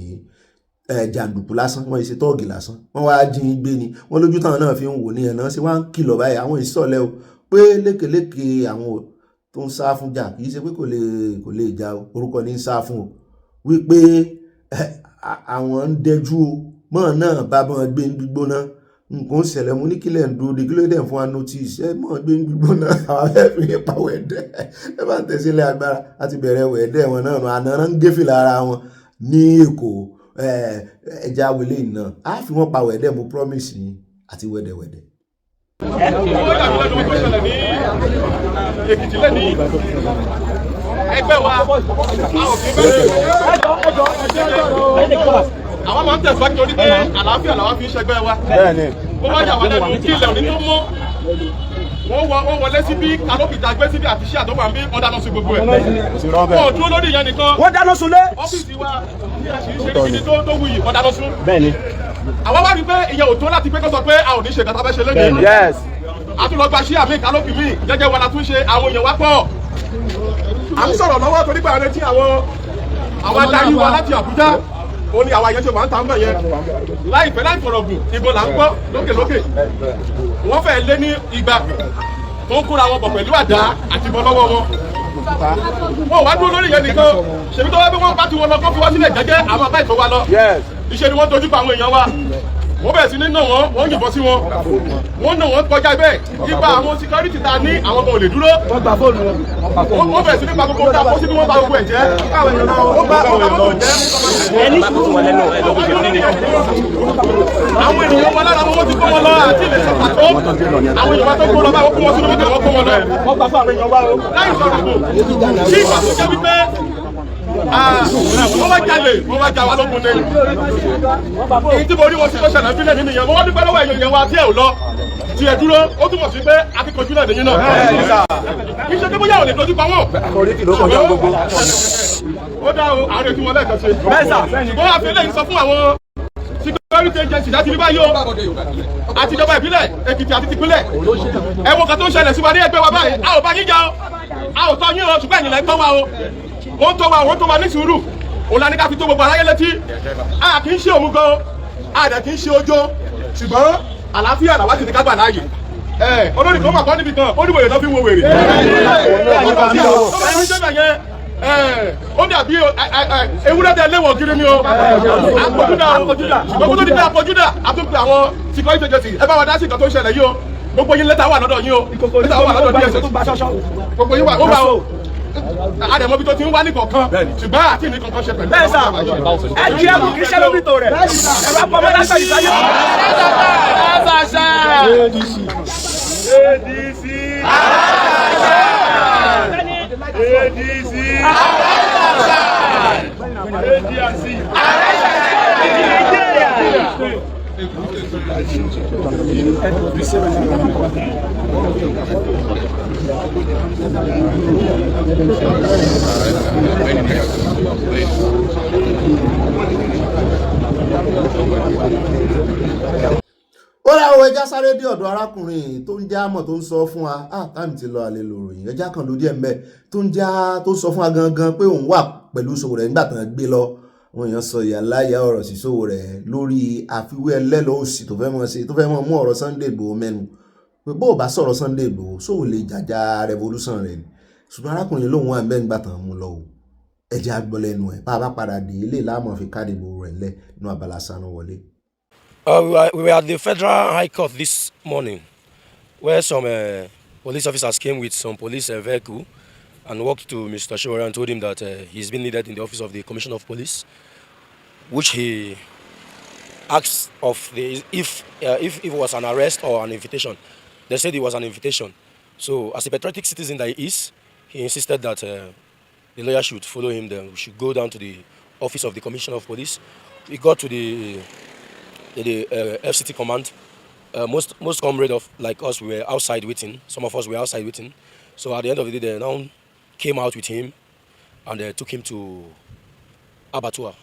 jàǹdùkú lásán wọn ṣe tọ́ọ̀gì lásán wọn wá jí gbé ni wọn lójú táwọn náà fi ń wò ní ẹ̀ náà ṣe wá ń kìlọ̀ báyìí àwọn ìsọ̀lẹ̀ o pé lékeleke àwọn tó ń sá fún jà kì í ṣe pé kò lè jà orúkọ ní ń sá fún o wípé àwọn ń dẹjú o mọ́ náà bá bọ́n gbé gbígbóná nǹkan ṣẹlẹ̀ mú ní kílẹ̀ ń dúró de kí ló dẹ̀ fún wa notice ẹ mọ̀ gbé gbígbóná àwọn ẹ̀fìn ipa wẹ̀dẹ̀ ẹ bá ń tẹ̀sílẹ̀ agbára láti bẹ̀rẹ̀ wẹ̀dẹ̀ wọn náà àná ń gé fìlà ara wọn ní Èkó ẹja wele iná á fi wọn pa wẹ̀dẹ̀ mo promise yín àti wẹ̀dẹ̀wẹ̀dẹ̀. Èkìtì lẹ́ni ẹgbẹ́ wa àwọn máa ń tẹ̀síwájú torí pé àlàáfíà làwọn fi ń ṣẹgbẹ́ wa. Ó wá yà wá lẹ́nu kí ilẹ̀ òní tó mọ́ wọ́n wọlé síbí kálópìtà gbé síbí àti iṣẹ́ àtọ́wà ń bí wọ́n dáná sun gbogbo ẹ̀. Wọ́n dúró lórí ìyẹn nìkan. Wọ́n dáná sun lé. Ọ́fíìsì wa ṣe ní tó wuyì wọ́n dáná sun. Bẹ́ẹ̀ni. Àwọn wá rí pé ìyẹn ò tó láti pé kó sọ pé a ò ní ṣe kàtà fẹ́ ṣe lẹ́nu. Yes. A tún lọ gba ṣí àmì kálópì míì jẹ́jẹ́ wọn la tún ṣe àwọn èèyàn wá pọ̀. À ń sọ̀rọ̀ lọ́wọ́ torí pé àrẹ tí àwọn adarí wa láti Àbújá ó ní àwọn àyẹ̀ṣe wà ń ta ń bẹ̀ yẹn láìpẹ́ láì fọ̀rọ̀gùn ìbò là ń gbọ́ lókèlókè wọ́n fẹ́ lé ní igba tó ń kóra wọn bọ̀ pẹ̀lú àdá àti ìbọn lọ́wọ́ wọn. Wọ́n wá dúró lórí ìyẹn nìkan ṣèbí tó wá bí wọ́n bá ti wọn lọ kó fi wá sílẹ̀ jẹ́jẹ́ àwọn àbá ìtọ́ wa lọ. Iṣẹ́ ni wọ́n dojú pa àwọn èèyàn wa wọ́n bẹ̀rẹ̀ sí ní nà wọ́n yìnbọn sí wọn wọ́n nà wọ́n kọjá bẹ́ẹ̀ ipa àwọn security ta ní àwọn kan ò lè dúró wọ́n bẹ̀rẹ̀ sí ní pa gbogbo ta kó sí bí wọ́n ba gbogbo ẹ̀ jẹ́ wọ́n ba gbogbo jẹ́ àwọn ènìyàn wọn lára wọn ti kó wọn lọ àti ilẹ̀ sọ pàtó àwọn èèyàn tó kó lọ bá wọn kó wọn sínú mọ́tò wọn kó wọn lọ wọ́n gbà fún àwọn èèyàn wa o láì sọ̀rọ̀ kù kí ìgbà tó jẹ́ wípé wọ́n wá jalè wọ́n wá jà wá lógun ní èyí tí mo rí wọn sí tó ṣẹlẹ̀ bílẹ̀ nínú ìyẹn wọ́n dúpẹ́ lọ́wọ́ èèyàn wa tí ẹ̀ ò lọ tí ẹ dúró ó túmọ̀ sí pé akíkanjú náà nìyí náà kì í ṣe pé bóyá ò lè dojú pa wọ́n ó dá o àárẹ̀ tí wọ́n lẹ́ẹ̀kan ṣe ṣùgbọ́n àfi eléyìí sọ fún àwọn security agency láti rí báyìí o àti ìjọba ìbílẹ̀ Èkìtì àti tìpínlẹ̀ ẹ wo kan tó ń ṣẹlẹ̀ sí wa ní ẹgbẹ́ wa báyìí a ò bá yín jà o a ò tọ́ yín o ṣùgbọ́n ẹ̀yin lẹ́ tọ́ wa o wọ́n tó wa ní sùúrù òun la ní ká fi tó gbogbo aráyé létí a kì í ṣe òun gan a dẹ̀ kì í ṣe ojó ṣùgbọ́n àlàáfíà làwa ti ní ká gbà láàyè olórí kan pàpọ̀ níbi kan ó ní wèrè lọ́ fi wo wèrè ó dàbí ewúrẹ́ tẹ léwọ̀ kiri ni o àpọ̀júdà gbogbo tó ní pé àpọ̀júdà àtúntò àwọn security agency ẹ bá wa dá sí nǹkan tó ń ṣẹlẹ̀ yìí o gbogbo yín lẹ́tà wà lọ́dọ̀ yín o lẹ́tà wà lọ́dọ̀ DSS gbogbo yín wà ó bá o àdèmọ́bí tó ti ń wá ní kọ̀ọ̀kan ṣùgbọ́n àti ní kankan ṣe pẹ̀lú. Bẹ́ẹ̀ sà ẹ jẹ́ kò kí ṣẹ́ lórí tó rẹ̀ ẹ bá pọ̀ mọ́ lásán ìsáyé. ó láwọn ẹja sáré dé ọ̀dọ̀ arákùnrin tó ń já mọ̀ tó ń sọ fún wa táìmù ti lọ àlè lòròyìn ẹja kan ló díẹ̀ mbẹ́ tó ń já tó sọ fún wa gangan pé òun wà pẹ̀lú Sowore nígbà tán gbé lọ àwọn èèyàn sọ ìyàláyà ọ̀rọ̀ sí Sowore lórí àfiwé ẹlẹ́lọ́ òsì tó fẹ́ mọ̀ ṣe tó fẹ́ mọ̀ mú ọ̀rọ̀ Sunday Igboho mẹ́nu pé bó o bá sọ̀rọ̀ Sunday Igboho Sowore lè jàjà revolution rẹ̀ ni ṣùgbọ́n arákùnrin lòun wà mbẹ́ nígbà tán mú lọ o ẹjẹ́ agbọ́lẹ́nu ẹ̀ bá a bá padà dé ilé ìlàmọ̀ fi káàdì ìbò rẹ̀ lẹ̀ nínú abala sanu wọlé. We were at the Federal High Court this morning where some police officers came with some police vehicle and walked to Mr. Sowore and told him that he's been needed in the office of the Commissioner of Police, which he asked of if it was an arrest or an invitation. They said it was an invitation. So as a patriotic citizen that he is, he insisted that the lawyer should follow him. Then we should go down to the office of the Commissioner of Police. We got to the FCT command most comrades of like us, we were outside waiting. Some of us were outside waiting. So at the end of the day, they now came out with him and they took him to abattoir.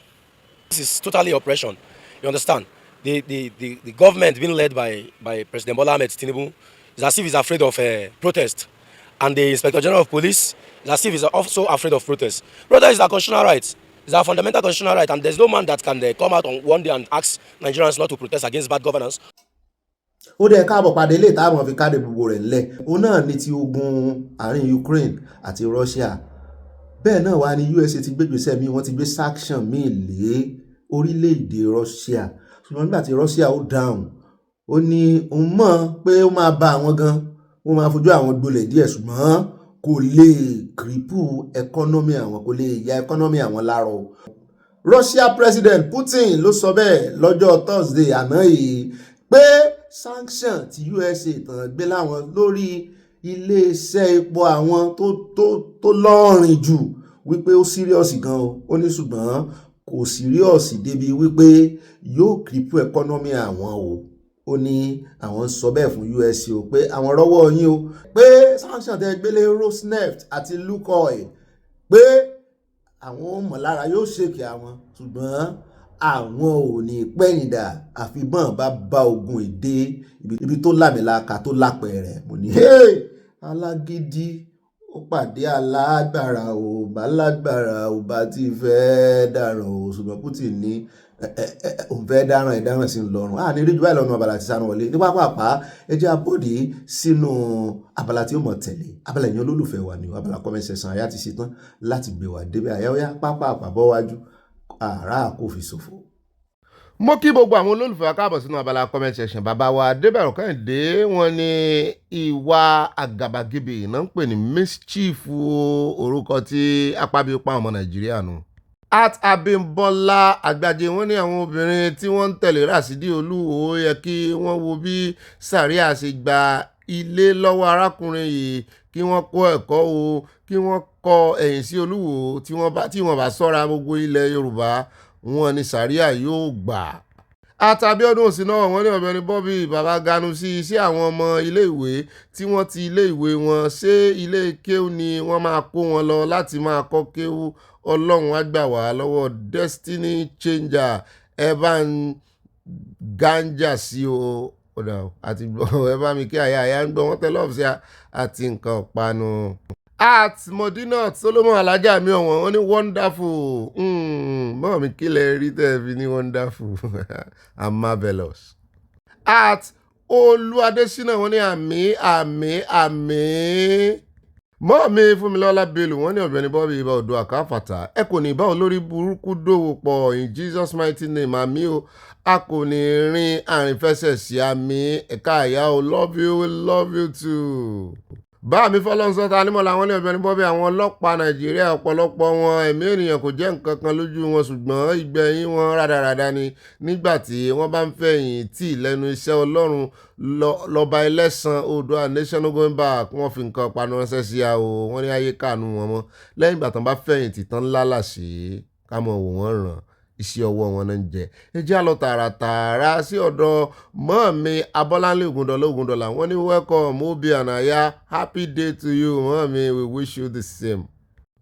This is totally oppression. You understand? The government being led by President Bola Ahmed Tinubu is as if he's afraid of protest. And the Inspector General of Police is as if he's also afraid of protest. Protest is our constitutional right. It's our fundamental constitutional right. And there's no man that can come out on one day and ask Nigerians not to protest against bad governance. Ó dẹ̀ káàbọ̀ padà ilé ìtààmú fi káàdì gbogbo rẹ̀ ńlẹ̀. Òun náà ní ti ogun àárín Ukraine àti Russia. Bẹ́ẹ̀ náà wá ní USA ti gbégbèsè míì, wọ́n ti gbé sanction míì lé orílẹ̀-èdè Russia. Ṣùgbọ́n nígbà tí Russia ó dáhùn, ó ní òun mọ̀ pé ó máa bá àwọn gan, ó máa fojú àwọn gbolẹ̀ díẹ̀, ṣùgbọ́n kò lè kìrìpù ẹkọ́nọ́mì àwọn, kò lè ya ẹkọ́nọ́mì àwọn lárọ̀. Russia President Putin ló sọ bẹ́ẹ̀ lọ́jọ́ Thursday àná yìí pé sanction tí USA tàn gbé láwọn lórí iléeṣẹ́ epo àwọn tó lọ́rìn jù wípé ó síríọ̀sì gan o. Ó ní ṣùgbọ́n kò síríọ̀sì débi wípé yóò kìrìpù ẹkọ́nọ́mì àwọn o. Ó ní àwọn sọ bẹ́ẹ̀ fún US o pé àwọn rọ́wọ́ yín o, pé sanction tẹ́ gbélé Rosneft àti Lukoil pé àwọn mọ̀lára yóò ṣèkì àwọn, ṣùgbọ́n àwọn ò ní pẹ̀yìndà àfibọ́n bá ogun èdè ibi tó lámìlaka tó lápẹẹrẹ. Mo ní alágídí ó pàdé alágbára ò bá lágbára ò bá ti fẹ́ dáràn o. Ṣùgbọ́n Putin ní òun fẹ́ dáràn ìdáràn sí lọ́rùn. Ní rí jù báyìí lọ́nà abala ti sánú wọlé ní pápá ẹjẹ́ abọ́dé sínú abala tí ó mọ̀ tẹ̀lé. Abala ẹ̀yin olólùfẹ́ wa ni abala comment section. Àyà ti ṣetán láti gbé wa débẹ̀. Àyà pápá àpàbọ̀ wájú àrà kò fi ṣòfò. Mo kí gbogbo àwọn olólùfẹ́ káàbọ̀ sínú abala comment section. Bàbá wa Débẹ̀rù Kẹ́hìndé wọ́n ní ìwà àgàbàgebè náà ń pè ní mischief orúkọ tí apábí pa ọmọ Nàìjíríà nù. At Abimbola Àgbàjẹ wọ́n ní àwọn obìnrin tí wọ́n ń tẹ̀lé Ràsídì Olúwo yẹ kí wọ́n wo bí Sàríà ṣe gba ilé lọ́wọ́ arákùnrin yìí, kí wọ́n kọ́ ẹ̀kọ́ o, kí wọ́n kọ ẹ̀yìn sí Olúwo. Tí wọ́n bá ṣọ́ra gbogbo ilẹ̀ Yorùbá wọn ni Sàríà yóò gbà. Àtàbíọ́dún òsì náà wọ́n ní Ọ̀gbẹ́ni Bobby bàbá Kanu sí iṣẹ́ àwọn ọmọ ilé-ìwé tí wọ́n ti ilé-ìwé wọn ṣé ilé kéwú ni wọ́n máa kó wọn lọ láti máa kọ́ kéwú. Ọlọ́run á gbà wá lọ́wọ́ destiny changer. Ẹ bá ń gánjà sí o. Àti ẹ bá mi kí àyà ń gbọ́ wọ́n tẹ́lọ̀ sí àti nǹkan ọ̀pánu. At Modinat Solomon Alájà mi ọ̀wọ̀n wọ́n ní wonderful. Mọ́ mi kílẹ̀ rí tẹ́ fi ní wonderful. I'm marvelous. At Olúadésínà wọ́n ní àmì. Mọ́ mi Fúnmilọ́lá Bello wọ́n ní Ọ̀gbẹ́ni Bobby ibà odò àkáfàtà. Ẹ kò ní bá olórí burúkú dòwò pọ̀ in Jesus mighty name. Àmì o. A kò ní rin àrìnfẹsẹ̀ sí àmì. Ẹ̀ka àyà o, love you too. Bá mi Fọlọ́nsọ́ta nímọ̀ làwọn ní Ọ̀gbẹ́ni Bobby àwọn ọlọ́pàá Nàìjíríà ọ̀pọ̀lọpọ̀ wọn ẹ̀mí ènìyàn kò jẹ́ nǹkan kan lójú wọn, ṣùgbọ́n ìgbẹ̀yìn wọn rádaràda ni nígbà tí wọ́n bá ń fẹ̀yìn tì lẹ́nu iṣẹ́ Ọlọ́run lọ́ba ẹlẹ́sàn Oòduà nation no going back. Wọ́n fi nǹkan panu ránṣẹ́ sí a o. Wọ́n ní ayé kànú wọn mọ́ lẹ́yìn ìgbà tán bá fẹ̀yìn tì tán lálàṣe ká mọ̀ wò wọ́n ràn iṣẹ́ ọwọ́ wọn náà ń jẹ. Ẹ jẹ́ àlọ́ tààràtààrà sí ọ̀dọ̀ mọ́ọ̀mí Abọ́láńlé Ògúndọ̀lá wọ́n ní welcome Obi Anaya, happy day to you mọ́ọ̀mí, we wish you the same.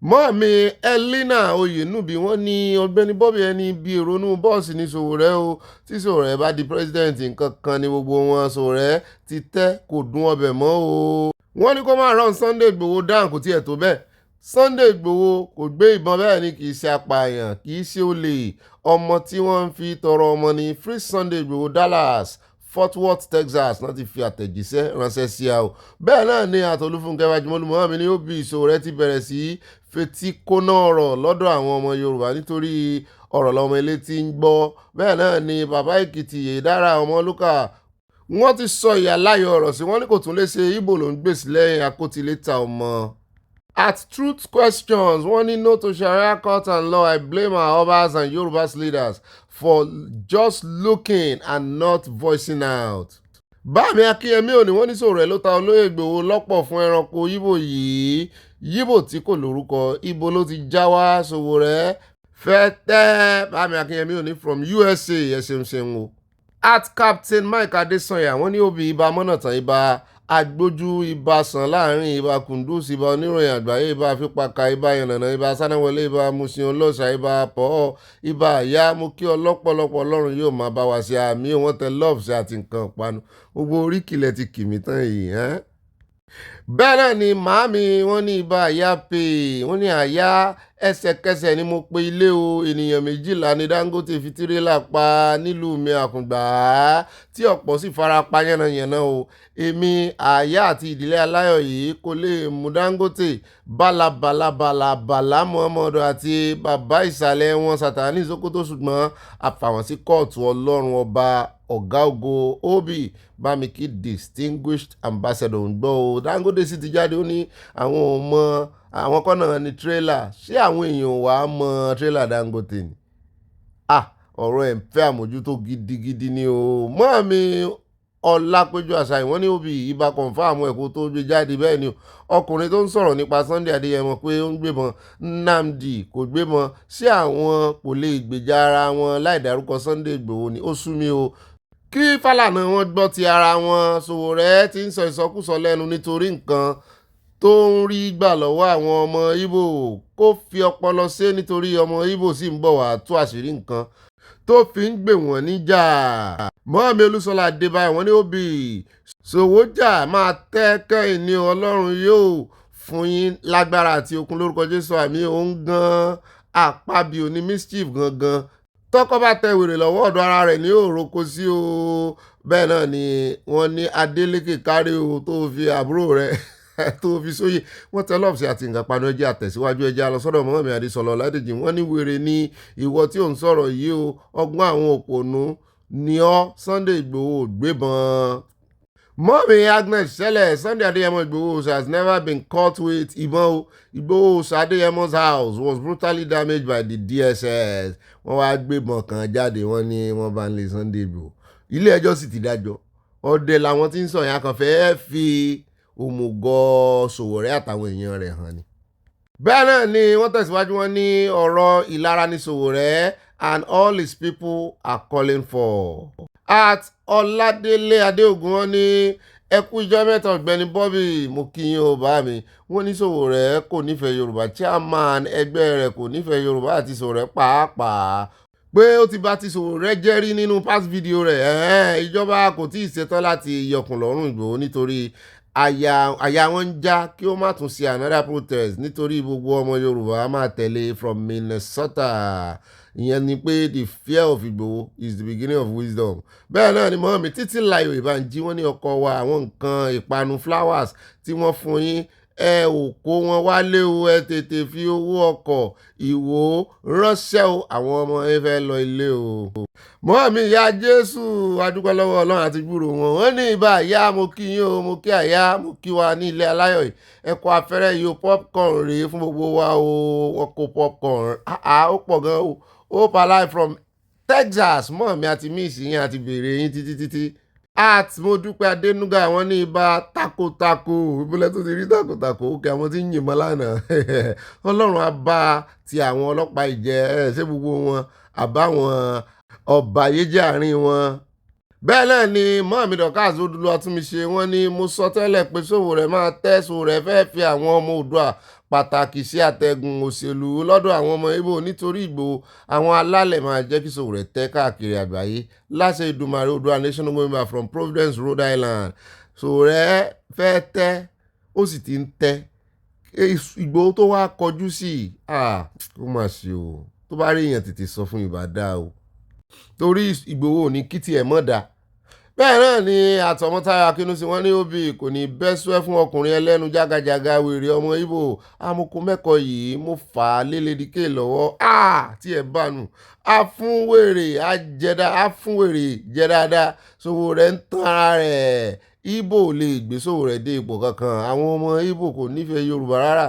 Mọ́ọ̀mí Elina Oyenubi wọ́n ní Ọ̀gbẹ́ni Bobby ẹni bí ìrònú bọ́ọ̀sì ní Sowore o, tí Sowore bá di president nǹkan kan ní gbogbo wọn. Sowore ti tẹ́ kò dún ọbẹ̀ mọ́ o. Wọ́n ní kó máa rán Sunday Igboho dáhùn kò tiẹ̀ tó bẹ́ẹ̀. Sunday Igboho kò gbé ìbọn, bẹ́ẹ̀ ni kì í ṣe apààyàn, kì í ṣe olè. Ọmọ tí wọ́n ń fi tọrọ ọmọ ní Free Sunday Igboho Dallas Fort Worth Texas náà ti fi àtẹ̀jíṣẹ́ ránṣẹ́ sí a o. Bẹ́ẹ̀ náà ni Àtolúfúnkẹ́ Wájúmọ́lú Mọ́hámì ní Obi Sowore ti bẹ̀rẹ̀ sí fetí kóná ọ̀rọ̀ lọ́dọ̀ àwọn ọmọ Yorùbá nítorí ọ̀rọ̀ lọ́mọ ilé tí ń gbọ́. Bẹ́ẹ̀ náà ni bàbá Èkìtì Yèyédára Ọmọlúkà wọ́n ti sọ ìyàláyọ̀ ọ̀rọ̀ sí, wọ́n ní kò tún lè ṣe Ìgbò ló ń gbèsè lẹ́yìn akótiléta ọmọ. At Truth Questions wọ́n ní no to Sharia court and law. I blame our Obas and Yorubas leaders for just looking and not voicing out. Báàmí Akínyẹmí òní wọ́n ní Sowore ló ta olóyè Ìgbòho lọ́pọ̀ fún ẹranko Yíbò yìí. Yíbò tí kò lórúkọ, ibo ló ti já wá. Sowore fẹ́ tẹ́. Báàmí Akínyẹmí òní from USA. Ẹ ṣeun o. at Captain Mike Adesanya wọ́n ní òbí ibà mọ́nàtàn ibà agbójú ibà sàn láàrin ibà kundus ibà oníròyìn àgbáyé ibà fipaka ibà yànnànà ibà sánáwọlé ibà musin ọlọ́ṣà ibà pọ̀ ibà àyà mú kí ọlọ́pọ̀lọpọ̀ ọlọ́run yóò máa bá wa ṣe àmì wọn tẹ love ṣe àti nǹkan ìpanu gbogbo oríkìlẹ̀ ti kì mí tán yìí bẹ́ẹ̀ náà ni màámi wọ́n ní ibà àyà pé wọ́n ní àyà ẹsẹ̀kẹsẹ̀ ni mo pe ilé o ènìyàn 12 ní Dangote fi tirẹ́là pa nílùú mi àkùngbà tí ọ̀pọ̀ sì fara pa yánnayànna o èmi àyà àti ìdílé aláyọ̀ yìí kò lè mú Dangote bálabàlà Muhammadu àti bàbá ìsàlẹ̀ wọn Sátánì Sókótó ṣùgbọ́n àfàwọ̀n sí kóòtù ọlọ́run ọba ọ̀gá ògo Obi Bámikí distinguished ambassador ń gbọ́ o Dangote sì ti jáde ó ní àwọn ò mọ àwọn kọ́nà ní tírélà ṣé àwọn èèyàn wà á mọ tírélà Dangote ni ọ̀rọ̀ ẹ̀ ń fẹ́ àmójútó gidigidi ni o mọ́ mi Ọlápéjú Àṣàyàn wọ́n ní Obi ibà kọ̀ǹfàmù ẹ̀kọ́ tó gbé jáde bẹ́ẹ̀ ni ọkùnrin tó ń sọ̀rọ̀ nípa Sunday Adéyẹmọ pé ó ń gbébọn Nnamdi kò gbébọn sí àwọn kò lè gbèjà ara wọn láì dárúkọ Sunday Ìgbòho ni ó sú mi o kí Fálànà wọn gbọ́ ti ara wọn Sowore ti ń sọ ìsọkúsọ lẹ́nu nítorí nǹkan tó ń rí gbà lọ́wọ́ àwọn ọmọ Ìgbò kó fi ọpọlọ ṣe nítorí ọmọ Ìgbò sì ń bọ̀ wá tú àṣírí nǹkan tó fi ń gbè wọ́n níjà mọ́ọ̀mí Olúṣọlá Adébáyọ̀ wọ́n ní Obi Sowójà máa tẹ́ kẹ́yìn ní ọlọ́run yóò fún yín lágbára àti okun lórúkọ Jésù àmì òun gan àpábí òní mischief gangan tọ́kọ́ bá tẹ wèrè lọ́wọ́ ọ̀dọ̀ ara rẹ̀ ní òroko sí o bẹ́ẹ̀ náà ni wọ́n ní Adélékè kárí o tó fi àbúrò rẹ̀ tó fi sóyè wọ́n tẹ lọ́ọ̀sì àti nǹkan panu ẹjẹ́ àtẹ̀síwájú ẹjẹ́ alọ́sọ́dọ̀ Mọ́mí Adésọlá Ọládèjì wọ́n ní wèrè ní ìwọ tí ò ń sọ̀rọ̀ yìí o ọgbọ́n àwọn òpònú ni ọ́ Sunday Ìgbòho gbébọn. Mọ́mí Agnes Sẹ́lẹ̀ Sunday Adéyẹmọ Ìgbòho has never been caught with ìbọn o Ìgbòho Adéyẹmọ's house was brutally damaged by the DSS wọ́n wá gbébọn kan jáde wọ́n ní wọ́n bá ń lé Sunday Ìgbòho ilé ẹjọ́ sì ti dájọ́ ọdẹ làwọn tí ń sọ yẹn kan fẹ́ẹ́ fi òmùgọ̀ Sowore àtàwọn èèyàn rẹ̀ hàn ni. bẹ́ẹ̀ náà ni wọ́n tẹ̀síwájú wọn ní ọ̀rọ̀ ìlara ní Sowore and all his people are calling for. at Ọládélé Adéògùn wọn ní ẹkú ìjọ mẹ́ta Ọ̀gbẹ́ni Bobby mo kí yín o bá mi wọ́n ní Sowore kò nífẹ̀ẹ́ Yorùbá chairman ẹgbẹ́ rẹ̀ kò nífẹ̀ẹ́ Yorùbá àti Sowore pàápàá pé ó ti bá ti Sowore jẹ́rí nínú past video rẹ̀ ìjọba kò tí ì ṣetán láti yọkùn lọ́rùn Ìgbòho nítorí àyà wọn ń já kí ó má tún ṣe another protest nítorí gbogbo ọmọ Yorùbá máa tẹ̀lé from Minnesota ìyẹn ni pé the fear of Ìgbòho is the beginning of wisdom. bẹ́ẹ̀ náà ni Mọ́mí Títílayọ̀ Ìbánjí wọ́n ní ọkọ wa àwọn nǹkan ìpanu flowers tí wọ́n fún yín ẹ ò kó wọn wálé o ẹ tètè fi owó ọkọ̀ Ìwó ránṣẹ́ o àwọn ọmọ ẹ fẹ́ lọ ilé o. Mọ́mí ìyá Jésù adúpẹ́ lọ́wọ́ Ọlọ́run àti gbúrò wọn wọ́n ní ibà ìyá mo kí yín o mo kí àyá mo kí wa ní ilé aláyọ̀ yìí ẹ̀kọ́ afẹ́rẹ́ yìí o popcorn rèé fún gbogbo wa o wọn kó popcorn ó pọ̀ gan o hope alive from Texas Mọ́mí àti miss yín àti béèrè yín títí at mo dúpẹ́ Adénúgà wọ́n ní ibà takotako ìbúlẹ̀ tó ti rí takotako òkè àwọn tí ń yìnbọn lánàá Ọlọ́run á bá ti àwọn ọlọ́pàá ìjẹ́ ṣé gbogbo wọn àbáwọn ọ̀bàyéjẹ́ àárín wọn. bẹ́ẹ̀ náà ni Mọ́mí Dorcas Odúlọ́túnmiṣe wọ́n ní mo sọ tẹ́lẹ̀ pé Sowore máa tẹ́ Sowore fẹ́ fi àwọn ọmọ Oòduà pàtàkì sí àtẹ̀gùn òṣèlú lọ́dọ̀ àwọn ọmọ Ìgbò nítorí Ìgbòho àwọn alálẹ̀ máa jẹ́ kí Sowore tẹ́ káàkiri àgbáyé láṣẹ Ìdùmarè Oòduà national member from Providence Rhode Island Sowore fẹ́ tẹ́ ó sì ti ń tẹ́ Ìgbòho tó wá kọjú sí ó mà ṣe o tó bá rí èèyàn tètè sọ fún ìbàdà o torí Ìgbòho ò ní kí tiẹ̀ mọ́ da. bẹ́ẹ̀ náà ni àtọmọ́táyà Akínúsí wọ́n ní Obi kò ní bẹ́sùẹ́ fún ọkùnrin ẹlẹ́nu jágajàga wèrè ọmọ Ìgbò amúkú mẹ́kọ̀ọ́ yìí mo fà á lélédìké lọ́wọ́ tí ẹ̀ bá nù afúnwèrè jẹ́ dáadáa Sowore ń tan ara rẹ̀ Ìgbò lè gbé Sowore dé ipò kankan àwọn ọmọ Ìgbò kò nífẹ̀ẹ́ Yorùbá rárá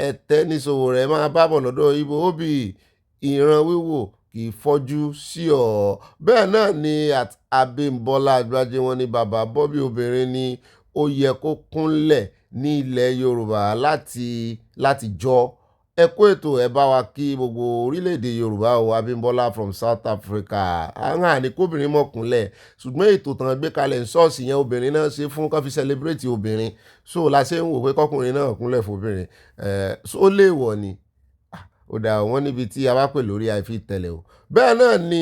ẹ̀tẹ́ ni Sowore máa bábọ̀ lọ́dọ̀ Ìgbò Obi ìran wíwò kì í fọ́jú sí ọ. bẹ́ẹ̀ náà ni Abímbọ́lá Àgbájé wọn ní bàbá Bobby obìnrin ni ó yẹ kó kúnlẹ̀ ní ilẹ̀ Yorùbá láti jọ ẹ kú ètò ẹ bá wa kí gbogbo orílẹ̀-èdè Yorùbá o Abímbọ́lá from South Africa àwọn àní kóbìnrin mọ̀kúnlẹ̀ ṣùgbọ́n ètò tàn gbé kalẹ̀ ń ṣọ́ọ̀ṣì yẹn obìnrin náà ṣe fún kán fi celebrate obìnrin so la ṣe ń wò pé kọkùnrin náà kúnlẹ̀ fóbìnrin ó léèwọ̀ ni ó dà wọ́n níbi tí a bá pè lórí àìfi tẹ̀lé o bẹ́ẹ̀ náà ni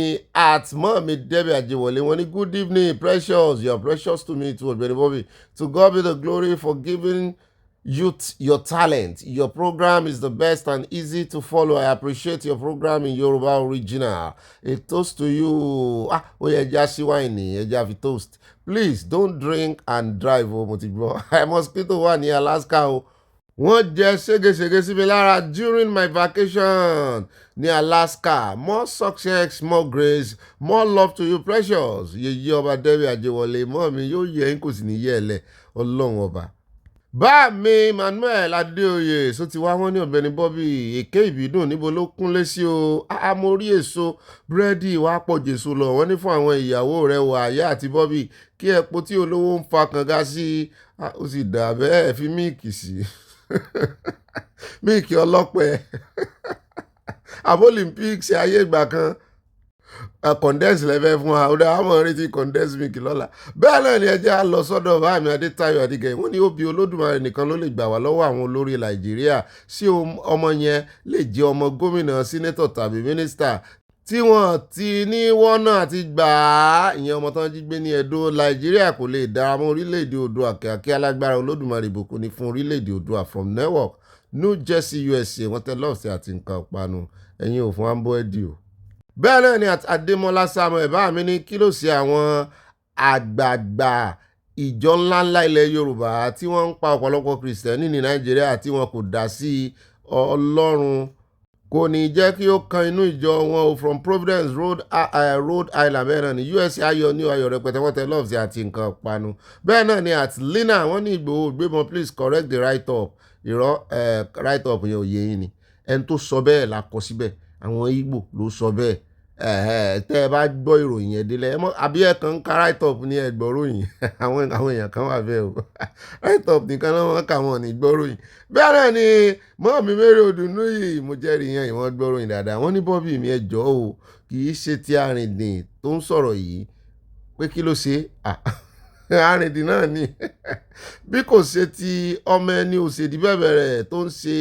àtmọ́ mi Debbie Ajewole wọ́n ní good evening precious you are precious to me too Ogbeni Bobby to God be the glory for giving youth your talent. Your program is the best and easy to follow. I appreciate your program in Yoruba original. A toast to you. Ẹja sí wáìnì, ẹja fi toast. Please don't drink and drive. Mo ti gbọ́. Mosquito wà ní Alaska o. Wọ́n jẹ ségesège sí mi lára during my vacation ní Alaska. More success, more grace, more love to you precious. Yèyé ọba Debbie Ajewole mọ́ mi yóò yẹ kò sì ní yẹ̀ ẹ́ lẹ̀ Ọlọ́run ọba. Bá mi Manuel Adéoyè só ti wá wọ́n ní Ọ̀gbẹ́ni Bobby èké ìbídùn níbo ló kúnlé sí o amórí èso búrẹ́dì wàá pọ̀ jèso lọ wọ́n ní fún àwọn ìyàwó rẹ̀ wà àyà àti Bobby kí epo tí olówó ń fa kànga sí ó sì dà bẹ́ẹ̀ fi míìkì sí míìkì ọlọ́pẹ Olympics ayé ìgbà kan condense lẹ́fẹ́ fún wa ọ̀dọ̀ àwọn retí condense milk lọ́la bẹ́ẹ̀ náà ni ẹjẹ́ á lọ sọ́dọ̀ báàmì Adétayọ̀ Adégẹ̀yìn wọ́n ní òbí Olódùmarè nìkan ló lè gbà wá lọ́wọ́ àwọn olórí Nàìjíríà sí ọmọ yẹn lè jẹ́ ọmọ gómìnà sínétọ̀ tàbí mínísítà tí wọ́n ti ní wọ́nà àti gbà á ìyẹn ọmọ tán jí gbé ní Ẹdó Nàìjíríà kò lè dára mọ́ orílẹ̀-èdè Oòduà kíákíá lágbára Olódùmarè ìbùkún ni fún orílẹ̀-èdè Oòduà from Newark New Jersey USA wọ́n tẹ lọ́ọ̀sẹ̀ àti nǹkan ìpanu ẹ̀yin ò fún ambóẹ́dì o. Bẹ́ẹ̀ náà ni Adémọ́lá Samuel bá mi ní kí ló ṣe àwọn àgbààgbà ìjọ ńláńlá ilẹ̀ Yorùbá tí wọ́n ń pa ọ̀pọ̀lọpọ̀ kìrìsìtẹ́nì ní Nàìjíríà tí wọn kò dá sí Ọlọ́run kò ní jẹ́ kí ó kan inú ìjọ wọn o from Providence Rhode Island bẹ́ẹ̀ náà ni USA ayọ̀ ní ayọ̀ rẹpẹtẹ wọ́n tẹ lọ́ọ̀sì àti nǹkan panu bẹ́ẹ̀ náà ni Lina wọ́n ní Ìgbòho gbébọn please correct the write up ìrọ̀ write up yẹn ò yé yín ni ẹni tó sọ bẹ́ẹ̀ la kọ síbẹ̀ àwọn Ìgbò ló sọ bẹ́ẹ̀ tẹ́ ẹ bá gbọ́ ìròyìn yẹn délẹ̀ àbí ẹ kàn ń ka write up ní ẹgbọ́ ròyìn àwọn èèyàn kan wà bẹ́ẹ̀ o write up nìkan náà wọ́n kà wọ́n ní gbọ́ ròyìn bẹ́ẹ̀ náà ni mọ́ mi Mary Odùnúyì mo jẹ́rìí yẹn ìwọ́n gbọ́ ròyìn dáadáa wọ́n ní Bobby mi ẹjọ́ o kì í ṣe ti Arìndìn tó ń sọ̀rọ̀ yìí pé kí ló ṣe Arìndìn náà ni bí kò ṣe ti ọmọ ẹni òṣèdí bẹ̀bẹ̀rẹ̀ tó ń ṣe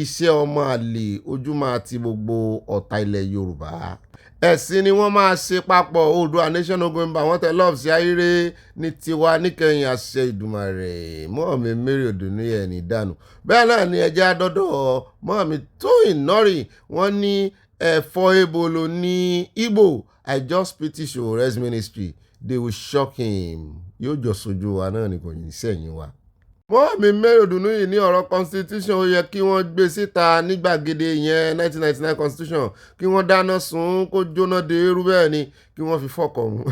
iṣẹ́ ọmọ àlè ojú máa ti gbogbo ọ̀tá ilẹ̀ Yorùbá ẹ̀sìn ni wọ́n máa ṣe papọ̀ Oòduà nation ogun bá wọ́n tẹ lọ́ọ̀fù sí ayére ní tiwa níkẹyìn àṣẹ Ìdùmarè mọ́ mi Mary Odùnúyì ẹni dànù bẹ́ẹ̀ náà ni ẹjẹ́ àdọ́dọ̀ mọ́ mi Tóyìn Nọ́rì wọ́n ní ẹ̀fọ́ ebolo ní Igbo I just pity Shore's ministry they will shock him yóò jọ sojú wa náà ni kò ní sẹ́yìn wa. Mọ́ mi Mary Odùnúyì ní ọ̀rọ̀ constitution ó yẹ kí wọ́n gbé síta ní gbàgede yẹn 1999 constitution kí wọ́n dáná sun kó jóná de eru bẹ́ẹ̀ ni kí wọ́n fi fọ́kọ̀ mu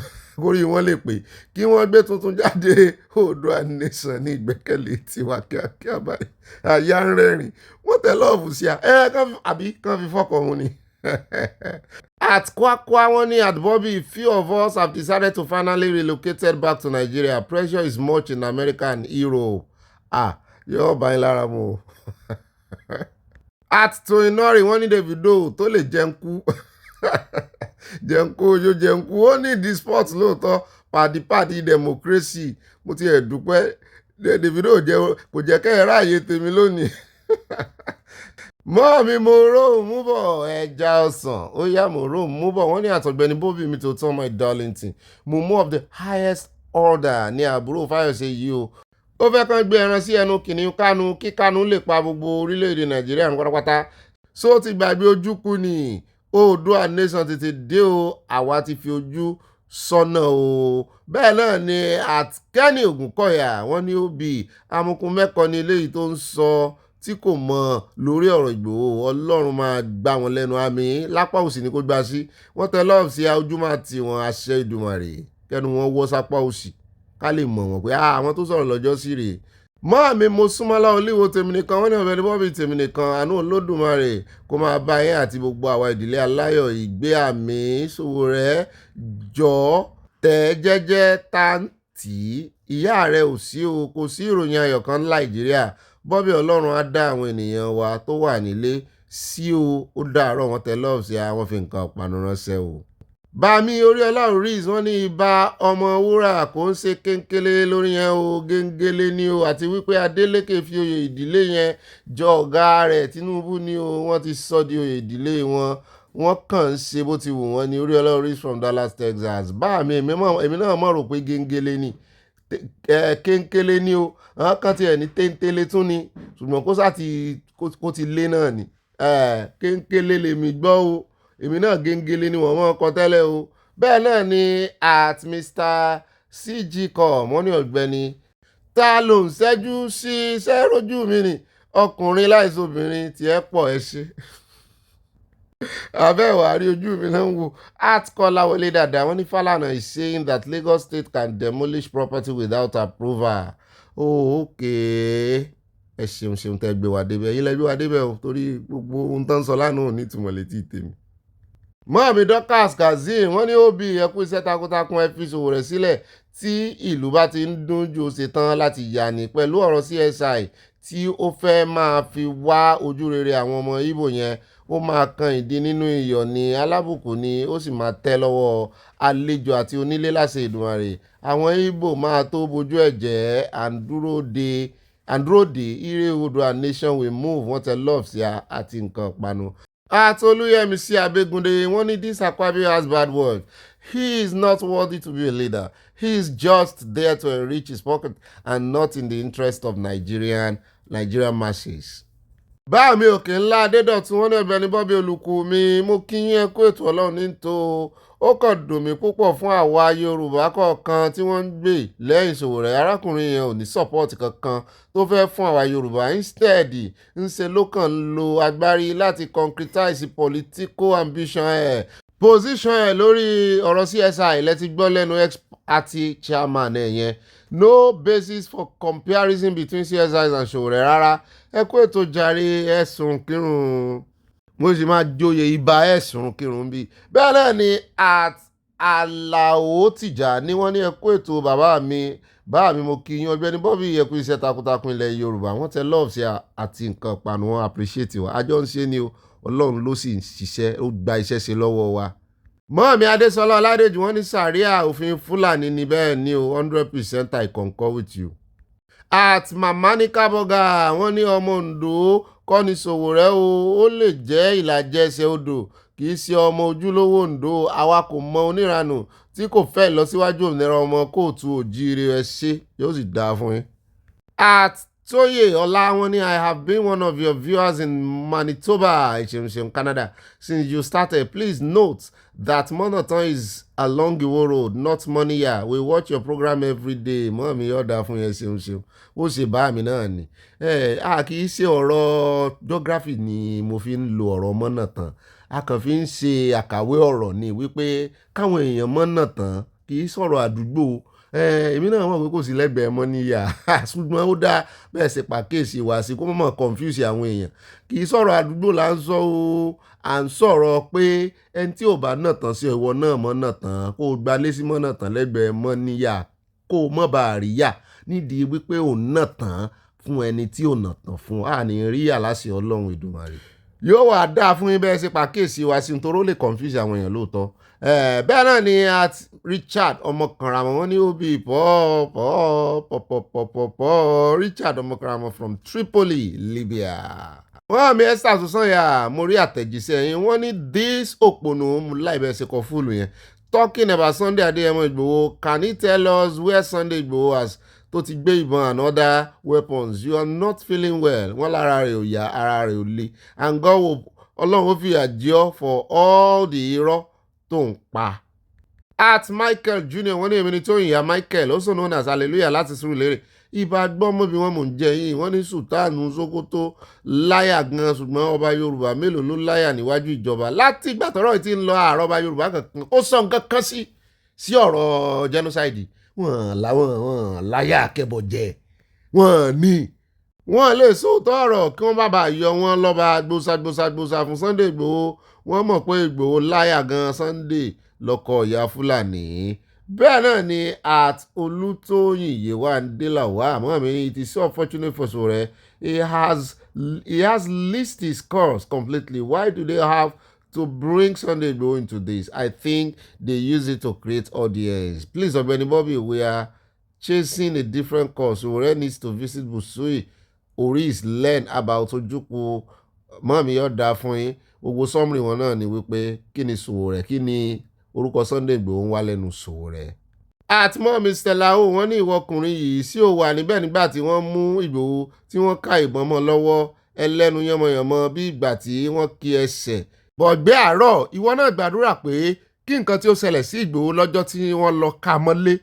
kórí wọn lè pè kí wọ́n gbé tuntun jáde Oòduà nation ní ìgbẹ́kẹ̀lé tiwa kíákíá báyìí àyà ń rẹ́rìn wọ́n tẹ lọ́ọ̀fù sí kàn fi fọ́kọ̀ mu ni. At Kwakwa wọ́n ní at Bobby few of us have decided to finally relocated back to Nigeria pressure is much in America and Europe. Yóò bá yín lára mu o. At Tóyìn Nọ́rì wọ́n ní Davido tó lè jẹun kú yóò jẹun kú ó ní di sport lóòótọ́ pàdípàdí democracy mo ti ẹ̀ dúpẹ́ Davido kò jẹ́ kẹ́ ẹ̀ ráàyè tèmi lónìí. Mọ́ mi mo róhùn mú bọ̀ ẹja ọsàn ó yá mo róhùn mú bọ̀ wọ́n ní àtọ̀gbẹ́ni Bobby mi tó tán my darlington mo mú of the highest order ní àbúrò Fáyọ̀ṣe yìí o ó fẹ́ kàn gbé ẹran sí ẹnu kìnìún Kanu kí Kanu lè pa gbogbo orílẹ̀-èdè Nàìjíríà ní pátápátá só ti gbàgbé ojúkú ni Oòduà nation tètè dé o àwa ti fi ojú sọ́nà o bẹ́ẹ̀ náà ni àtikẹ́ni Ògúnkọ̀yà wọ́n ní òbí amukun mẹ́kọ ní eléyìí tó ń sọ tí kò mọ̀ lórí ọ̀rọ̀ Ìgbòho Ọlọ́run máa gbá wọn lẹ́nu àmì lápá òsì ni kò gbà sí wọ́n tẹ lọ́ọ̀fù sí ojú máa ti wọn àṣẹ Ìdùmarè kẹ́nu wọn wọ́ sápá òsì ká lè mọ̀ wọ́n pé àwọn tó sọ̀rọ̀ lọ́jọ́ sí rèé mọ́ mi mo súnmọ́lá olíwo tèmi nìkan wọ́n ní Ọ̀gbẹ́ni Bobby tèmi nìkan àánú Olódùmarè kó máa bá yín àti gbogbo àwa ìdílé aláyọ̀ ìgbé àmì ìṣòwò rẹ̀ jọ tẹ̀ jẹ́jẹ́ táǹtì ìyá rẹ̀ ò sí o kò sí ìròyìn ayọ̀ kan Nàìjíríà Bobby Ọlọ́run á dá àwọn ènìyàn wa tó wà nílé sí o, ó dàárọ̀ wọn tẹ love sí àwọn fi nǹkan ọ̀pànù ránṣẹ́ o. Bàmí Oríọlá Oris wọ́n ní ibà ọmọ wúrà kò ń ṣe kéńkélé lórí yẹn o, géńgélé ni o, àti wípé Adeleke fi oyè ìdílé yẹn jọ ọ̀gá rẹ̀ Tinubu ni o, wọ́n ti sọ di oyè ìdílé wọn, wọ́n kàn ń ṣe bó ti wù wọ́n ní. Oríọlá Oris from Dallas, Texas. Bàmí èmi náà mọ̀ rò pé géńgélé ni kéńkélé ni o, àwọn kan tiẹ̀ ní téńtélé tún ni, ṣùgbọ́n kó ti lé náà ni. Kéńkélé lèmi gbọ́ o, èmi náà géńgélé ni wọ́n mọ̀ ọkọ tẹ́lẹ̀ o. Bẹ́ẹ̀ náà ni at Mr. CG.com wọ́n ní Ọ̀gbẹ́ni ta ló ń ṣẹ́jú sí iṣẹ́ rojú mi ni ọkùnrin láìsóbìnrin tiẹ̀ pọ̀ ẹ ṣe. Abẹ́wò àrí ojú mi náà ń wo at Kọ́láwọlé Dàda wọ́n ní Falana is saying that Lagos State can demolish property without approval. Oh, okay. Ẹ ṣeun tẹ́ gbé wa débẹ̀, ẹ̀yin lẹ gbé wa débẹ̀ o, torí gbogbo ohun tó ń sọ lánàá ò ní ìtumọ̀ létí tèmi. Mọ́ọ̀mí Dorcas Kazeem wọ́n ní OB ẹkú iṣẹ́ takuntakun ẹ fi ṣòwò rẹ̀ sílẹ̀ tí ìlú bá ti ń dún ju ṣetán láti yà ní pẹ̀lú ọ̀rọ̀ CSI tí ó fẹ́ máa fi wá ojú rere àwọn ọmọ Ìgbò yẹn, ó máa kan ìdí nínú iyọ̀ ní alábùkù ni ó sì máa tẹ́ lọ́wọ́ àlejò àti onílé láṣẹ Èdùmàrè. Àwọn Ìgbò máa tó bojú ẹ̀jẹ̀ and dúró de ire Oòduà nation will move wọ́n tẹ love sí àti nǹkan panu. Atolúyẹmísí Abẹ́gúndé wọ́n ní this Akpabio has bad word. He is not worthy to be a leader. He is just there to enrich his pocket and not in the interest of Nigerian masses. Báàmí òkè ńlá Adédọ̀tún wọ́n ní Ọ̀gbẹ́ni Bobby Olùkù mi mo kí yín kú ètò Ọlọ́run ní tó ó kàn dùn mí púpọ̀ fún àwa Yorùbá kọ̀ọ̀kan tí wọ́n ń gbè lẹ́yìn Sowore. Arákùnrin yẹn ò ní support kankan tó fẹ́ fún àwa Yorùbá, instead ń ṣe ló kàn ń lo agbárí láti concretize political ambition ẹ̀. Position ẹ̀ lórí ọ̀rọ̀ CSI lẹ́ti gbọ́ lẹ́nu ex-party chairman ẹ̀ yẹn. No basis for comparison between CSI and Sowore rárá. Ẹ kú ètò jàre ẹ̀sùn kírun mo sì máa joyè ibà ẹ̀sùn kírun bí. Bẹ́ẹ̀ náà ni at Àlàó Tìjà ni wọ́n ní ẹ kú ètò bàbá mi mo kí yín Ọ̀gbẹ́ni Bobby ẹ kú iṣẹ́ takuntakun ilẹ̀ Yorùbá wọ́n tẹ love sí àti nǹkan panu wọn appreciate wa àjọ ń ṣe ni o, Ọlọ́run ló sì ń ṣiṣẹ́ ó gba iṣẹ́ ṣe lọ́wọ́ wa. Mọ́ọ̀mí Adésọlá Ọládèjì wọ́n ní sàríà òfin Fúlàní ni bẹ́ẹ̀ ni o 100% I concur with you. At Mamanika Boga wọ́n ní ọmọ Oǹdó kọ́ ni Sowore o, ó lè jẹ́ ìlàjẹ ẹsẹ̀ odò kì í ṣe ọmọ ojúlówó Oǹdó, àwa kò mọ oníranù tí kò fẹ́ lọ síwájú òmìnira ọmọ kóòtù òjíire ẹ ṣe yóò sì dáa fún yín. At Tóyè Ọlá wọ́n ní I have been one of your viewers in Manitoba, Canada since you started. Please note that Monoton is along Iwo Road, not Moniya. We watch your program every day. Mọ́mí ọ̀dà fún yẹn ṣeun. Ó ṣe bá mi náà ni. Kì í ṣe ọ̀rọ̀ geography ni mo fi ń lo ọ̀rọ̀ Monoton. A kàn fi ń ṣe àkàwé ọ̀rọ̀ ni wípé káwọn èèyàn Monoton kì í sọ̀rọ̀ àdúgbò. Èmi náà mọ̀ pé kò sí lẹ́gbẹ̀ẹ́ Mọ́níyà ṣùgbọ́n ó dá bẹ́ẹ̀ ṣe pàkíyèsí wá sí kó mọ̀ confuse àwọn èèyàn. Kì í sọ̀rọ̀ àdúgbò là ń sọ o, à ń sọ̀rọ̀ pé ẹni tí ò bá nà tán sí ìwọ náà mọ́ nà tán kó o gbalé sí mọ́ nà tán lẹ́gbẹ̀ẹ́ Mọ́níyà kó o mọ̀ bá rí yà nídìí wípé ò nà tán fún ẹni tí ò nà tán fún àní rí yà láṣẹ Ọlọ́run Èdùmàrè. Yóò wá dáa fún yín bẹ́ẹ̀ ṣe pàkíyèsí wá sí nítorí ó lè confuse àwọn èèyàn lóòótọ́. Bẹ́ẹ̀ náà ni at Richard ọmọkànramọ́ wọ́n ní OB pọ̀ Richard ọmọkànramọ́ from Tripoli, Libya. Wọ́n mi Esther Sosanya mo rí àtẹ̀jíṣẹ́ yín wọ́n ní this òpònú láìbẹ̀ ṣe kọ fúlù yẹn talking about Sunday Adéyẹmọ Ìgbòho, can you tell us where Sunday Ìgbòho has tó ti gbé ìbọn and other weapons? You are not feeling well. Wọ́n lára rẹ̀ ò yá ara rẹ̀ ò le and God will Ọlọ́run ó fìyà jẹ ọ́ for all the irọ́ tó ń pa. At Michael Junior wọ́n ní èmi ni Tóyìn Michael also known as Hallelujah láti Surulere. Ibà gbọ́n mọ́bí wọn mò ń jẹ yìí wọ́n ní Sultanu Sokoto láyà gan ṣùgbọ́n ọba Yorùbá mélòó ló láyà níwájú ìjọba láti ìgbà tọ́rọ̀ tí ń lọ àárọ̀ ọba Yorùbá kankan ó sọ nǹkan kan sí ọ̀rọ̀ genocide. Wọ́n láyà akẹ́bọ̀jẹ́ wọ́n lè sóòótọ́ ọ̀rọ̀ kí wọ́n bá bàa yọ wọ́n lọ́ba gbòsàgbòsà fún Sunday Ìgbòho. Wọ́n mọ̀ pé Ìgbòho láyà gan Sunday lọ́kọ̀ ìyá Fúlàní. bẹ́ẹ̀ náà ni at Olútóyìn Yewande Lawal àmọ́ mi it is so unfortunate for Sowore he has list his scores completely. Why do they have to bring Sunday Igboho into this? I think they use it to create audience. Please, Ogbeni Bobby, we are chasing a different course. Sowore needs to visit Busui Oris, learn about Ojukwu. Mọ́mí yóò dáa fún yín. Gbogbo sọ́mùrì wọn náà ni wípé kí ni Sowore, kí ni orúkọ Sunday Igboho ń wá lẹ́nu Sowore. Àtìmọ́ Mr. Lao wọ́n ní ìwọ ọkùnrin yìí sí ò wà níbẹ̀ nígbà tí wọ́n mú Ìgbòho tí wọ́n ká ìbọn mọ́ lọ́wọ́ ẹlẹ́nu yánmọyànmọ́ bí ìgbà tí wọ́n kí ẹsẹ̀. Bọ̀gbẹ́ àárọ̀ ìwọ náà gbàdúrà pé kí nǹkan tí ó ṣẹlẹ̀ sí Ìgbòho lọ́jọ́ tí wọ́n lọ ká mọ́lé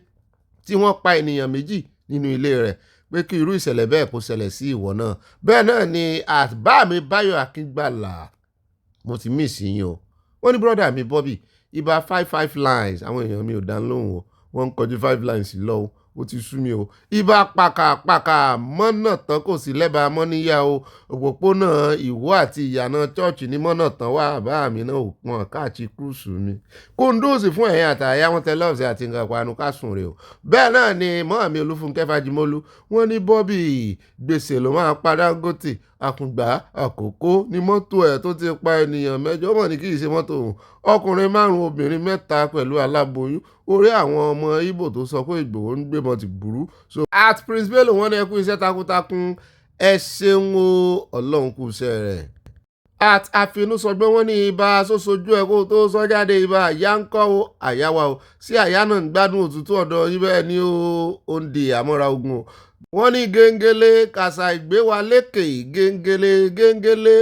tí wọ́n pa ènìyàn méjì nínú ilé rẹ̀ pé kí irú ìṣẹ̀lẹ̀ bẹ́ẹ̀ kó ṣẹlẹ̀ sí ìwọ náà. Bẹ́ẹ̀ náà ni àbá mi Báyọ̀ Akíngbàlà mo ti miss yín o. Wọ́n ní brọ́dà mi Bobby ibà 55 lines àwọn èèyàn mi ò dá lóhùn o wọ́n ń kọjú 5 lines lọ o ó ti sú mi o. ibà pàkàpàkà mọ́nà tán kò sí lẹ́bàá mọ́níyà o òpópónà Ìwó àti ìyànà chọ́ọ̀chì ní mọ́nà tán wà bá mi náà ò pọn káàkiri kúrúsù mi. kóńdóòsì fún ẹ̀yìn àtàyà wọn tẹ lọ́ọ̀sì àti nǹkan ìpanu kásùn rè o. bẹ́ẹ̀ náà ni mọ́àmí Olúfúnkẹ́ Fájímọ́lú wọ́n ní Bobby gbèsè ló máa pa Dangote àkùngbà àkókò ní mọ́tò ẹ̀ tó ti pa ènìyàn mẹ́jọ mọ̀ ní kì í ṣe mọ́tò òun ọkùnrin 5 obìnrin 3 pẹ̀lú aláboyún orí àwọn ọmọ Ìgbò tó sọ pé Ìgbòho ń gbébọn ti burú. so at Prince Bello wọ́n ní ẹ kú iṣẹ́ takuntakun ẹ ṣeun o Ọlọ́run kú iṣẹ́ rẹ̀. at àfinúsọgbọ́n wọ́n ní ibà sósojú ẹ̀ kó tó sọ jáde ibà àyà ń kọ́ o àyà wa o sí àyà náà ń gbádùn òtútù ọ̀dọ̀ ibẹ̀ ní ó ń di àmọ́ra ogun o. wọ́n ní gẹ́ngẹ́lé kàṣà ìgbéwa lékè gẹ́ngẹ́lé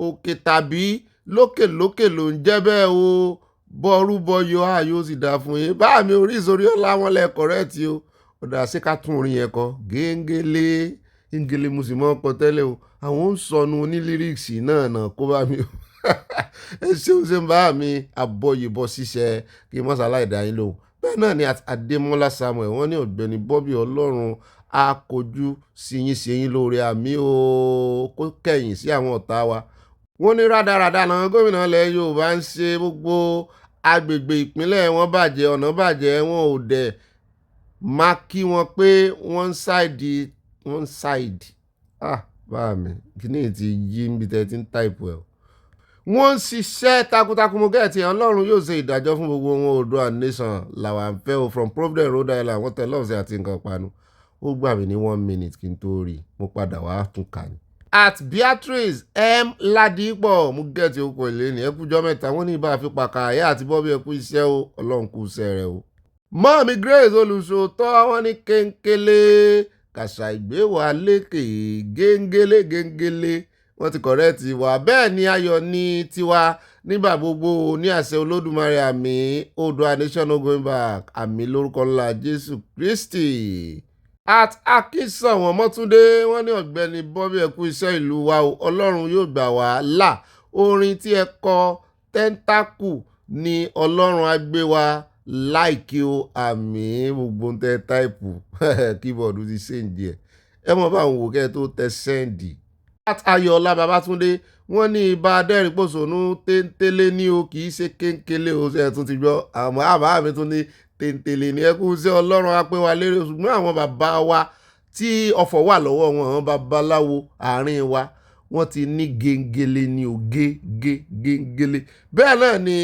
òkè tàbí lókè ló ń jẹ́ bẹ́ẹ̀ o bọ́ọ̀rú bọ́yọ ayò sì dá fún yín bá mi orí ìsorí ọlá wọn lẹ́kọ̀ọ́ rẹ̀ tí o ọ̀dà sí ká tún orin yẹn kọ gẹ́ngẹ́lé mo sì mọ́ ọkọ tẹ́lẹ̀ o àwọn ń sọnù ní líríìsì náà kó bá mi o ẹ ṣeun ṣe ń bá mi àbọ̀yìnbọ̀ ṣiṣẹ́ kí mọ́sálá ìdáyín lòun. bẹ́ẹ̀ náà ni Adémọ́lá Samuel wọ́n ní Ọ̀gbẹ́ni Bobby Ọlọ́run á kojú síyín lóore àmì o kó kẹ̀yìn sí àwọn ọ̀tá wa. wọ́n ní rádaràda làwọn gómìnà ilẹ̀ Yorùbá ń ṣe gbogbo agbègbè ìpínlẹ̀ wọn bàjẹ́ ọ̀nà bàjẹ́ wọn ò dẹ̀ má kí wọn pé wọ́n ṣáìdì bá mi kí ni ti yí níbi tẹ́ ti ń táìpù ẹ̀ o. wọ́n ń ṣiṣẹ́ takuntakun mo gẹ̀ẹ́tì Ọlọ́run yóò ṣe ìdájọ́ fún gbogbo wọn Oòduà nation làwọn àǹfẹ́ o from Providence Rhode Island wọ́n tẹ lọ́ọ̀sì àti nǹkan panu ó gbà mí ní 1 minute kí n tó rí mo padà wá tún kà ní. at Beatrice M Ladipo mo gẹ̀ẹ́tì okò ilé ní ẹkújọ́ mẹ́ta wọ́n ní ibà àfipàkà àyà àti Bobby ẹkú iṣẹ́ o Ọlọ́run kú iṣẹ́ rẹ o. mọ́mí Grace olùṣòótọ́ wọ́n ní kéńkélé kàṣà ìgbéwà lékè gẹ́ngẹ́lé wọ́n ti kọ̀rẹ́ẹ̀tì wá bẹ́ẹ̀ ni ayọ̀ ní tiwa nígbà gbogbo ní àṣẹ Olódùmarè àmì Oòduà nation no going back àmì lórúkọ ńlá Jésù Kristi. at Akínṣọ̀wọ̀n Mọ́túndé wọ́n ní Ọ̀gbẹ́ni Bobby ẹ̀kú iṣẹ́ ìlú wa o Ọlọ́run yóò gbà wá là orin tí ẹ kọ tẹ́ńtákù ni Ọlọ́run á gbé wa láìkí o àmì gbogbo ń tẹ táìpù kíbọ̀dù ti ṣèǹdì ẹ mọ̀ bá àwọn òkè tó tẹ sẹ́ǹdì. Ayọ̀ọ́lá Babátúndé wọ́n ní ibà adẹ́rìnpòṣónú téńtélé ní o kì í ṣe kéńkélé o ṣe tún ti gbọ́ àmọ́ àbá mi tún ní téńtélé ní ẹkú sí Ọlọ́run á pé wa lérè ṣùgbọ́n àwọn bàbá wa tí ọ̀fọ̀ wà lọ́wọ́ wọn àwọn babaláwo àárín wa wọ́n ti ní gẹ́ngẹ́lé ní o gẹ́ngẹ́lé. bẹ́ẹ̀ náà ni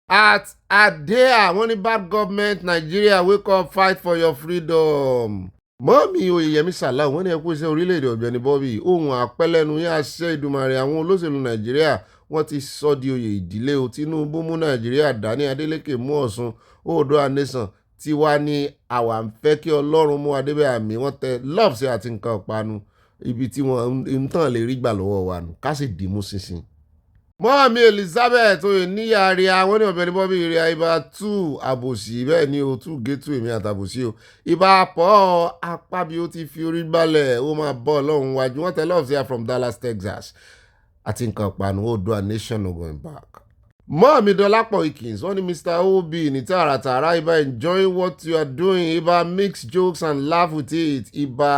at Adea wọ́n ní bad government Nigeria wake up fight for your freedom. mọ́mí Oyèyẹmí Sàláù wọ́n ní ẹkú iṣẹ́ orílẹ̀-èdè Ọ̀gbẹ́ni Bobby ohun àpẹlẹ́nu yá ṣe Ìdùmarè àwọn olóṣèlú Nàìjíríà wọ́n ti sọ di oyè ìdílé o Tinubu mú Nàìjíríà dání Adeleke mú Ọ̀ṣun Oòduà nation tiwa ní àwa ń fẹ́ kí Ọlọ́run mú adébẹ̀ àmì wọ́n tẹ love sí àti nǹkan ìpanu ibi tí wọ́n ń tàn lè rí gbà lọ́wọ́ wa nù ká sì dìímú ṣinṣin. mọ́mí Elizabeth oyè níyà rí àwọn ní Ọ̀gbẹ́ni Bobby rí ibà 2 àbòsí bẹ́ẹ̀ ni o 2 gé 2 èmi àtàbòsí o ibà pọ̀ apá bí ó ti fi orí balẹ̀ ó máa bọ́ Ọlọ́run wájú wọ́n tẹ love sí from Dallas Texas àti nǹkan ìpanu Oòduà nation no going back. mọ́mí Dọlápọ̀ Ikins wọ́n ní Mr. OB ní tààràtààrà ibà enjoy what you are doing ibà mix jokes and laugh with it ibà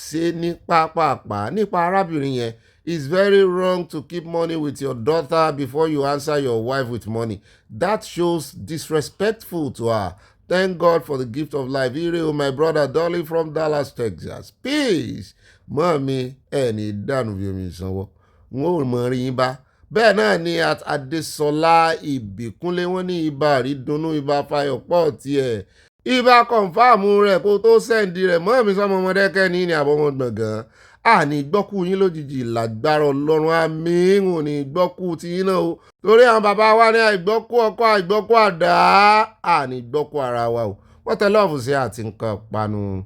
ṣe ní pápápá nípa arábìnrin yẹn. It's very wrong to keep money with your daughter before you answer your wife with money. That shows disrespectful to her. Thank God for the gift of life. Ire, my brother Dolly from Dallas, Texas. Peace. Mọ́mí ẹ̀ ní dànù bí omi ìsanwó. N ó mọ rí yín bá. Bẹ́ẹ̀ náà ni Adésọlá Ìbíkúnlé wọ́n ní ibà àrídùnnú ibà fayọ̀ pọ̀ tiẹ̀. Ibà kọ̀ǹfàmù rẹ̀ kó tó sẹ́ǹdì rẹ̀ mọ́mí sọmọ ọmọdékẹ́ ní àbọ̀mọ gbọ̀ngàn. Àní gbọ́kú yín lójijì lágbára Ọlọ́run àmín ò ní gbọ́kú ti yín náà o. Torí àwọn bàbá wa ní àìgbọ́kú ọkọ àìgbọ́kú àdá àní gbọ́kú ara wa o. Wọ́n tẹ lọ́ọ̀fù sí àti nǹkan panu.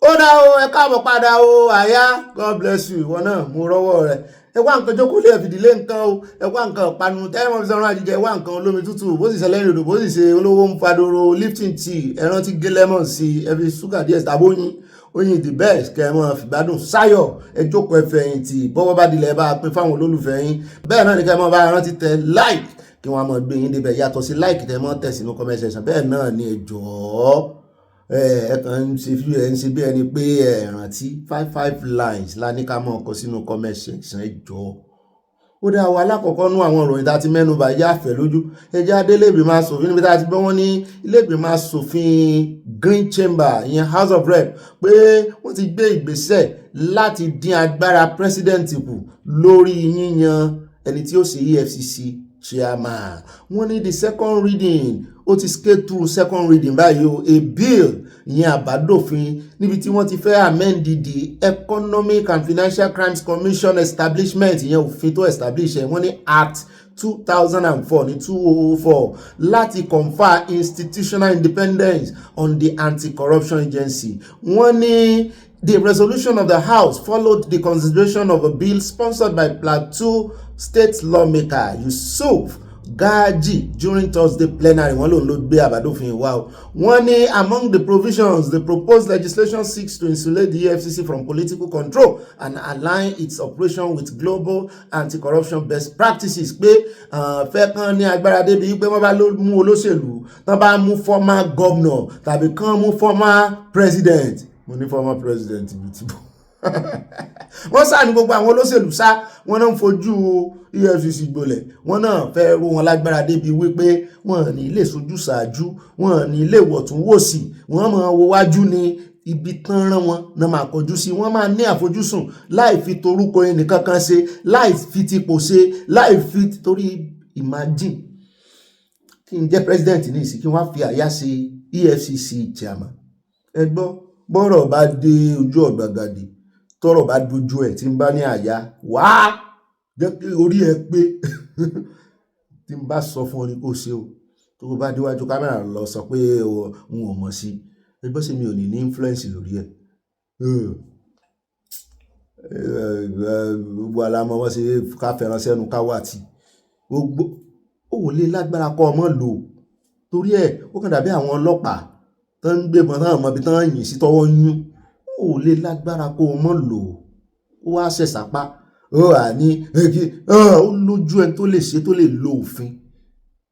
Ó dá o, ẹ káàbọ̀ padà o, àyá, God bless you, ìwọ náà mú rọ́wọ́ rẹ̀. Ẹ wá nǹkan jókòó lé ẹ̀fìdílé nǹkan o, ẹ wá nǹkan panu, tẹ́lẹ̀mọ́ fi sọ́run àjíjẹ, ẹ wá nǹkan olómi tútù, bó sì ṣẹlẹ̀ ìròdò, bó sì ṣe olówó ń fadoro, lifting tea, ẹran tí gé lemon sí, ẹ fi ṣúgà díẹ̀ tàbóyin. Oyin the best kẹ́ ẹ mọ́ fìgbádùn sáyọ̀ ẹ jókòó ẹ fẹ̀yìntì bọ́wọ́ bá dilẹ̀ bá pín fáwọn olólùfẹ́ yín bẹ́ẹ̀ náà ni kẹ́ ẹ mọ́ bá rántí tẹ like kí wọ́n mọ̀ gbé yín débẹ̀ yàtọ̀ sí like tẹ mọ́ tẹ̀ sínú comment section bẹ́ẹ̀ náà ni ẹ jọ̀ọ́ ẹ kàn ń ṣe bí ẹni pé ẹ rántí 5 lines la ní ká mọ̀ ọkọ̀ sínú comment section ẹ jọ̀ọ́. Ó dá wa alákọ̀ọ́kọ́ nú àwọn ìròyìn tá a ti mẹ́nubà yá àfẹ́ lójú ẹjẹ́ adé ilé-ìgbìmọ̀ asòfin níbi tá a ti gbọ́ wọ́n ní ilé-ìgbìmọ̀ asòfin Green Chamber ìyẹn House of Rep pé wọ́n ti gbé ìgbésẹ̀ láti dín agbára president kù lórí yíyan ẹni tí ó ṣe EFCC chairman. Wọ́n ní the second reading ó ti skate through second reading báyìí o a bill ìyẹn àbádòfin níbi tí wọ́n ti fẹ́ amend the Economic and Financial Crimes Commission establishment ìyẹn òfin tó establish ẹ̀ wọ́n ní Act 2004 ní 2004 láti confer institutional independence on the Anti-Corruption Agency. Wọ́n ní the resolution of the House followed the consideration of a bill sponsored by Plateau State lawmaker Yusuf Gaji during Thursday plenary. Wọ́n lòun ló gbé àbádòfin wá o. Wọ́n ní among the provisions the proposed legislation seeks to insulate the EFCC from political control and align its operation with global anti-corruption best practices. Pé fẹ́ kàn ní agbára débi pé wọ́n bá mú olóṣèlú tán bá mú former governor tàbí kàn mú former president. Mo ní former president ibi tí bọ́. Wọ́n sá ní gbogbo àwọn olóṣèlú sá wọ́n náà ń fojú EFCC gbolẹ̀ wọ́n náà fẹ́ rú wọn lágbára débi wípé wọ́n ní ilé sojú ṣáájú wọ́n ní ilé wọ̀túnwòsì wọ́n máa wo wájú ní ibi tán rán wọn náà máa kọjú sí wọ́n máa ní àfojúsùn láì fi torúkọ ẹnì kankan ṣe láì fi tipò ṣe láì fi torí imagine kí n jẹ́ president ní ìsìn kí wọ́n fi àyà ṣe EFCC chairman. Ẹ gbọ́ bọ́rọ̀ bá dé ojú ọ̀gbagadè tọ́rọ̀ bá dojú ẹ̀ tí ń bá ní àyà wá jẹ́ kí orí ẹ pé tí ń bá sọ fún ọ ní kó ṣe o tó bá déwájú kámẹ́rà lọ sọ pé n ò mọ̀ sí ẹgbẹ́ sí mi ò ní influence lórí ẹ̀ gbogbo alamọ́ wọ́n ṣe ká fẹ́ràn sẹ́nu ká wà tí ó lè lágbára kọ́ ọmọ lò torí ẹ̀ ó kàn dàbí àwọn ọlọ́pàá tó ń gbébọn tán mọ́ bí tán yìn sí tọwọ́ yún ó lè lágbára kó ọmọ lò ó wá ṣẹ̀ṣàpá ó wà ní ó lójú ẹni tó lè ṣe tó lè lo òfin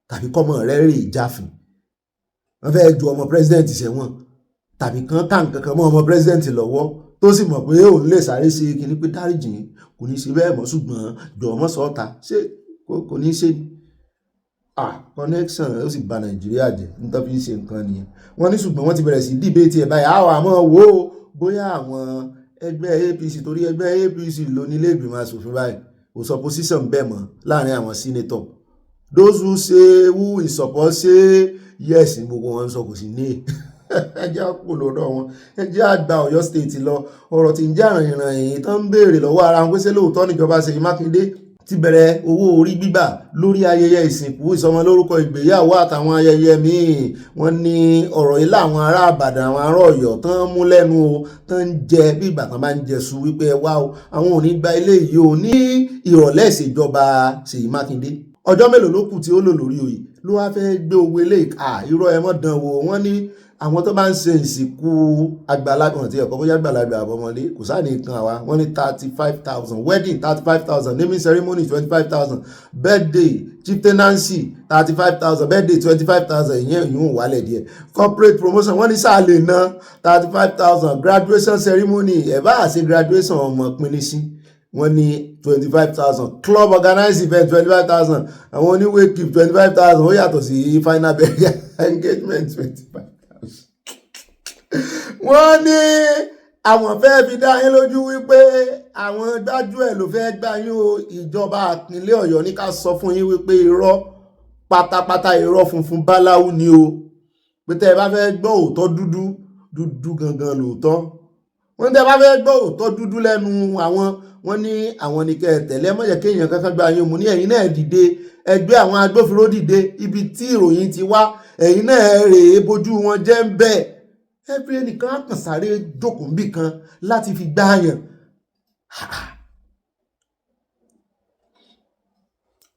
tàbí kọ́mọ rẹ̀ rè jáfin wọ́n fẹ́ ju ọmọ president sẹ́wọ̀n tàbí kan tàn kankan mọ́ ọmọ president lọ́wọ́ tó sì mọ̀ pé òun lè sáré ṣe kíní pé dáríjì kò ní ṣe bẹ́ẹ̀ mọ́ ṣùgbọ́n jọ̀ọ́mọ́ sọ́ọ̀ta ṣé kò ní ṣe ni connection ó sì bà Nàìjíríà jẹ́ nítorí fi ń ṣe nǹkan nìyẹn. Wọ́n ní ṣùgbọ́n wọ́n ti bẹ̀rẹ̀ sí debate ẹ̀ báyìí àwọn àmọ́ wo bóyá àwọn ẹgbẹ́ APC torí ẹgbẹ́ APC ló ní ilé ìgbìmọ̀ asòfin báyìí kò sọ position bẹ́ẹ̀ mọ́ láàrin àwọn senator those who say who is support say yes gbogbo wọn sọ kò sí ní ẹjẹ́ àpò lọ́dọ̀ wọn ẹjẹ́ àgbà Ọ̀yọ́ state lọ ọ̀rọ̀ tí ń jà rìnrìn tó ń béèrè lọ́wọ́ ara wọn pé ṣé lóòótọ́ níjọba Ṣèyí Mákindé ti bẹ̀rẹ̀ owó orí gbígbà lórí ayẹyẹ ìsìnkú ìsọmọlórúkọ ìgbéyàwó àtàwọn ayẹyẹ míì. Wọ́n ní ọ̀rọ̀ yìí láwọn ará Ìbàdàn àwọn ará Ọ̀yọ́ tán mú lẹ́nu o tán ń jẹ bí ìgbà tán bá ń jẹṣu wípé ẹ wá o àwọn ò ní gba ilé yìí o ní ìrọ̀lẹ́ ìṣèjọba Ṣèyí Mákindé ọjọ́ mélòó ló kù tí ó lò lórí oyè ló wá fẹ́ gbé owó ilé irọ́ ẹ mọ́ dán wò. Wọ́n ní àwọn tó bá ń ṣe ìsìnkú àgbàlagbà tí ẹ̀kọ́ bóyá àgbàlagbà àbọ̀mọlé kò sáà ní nǹkan àwa. Wọ́n ní 35,000 wedding 35,000 naming ceremony 25,000 birthday chieftaincy 35,000 birthday 25,000 ìyẹn ìyún wálẹ̀ díẹ̀ corporate promotion wọ́n ní sáà lè ná 35,000 graduation ceremony ẹ̀ bá àṣẹ graduation ọmọ pinni sí wọ́n ní 25,000 club organize event 25,000 àwọn oní wake keep 25,000 ó yàtọ̀ sí final burial engagement 25,000. wọ́n ní àwọn fẹ́ fi dá yín lójú wípé àwọn gbájú ẹ̀ ló fẹ́ gbá yín o. Ìjọba ìpínlẹ̀ Ọ̀yọ́ ní ká sọ fún yín wípé irọ́ pátápátá irọ́ funfun báláwú ni o. Pé tẹ́ ẹ bá fẹ́ gbọ́ òótọ́ dúdú gangan lóòótọ́. Wọ́n tẹ́ ẹ bá fẹ́ gbọ́ òótọ́ dúdú lẹ́nu àwọn, wọ́n ní àwọn ní kẹ́ ẹ tẹ̀lé mọ́ jẹ́ kéèyàn kankan gbá yín mú ní ẹ̀yin náà dìde ẹgbẹ́ àwọn agbófinró dìde ibi tí ìròyìn ti wá ẹ̀yin náà rèé bójú wọn jẹ́ ń bẹ́ẹ̀. Every ẹnìkan á kàn sáré jókòó níbì kan láti fi gbáàyàn.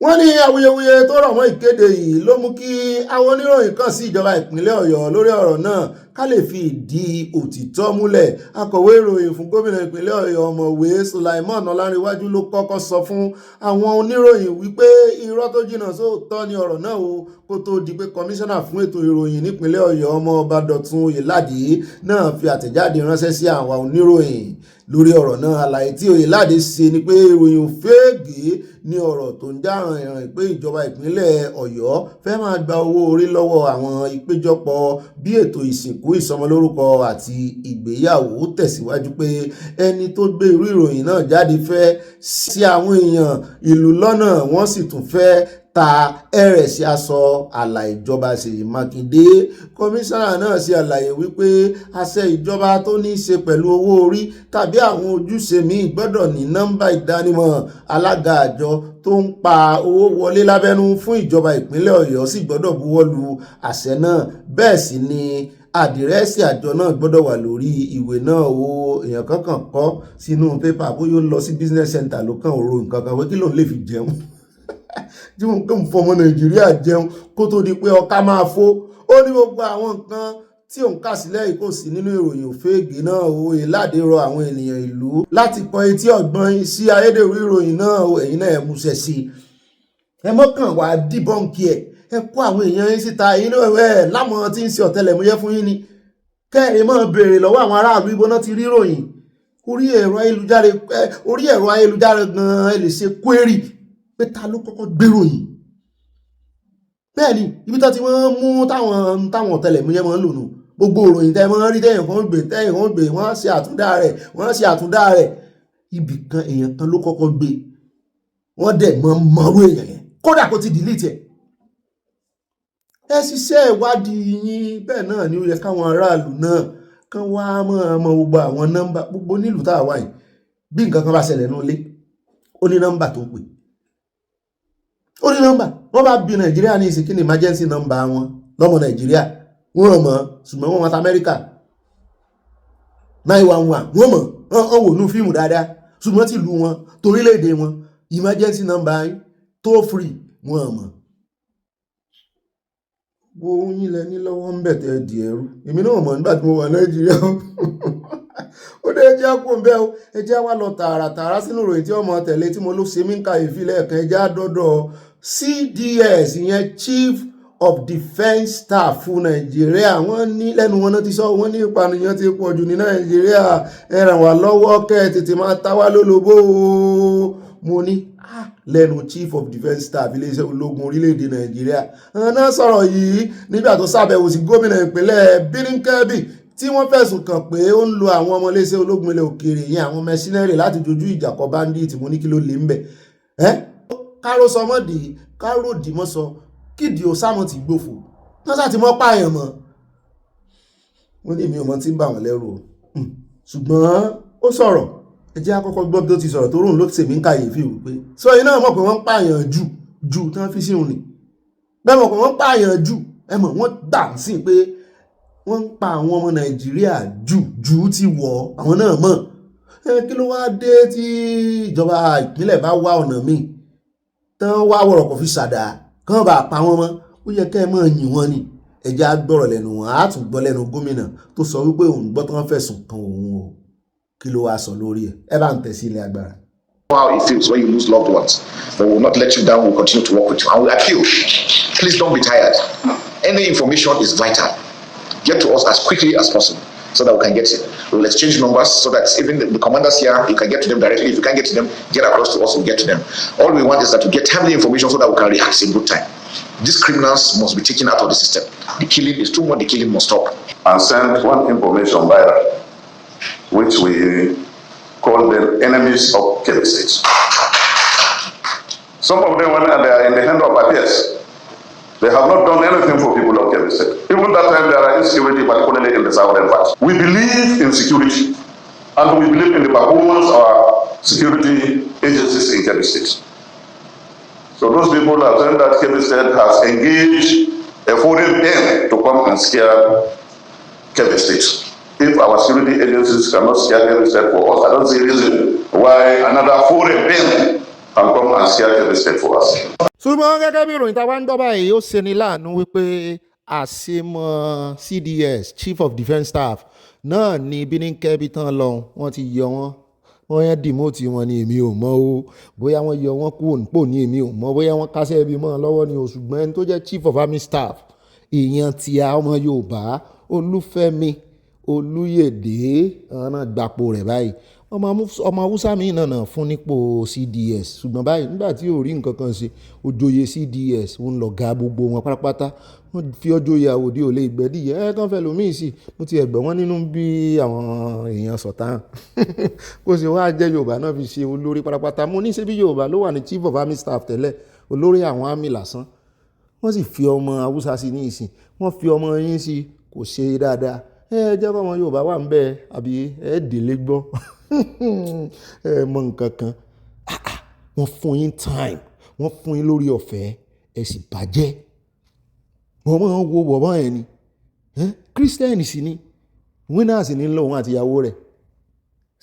Wọ́n ní awuyewuye tó rọ̀ mọ́ ìkéde yìí ló mú kí àwọn oníròyìn kàn sí ìjọba ìpínlẹ̀ Ọ̀yọ́ lórí ọ̀rọ̀ náà ká lè fi ìdí òtítọ́ múlẹ̀. Akọ̀wé ìròyìn fún gómìnà ìpínlẹ̀ Ọ̀yọ́ ọ̀mọ̀wé Sulaiman Ọlárẹ̀wájú ló kọ́kọ́ sọ fún àwọn oníròyìn wípé irọ́ tó jìnnà sóòótọ́ ni ọ̀rọ̀ náà o kó tó di pé kọmíṣánná fún ètò ìròyìn nípínlẹ̀ Ọ̀yọ́ ọmọọba Dọ̀tun Oyèládé náà fi àtẹ̀jáde ránṣẹ́ sí àwọn oníròyìn lórí ọ̀rọ̀ náà. Àlàyé tí Oyèládé ṣe ni pé ìròyìn òféègé ní ọ̀rọ̀ tó ń já ràn pé ìjọba ìpínlẹ̀ Ọ̀yọ́ fẹ́ máa gba owó orí lọ́wọ́ àwọn ìpéjọpọ̀ bí ètò ìsìnkú ìsọmọlórúkọ àti ìgbéyàwó. Tẹ̀síwájú pé ẹni tó gbé irú ìròyìn náà jáde fẹ́ sí àwọn èèyàn ìlú lọ́nà wọ́n sì tún fẹ́ ta ẹ̀rẹ̀ sí aṣọ àlà ìjọba Ṣèyí Mákindé. Kọmíṣánná náà ṣe àlàyé wípé àṣẹ ìjọba tó ní í ṣe pẹ̀lú owó orí tàbí àwọn ojúṣe míì gbọ́dọ̀ ní nọ́mbà ìdánimọ̀ alága àjọ tó ń pa owó wọlé lábẹ́nú fún ìjọba ìpínlẹ̀ Ọ̀yọ́ sì gbọ́dọ̀ buwọ́lu àṣẹ náà. Bẹ́ẹ̀ sì ni àdírẹ́sì àjọ náà gbọ́dọ̀ wà lórí ìwé náà o. Èèyàn kankan kọ sínú pépà bóyá ó lọ sí business center ló kàn ro nǹkan kan pé kí ló ń lè fi jẹun tí wọn kàn fọmọ Nàìjíríà jẹun kó tó di pé ọká máa fó. Ó ní gbogbo àwọn nǹkan tí òun kà sílẹ̀ yìí kò sí nínú ìròyìn òféègé náà o. Oyèládé rọ àwọn ènìyàn ìlú láti kọ etí ọ̀gbọ́n sí ayédèrú ìròyìn náà o. Ẹ̀yin náà ẹ múṣẹ sí i, ẹ mọ́kàn wá dìbọ́ǹkì ẹ̀, ẹ kó àwọn èèyàn yín síta. Ẹ̀yin náà ẹ láwọn tí ń ṣe ọ̀tẹlẹ̀múyẹ́ fún yín ni kẹ́rin máa béèrè lọ́wọ́ àwọn aráàlú ibo náà ti rí ìròyìn. Orí ẹ̀rọ ayélujára gan-an ẹ lè ṣe query pé ta ló kọ́kọ́ gbéròyìn. Bẹ́ẹ̀ ni ibi tó ti wọ́n mú táwọn ọ̀tẹlẹ̀múyẹ́ máa ń lò nù. Gbogbo ìròyìn tẹ́ máa ń rí tẹ́yìn kan gbé wọ́n ṣe àtúndá rẹ̀ ibì kan èèyàn kan ló kọ́kọ́ gbé. Wọ́n dẹ̀ mọ̀rú èèyàn yẹn kódà kó ti delete ẹ̀. Ẹ ṣiṣẹ́ ìwádìí yín. Bẹ́ẹ̀ náà ni ó yẹ káwọn aráàlú náà kán wá mọ̀ gbogbo àwọn nọ́mbà gbogbo nílùú tá a wà yìí. Bí nǹkan kan bá ṣẹlẹ̀ nínú ilé ó ní nọ́mbà tó ń pè. Ó ní nọ́mbà wọ́n bá bí Nàìjíríà ní ìsìnkí ní emergency number wọn lọ́mọ Nàìjíríà wọ́n mọ̀ ṣùgbọ́n wọ́n mọ̀ Amẹ́ríkà 911 wọ́n mọ̀ wọ́n wò ní fíìmù dáadáa ṣùgbọ́n tìlú wọn torílẹ̀-èdè wọn emergency number yín toll free wọ́n mọ̀. Wo yín lẹ ní lọ́wọ́ ń bẹ̀tẹ̀ di ẹrú èmi náà mọ̀ nígbà tí mo wà Nàìjíríà ó dé ẹjẹ́ kó ń bẹ́ o. Ẹjẹ́ wá lọ tààràtààrà sínú ìròyìn tí ọmọ tẹ̀lé tí mo ló ṣe mí ń kàyéfì lẹ́ẹ̀kan. Ẹjẹ́ àdọ́dọ̀ CDS ìyẹn Chief of Defence Staff fún Nàìjíríà. Wọ́n ní lẹ́nu wọn náà ti sọ wọ́n ní ìpànìyàn ti pọ̀ jù ní Nàìjíríà ẹ ràn wá lọ́wọ́ kẹ́ ẹ tètè máa ta wá lólobó o. Mo ní lẹ́nu Chief of Defence Staff iléeṣẹ́ ológun orílẹ̀-èdè Nàìjíríà. Àwọn náà sọ̀rọ̀ yìí nígbà tó ṣàbẹ̀wò sí gómìnà ìpínlẹ̀ Birnin-Kebbi tí wọ́n fẹ̀sùn kàn pé ó ń lo àwọn ọmọ iléeṣẹ́ ológun ilẹ̀ òkèèrè yẹn àwọn mẹsínẹ́rì láti dojú ìjà kọ bandit. Mo ní kí ló lè ń bẹ̀ káró sọmọdì káró dìmọ́sọ kídìí òsámọ̀ ti gbófò wọ́n sá ti mọ́ pààyàn mọ́. Wọ́n ní èmi ò mọ̀ tí ń bà wọ́n lẹ́rù o ṣùgbọ́n ó sọ̀rọ̀. Ẹ jẹ́ àkọ́kọ́ gbọ́ bí ó ti sọ̀rọ̀ tó rùn ló ti sèmí ń kàyéfì wípé sọ iná mọ̀ pé wọ́n ń pààyàn jù tí wọ́n fi sí òun ni. Bẹ́ẹ̀ mọ̀ pé wọ́n ń pààyàn jù ẹ mọ̀ wọ́n gbà sí pé wọ́n ń pa àwọn ọmọ Nàìjíríà jù ti wọ̀ àwọn náà mọ̀. Kí ló wá dé tí ìjọba ìpínlẹ̀ bá wá ọ̀nà míì tán wá wọ̀rọ̀ kò fi ṣàdá kán bá pa wọ́n mọ́ ó yẹ kẹ́ ẹ mọ̀ yìn wọ́n ni. Ẹ jẹ́ àgbọ̀rọ̀ lẹ́nu wọn á tún gbọ́ lẹ́nu gómìnà tó sọ wípé òun gbọ́ tán fẹ̀sùn kan òun o. Kí ló wá sọ lórí ẹ̀ ẹ bá ń tẹ̀ sí ilé agbára. How it feels when you lose loved ones, but we will not let you down. We'll continue to work with you. And we appeal, please don't be tired. Any information is vital. Get to us as quickly as possible. so that we can get it. We will exchange numbers so that even the commanders here, you can get to them directly. If you can't get to them, get across to us, we'll get to them. All we want is that we get timely information so that we can react in good time. These criminals must be taken out of the system. The killing is too much, the killing must stop. And send one information viral, which we call the enemies of Kebbi State. Some of them, when they are in the hand of affairs, they have not done anything for people of Kebbi State. Even that time, there are insecurity, particularly in the southern part. We believe in security, and we believe in the performance of our security agencies in Kebbi State. So those people are saying that Kebbi State has engaged a foreign pen to come and scare Kebbi State. If our security agencies cannot scare Kebbi State for us, I don't see a reason why another foreign pen can come and scare Kebbi State for us. ṣùgbọ́n gẹ́gẹ́ bí ìròyìn táwa ń gbọ́ báyìí ó ṣeni láàánú wípé àṣemọ CDS Chief of Defence Staff náà ní bíníkẹ́bí tán lọ́hùn wọ́n ti yọ wọ́n yẹn dìmọ́tì wọn ni èmi ò mọ̀ o bóyá wọ́n yọ wọ́n kúrò nípò ní èmi ò mọ̀ bóyá wọ́n kásẹ̀ ẹbí mọ́ lọ́wọ́ ni o ṣùgbọ́n ẹni tó jẹ́ Chief of Army Staff èèyàn tí a ọmọ Yorùbá Olúfẹ́mi Olúyèdè ọ̀nà gbapò rẹ̀ báyìí ọmọ Haúsá mi náà fún nípò CDS ṣùgbọ́n báyìí nígbà tí ò rí nǹkan kan ṣe òjòyè CDS ń lọ ga gbogbo wọn pátápátá wọ́n fi ọjọ́ ìyàwó dé òlé ìgbẹ́dìyẹ kàn fẹ́ lómi sí mo ti ẹ̀gbọ́n wọn nínú bí àwọn èèyàn sọ̀tàn kó ṣe wá jẹ́ Yorùbá náà fi ṣe olórí pátápátá mo ní ṣe bí Yorùbá ló wà ní Chief of Army Staff tẹ́lẹ̀ olórí àwọn army lásán wọ́n sì fi ọmọ Haúsá sí ní ìsìn wọ́n fi ọmọ yín sí kò ṣe dáadáa jẹ́ kọ́ ọmọ Yorùbá wà ń bẹ́ẹ̀ àbí délé gbọ́ mọ nǹkan kan wọ́n fún yín time wọ́n fún yín lórí ọ̀fẹ́ ẹ sì bàjẹ́ wọ́n máa ń wo bọ̀bọ́n ẹ̀ ni Christian sì ni winners ní lòun àtìyàwó rẹ̀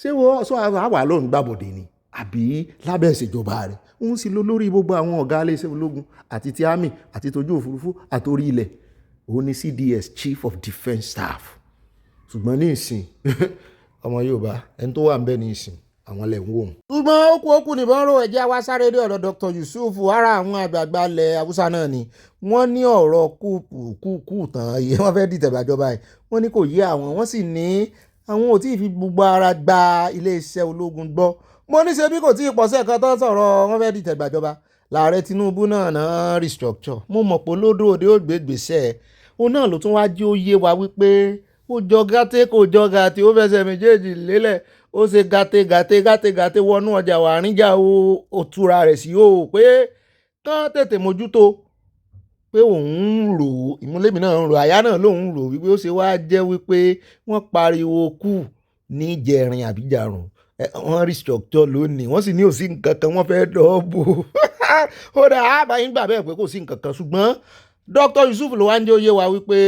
ṣé wọ́n sọ àwà lóun gbàbọ̀dé ni àbí lábẹ́ ìṣèjọba rẹ̀ òun sì lọ lórí gbogbo àwọn ọ̀gá iléeṣẹ́ ológun àti ti army àti tójú òfurufú àtòrí ilẹ̀ òun ni CDS Chief of Defence Staff ṣùgbọ́n ní ìsìn ọmọ Yorùbá ẹni tó wà ń bẹ ní ìsìn àwọn lẹ̀ ń wò. ṣùgbọ́n ó kú nìbọn ró ẹ̀jẹ̀ wá sáré dé ọ̀dọ̀ Dr. Yusuf ara àwọn àgbààgbà ilẹ̀ Haúsá náà ni wọ́n ní ọ̀rọ̀ kúkú tán iye wọ́n fẹ́ dìtẹ̀ bàjọba ẹ̀ wọ́n ní kò yé àwọn wọ́n sì ní àwọn ò tí ì fi gbogbo ara gba iléeṣẹ́ ológun gbọ́ mo ní ṣe bí kò tí ì pọ̀sẹ̀ kan tó sọ̀rọ̀ wọ́n fẹ́ dìtẹ̀ bàjọba láàrẹ Tinubu náà restructure mo mọ̀ pé olódò òde ó gbé gbèsè òun náà ló tún wá jí ó yé wa wípé ó jọ gàté kò jọ gàté ó fẹsẹ̀ méjèèjì lélẹ̀ ó ṣe gàté wọnú ọjà wà níjà ó túra rẹ̀ sí ó pé kán tètè mójútó pé òun ń rò ó ìmúlẹ̀mí náà ń rò àyà náà lòun ń rò wípé ó ṣe wá jẹ́ wípé wọ́n pariwo kù ní jẹrin àbíjàrùn wọ́n restructure lónìí wọ́n sì ní òsì nǹkan kan wọ́n fẹ́ dọ́ọ̀bù ó dà ábàáyín gbà bẹ́ẹ̀ pé kò sí nǹkan kan ṣùgbọ́n Dr. Yusuf ló wá ń jẹ́ ó yé wa wípé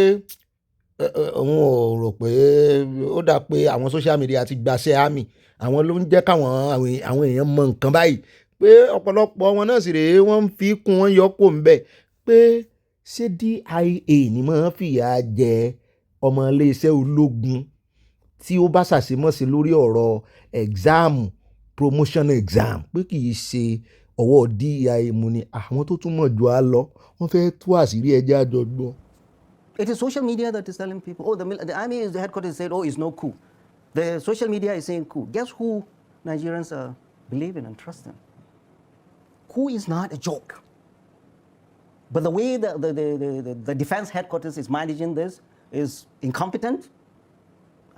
òun ò rò pé ó dà pé àwọn social media ti gbaṣẹ́ àmì àwọn ló ń jẹ́ káwọn àwọn èèyàn mọ nǹkan báyìí pé ọ̀pọ̀lọpọ̀ wọn náà sì rèé wọ́n ń fi kún wọn yọ kó ń bẹ̀ pé ṣé DIA ni máa fìyà jẹ ọmọ iléeṣẹ́ ológun tí ó bá ṣàṣemọ́ṣe lórí ọ̀rọ̀ exam promotion exam pé kì í ṣe ọwọ́ DIA mu ni àwọn tó túmọ̀ jù á lọ wọ́n fẹ́ tú àṣírí ẹjẹ́ àjọ gbọ́. It is social media that is telling people, oh, the army is the headquarters said, oh, it's no coup. The social media is saying coup. Guess who Nigerians are believing and trusting? Coup is not a joke. But the way the defense headquarters is managing this is incompetent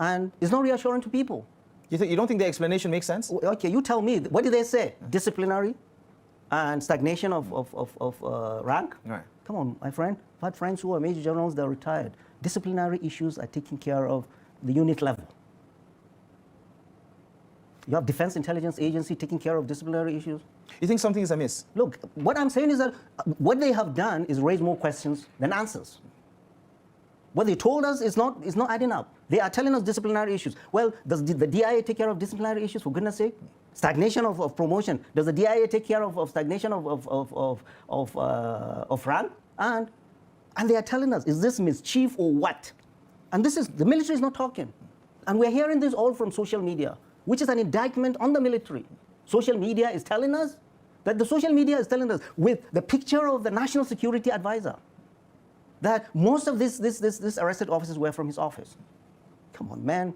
and is not reassuring to people. You don't think the explanation makes sense? Okay, you tell me. What did they say? Disciplinary and stagnation of rank? Right. Come on, my friend. I've had friends who are major generals that are retired. Disciplinary issues are taken care of the unit level. You have Defense Intelligence Agency taking care of disciplinary issues. You think something is amiss? Look, what I'm saying is that what they have done is raise more questions than answers. What they told us is not adding up. They are telling us disciplinary issues. Well, does the DIA take care of disciplinary issues, for goodness sake? Stagnation of promotion. Does the DIA take care of stagnation of rank? And they are telling us, is this mischief or what? And the military is not talking. And we're hearing this all from social media, which is an indictment on the military. Social media is telling us with the picture of the National Security Advisor that most of these arrested officers were from his office. Come on, man.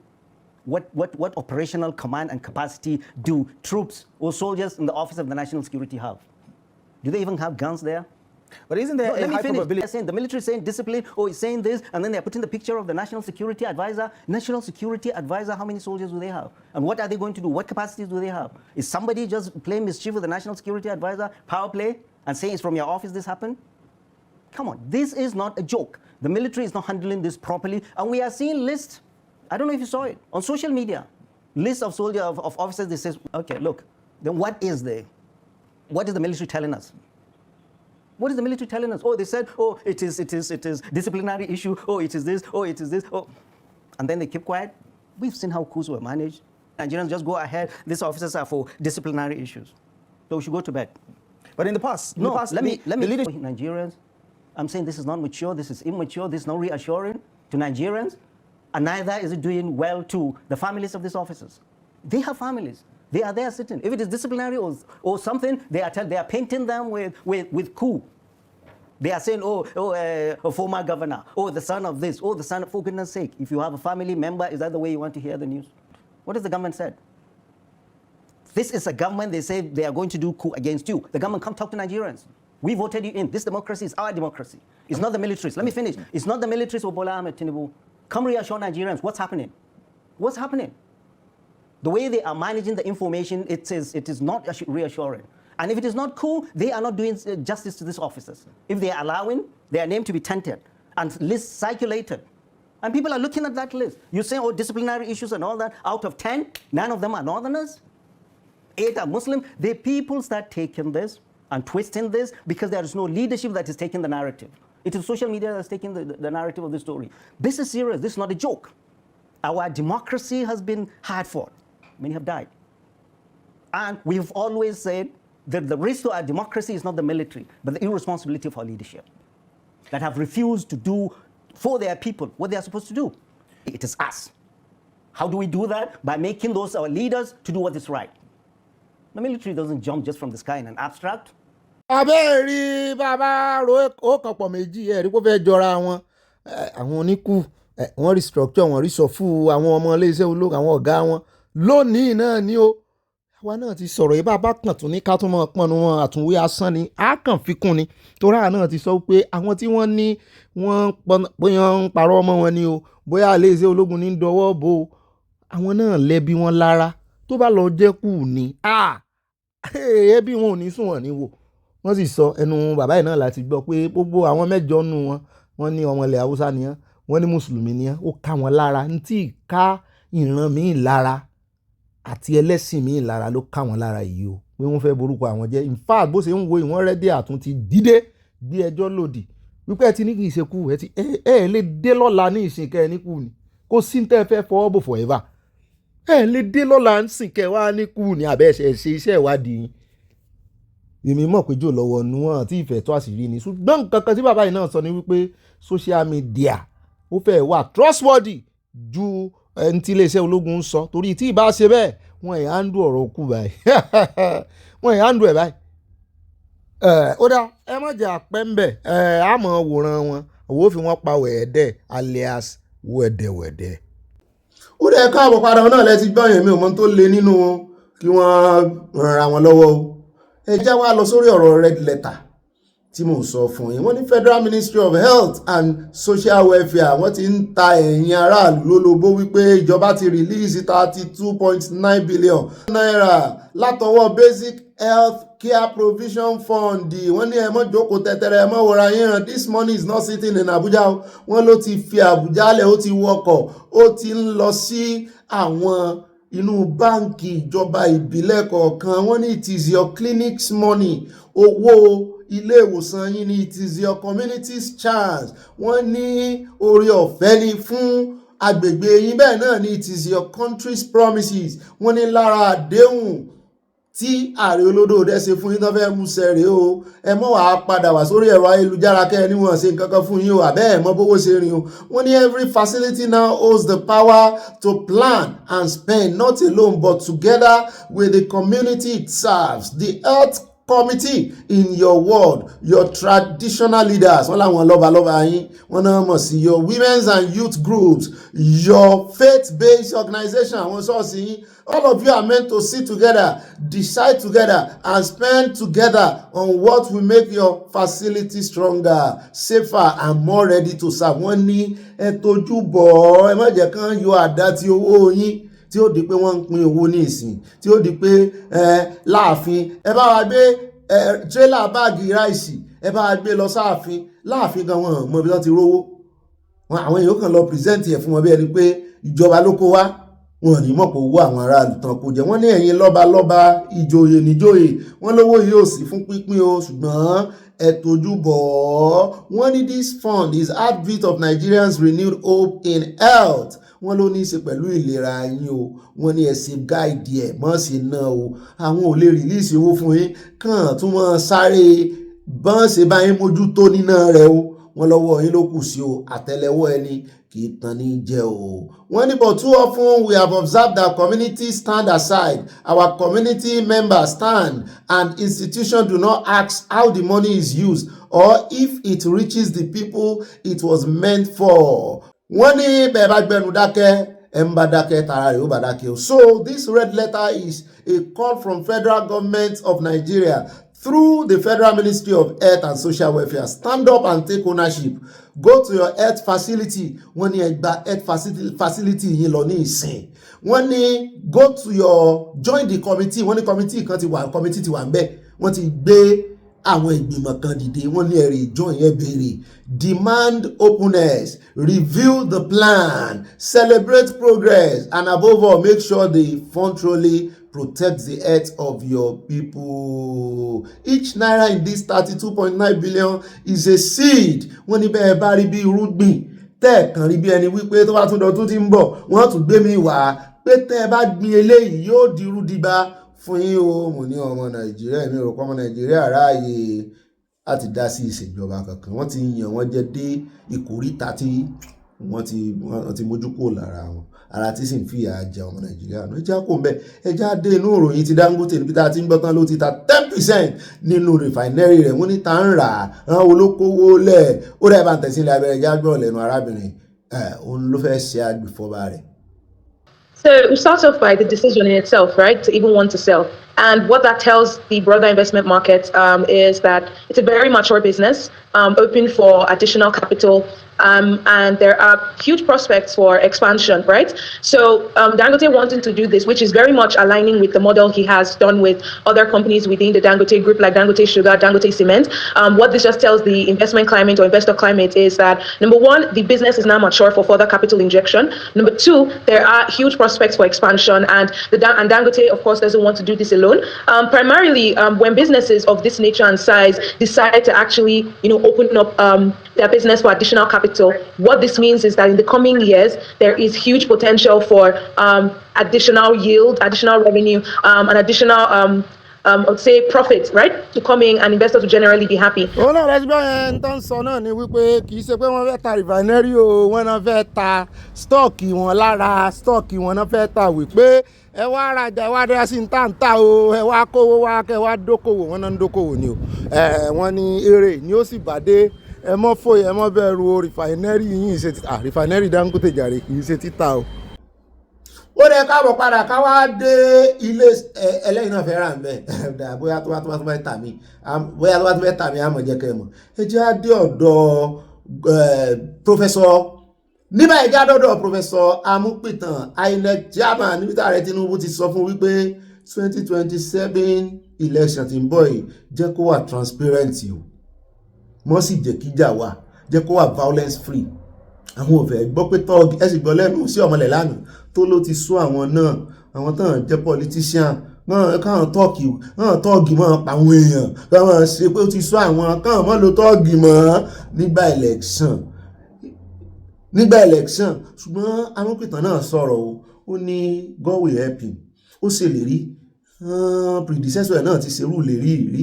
What operational command and capacity do troops or soldiers in the Office of the National Security have? Do they even have guns there? But isn't there a high probability? Saying, the military is saying discipline, or is saying this, and then they're putting the picture of the National Security Advisor. National Security Advisor, how many soldiers do they have? And what are they going to do? What capacities do they have? Is somebody just playing mischief with the National Security Advisor, power play, and saying it's from your office this happened? Come on, this is not a joke. The military is not handling this properly, and we are seeing lists. I don't know if you saw it on social media. Lists of soldiers, of officers. They say, okay, look, then what is the military telling us? What is the military telling us? Oh, they said, oh, it is disciplinary issue. Oh, it is this. Oh, it is this. Oh, and then they keep quiet. We've seen how coups were managed. Nigerians just go ahead. These officers are for disciplinary issues. So we should go to bed. But in the past, let me Nigerians. I'm saying this is not mature. This is immature. This is not reassuring to Nigerians, and neither is it doing well to the families of these officers. They have families. They are there sitting. If it is disciplinary or something, they are painting them with coup. They are saying, a former governor, the son of this, the son of, for goodness sake. If you have a family member, is that the way you want to hear the news? What has the government said? This is a government, they say they are going to do coup against you. The government, come talk to Nigerians. We voted you in. This democracy is our democracy. It's not the militaries. Let me finish. It's not the militaries of Bola Ahmed Tinubu. Come reassure Nigerians. What's happening? What's happening? The way they are managing the information, it is not reassuring. And if it is not cool, they are not doing justice to these officers. If they are allowing their name to be tainted and lists circulated, and people are looking at that list. You say, disciplinary issues and all that. Out of 10, 9 of them are Northerners. 8 are Muslim. The people start taking this and twisting this because there is no leadership that is taking the narrative. It is social media that's taking the narrative of the story. This is serious. This is not a joke. Our democracy has been hard fought. Many have died. And we've always said that the risk to our democracy is not the military, but the irresponsibility of our leadership that have refused to do for their people what they are supposed to do. It is us. How do we do that? By making those our leaders to do what is right. The military doesn't jump just from the sky in an abstract. Abẹ́ẹ̀rí bàbá ro ó kàn pọ̀ méjì ẹ̀rí kó fẹ́ jọra wọn. Àwọn oníkù wọ́n restructure wọ́n reshuffle àwọn ọmọ iléeṣẹ́ ológun àwọn ọ̀gá wọn lónìí náà ni ó. Àwa náà ti sọ̀rọ̀ yìí bàbá kàn tún ní ká tún mọ̀ pọnú wọn àtúnwé asán ni á kàn fi kún ni. Torí àwa náà ti sọ pé àwọn tí wọ́n ní wọ́n bóyá ń parọ́ ọmọ wọn ni o bóyá iléeṣẹ́ ológun ní dọwọ́ bò àwọn náà lẹ́bi wọn lára tó bá lọ jẹ́ kù ni. Ẹbí wọn ò ní sùn wọ́n ní wò. Wọ́n sì sọ ẹnu bàbá yìí náà láti gbọ́ pé gbogbo àwọn mẹ́jọ nù wọn wọ́n ní ọmọ ilẹ̀ Haúsá ni wọ́n ní mùsùlùmí ni ó ká wọn lára ní tí ká ìran míì lára àti ẹlẹ́sìn míì lára ló ká wọn lára yìí o pé wọ́n fẹ́ borúkọ àwọn jẹ́ in fact bó ṣe ń wo ìwọ̀n rẹ́dí àtún ti dìde gbé ẹjọ́ lòdì wípé ẹ ti ní kì í ṣe kú ẹ lè dé lọ́la ní ìsìn kẹ́ ẹ ní kú ni kò sí ní tẹ́ ẹ fẹ́ fọwọ́ bò forever ẹ lè dé lọ́la ń sìn kẹ́ wá ní kú ni àbẹ́ ṣe iṣẹ́ ìwádìí yín. Èmi mọ̀ pé jò lọ́wọ́ nu wọn àti ìfẹ́ tó àṣírí ni ṣùgbọ́n nǹkan kan tí bàbá yìí náà sọ ni wípé social media ó fẹ́ wà trustworthy ju ẹni tí iléeṣẹ́ ológun ń sọ torí tí ìbá ṣe bẹ́ẹ̀ wọ́n ẹ̀ handle ọ̀rọ̀ kù báyìí wọ́n ẹ̀ handle ẹ̀ báyìí. Ó dá ẹ má jẹ́ àpẹ́ ń bẹ̀ àmọ́ wòran wọn òwò fi wọ́n pa wẹ̀ẹ́dẹ́ alias wẹ̀dẹ̀wẹ̀dẹ̀. Ó dẹ̀ káàbọ̀ padà náà lẹ́ti gbọ́ yẹn mi ò mọ tó le nínú kí wọ́n ràn wọ́n lọ́wọ́ o. Ẹ já wá lọ sórí ọ̀rọ̀ red letter tí mò ń sọ fún yín. Wọ́n ní Federal Ministry of Health and Social Welfare wọ́n ti ń ta ẹ̀yin aráàlú lólobó wípé ìjọba ti release 32.9 billion naira látọwọ́ Basic Health Care Provision Fund. Wọ́n ní ẹ mọ́ jókòó tẹ́tẹ́rẹ́ ẹ mọ́ wòra yín hàn this money is not sitting in Abuja. Wọ́n ló ti fi Abuja lẹ̀ ó ti wọkọ̀ ó ti ń lọ sí àwọn inú báǹkì ìjọba ìbílẹ̀ kọ̀ọ̀kan. Wọ́n ní it is your clinic's money owó ilé ìwòsàn yín ni it is your community's chance. Wọ́n ní oore ọ̀fẹ́ ni fún agbègbè yín bẹ́ẹ̀ náà ni it is your country's promises. Wọ́n ní lára àdéhùn tí ààrẹ olódòdó ṣe fún yín tó fẹ́ mú sẹ́rẹ̀ o ẹ mọ́ wàá padà wá sórí ẹ̀rọ ayélujára kẹ́ ẹ ní wọ́n ṣe nǹkan kan fún yín o àbẹ́ ẹ̀ mọ́ bówó ṣe rìn o. Wọ́n ní every facility now holds the power to plan and spend not alone but together with the community it serves. The health committee in your ward, your traditional leaders, wọ́n láwọn lọ́balọ́ba yín, wọ́n náà mọ̀ sí your women's and youth groups, your faith-based organization, àwọn ṣọ́ọ̀ṣì yín, all of you are meant to sit together, decide together, and spend together on what will make your facility stronger, safer, and more ready to serve. Wọ́n ní ẹ tójú bọ̀ ẹ má jẹ́ kán yọ àdá tí owó yín tí ó di pé wọ́n ń pín owó ní ìsìn, tí ó di pé láàfin ẹ bá wa gbé tírélà báàgì ráìsì ẹ bá wa gbé lọ sáàfin, láàfin gan wọn mọ ibi tó ti rówó, àwọn èèyàn kan lọ pírẹsẹ̀ntì ẹ̀ fún wọn bí ẹni pé ìjọba ló kó wá, wọn ní mọ̀ pé owó àwọn aráàlú tán kó jẹ. Wọ́n ní ẹ̀yin lọ́balọ́ba ìjòyè níjòyè, wọ́n lówó yìí ò sí fún pínpín o, ṣùgbọ́n ẹ tójú bọ̀ ọ́. Wọ́n ní this fund is heartbeat of Nigerians' renewed hope in health. Wọ́n ló ní í ṣe pẹ̀lú ìlera yín o, wọ́n ní ẹ ṣe gáìdì ẹ̀ mọ́ sí náà o, àwọn ò lè rìlíìsì owó fún yín kàn tún mọ́ sáré bọ́n ṣe bá yín mójútó níná rẹ̀ o, wọ́n lọ́wọ́ yín ló kù sí o, àtẹ́lẹwọ́ ẹni kì í tan ní jẹ o. Wọ́n ní but too often we have observed that communities stand aside, our community members stand, and institutions do not ask how the money is used or if it reaches the people it was meant for. Wọ́n ní bẹ́ẹ̀ bá gbẹnu dákẹ́ ẹ̀ ń bá dákẹ́ tara rẹ̀ ó bá dákẹ́ o. So this red letter is a call from federal government of Nigeria through the Federal Ministry of Health and Social Welfare. Stand up and take ownership. Go to your health facility. Wọ́n ní ẹ gba health facility yín lọ ní ìsìn. Wọ́n ní go to your join the committee. Wọ́n ní committee kan ti wà, committee ti wà ń bẹ̀. Wọ́n ti gbé àwọn ìgbìmọ̀ kan dìde, wọ́n ní ẹ̀rì join yẹn béèrè. Demand openness, review the plan, celebrate progress, and above all make sure the fund truly protects the health of your people. Each naira in this 32.9 billion is a seed. Wọ́n ní bẹ́ẹ̀ bá rí bí irúgbìn tẹ́ẹ̀kan rí bí ẹni wípé tó bá tún dọ̀tún tí ń bọ̀ wọ́n tún gbé mi wá pé tẹ́ ẹ bá gbin eléyìí yóò di irúdíbá fún yín o. Mo ní ọmọ Nàìjíríà, mi ò rò pé ọmọ Nàìjíríà ráàyè láti dá sí ìṣèjọba kankan. Wọ́n ti yàn wọ́n jẹ dé ìkóríta tí wọ́n ti mójú kúrò lára wọn, ara tí sì ń fìyà jẹ ọmọ Nàìjíríà náà. Ẹjá kò ń bẹ, ẹjá dé inú ìròyìn ti Dangote níbi tá a ti ń gbọ́ tán ló ti ta 10% nínú rìfàìnẹ́rì rẹ̀. Wọ́n ní ta ń rà á olókòwò lẹ̀ ó dẹ̀ bá ń tẹ̀sí ilẹ̀ abẹ́rẹ́ ẹjá gbọ́ lẹ́nu arábìnrin òun ló fẹ́ ṣe agbèfọ́ba rẹ̀. So we start off by the decision in itself, right, to even want to sell. And what that tells the broader investment market is that it's a very mature business, open for additional capital, and there are huge prospects for expansion, right? So Dangote wanting to do this, which is very much aligning with the model he has done with other companies within the Dangote group, like Dangote Sugar, Dangote Cement. What this just tells the investment climate or investor climate is that, number one, the business is now mature for further capital injection. Number two, there are huge prospects for expansion, and Dangote, of course, doesn't want to do this alone. Primarily, when businesses of this nature and size decide to actually, open up their business for additional capital, what this means is that in the coming years, there is huge potential for additional yield, additional revenue, and additional I would say profit, right, to come in, and investors will generally be happy. Òun náà rẹ̀ gbọ́ yẹn tó ń sọ náà ni wípé kì í ṣe pé wọ́n fẹ́ ta refinery o, wọ́n náà fẹ́ ta stọ́ọ̀kì wọn lára stọ́ọ̀kì wọn náà fẹ́ ta wípé ẹ wá rajà ẹ wá dá sí ntàntà o, ẹ wá kówó wá kẹ wá dókòwò, wọn náà ń dókòwò ni o. Wọ́n ní èrè ni ó sì bàdé, ẹ mọ́ fòye ẹ mọ́ bẹ̀rù o, refinery yìí ṣe títà, refinery Dangote jàre kì í ṣe títà o. Ó dẹ káàbọ̀ padà ká wá dé ilé ẹlẹ́yìn náà fẹ́ rà ń bẹ̀ bóyá tó bá fẹ́ tà mí àmọ̀ jẹ́ kẹ́ ẹ mọ̀. Ẹ jẹ́ á dé ọ̀dọ̀ Professor nígbà ẹ̀jẹ̀ àdọ́dọ̀ Professor Amúpìtàn INEC chairman níbi tí ààrẹ Tinubu ti sọ fún wípé 2027 election tí ń bọ̀ yìí jẹ́ kó wà transparent o, mọ́ sì jẹ́ kíjà wà, jẹ́ kó wà violence free. Àwọn ò fẹ́ gbọ́ pé tọ́ọ̀gì ẹ sì gbọ́ lẹ́nu sí ọmọlẹ̀ lánàá tó ló ti sún àwọn náà, àwọn tán jẹ́ politician káwọn tọ́ọ̀gì mọ́ pa àwọn èèyàn, káwọn ṣe pé ó ti sún àwọn káwọn mọ́ lo tọ́ọ̀gì mọ́ nígbà election. Ṣùgbọ́n Amúpìtàn náà sọ̀rọ̀ o, ó ní God will help him, ó ṣèlérí predecessor ẹ̀ náà ti ṣerú lérí rí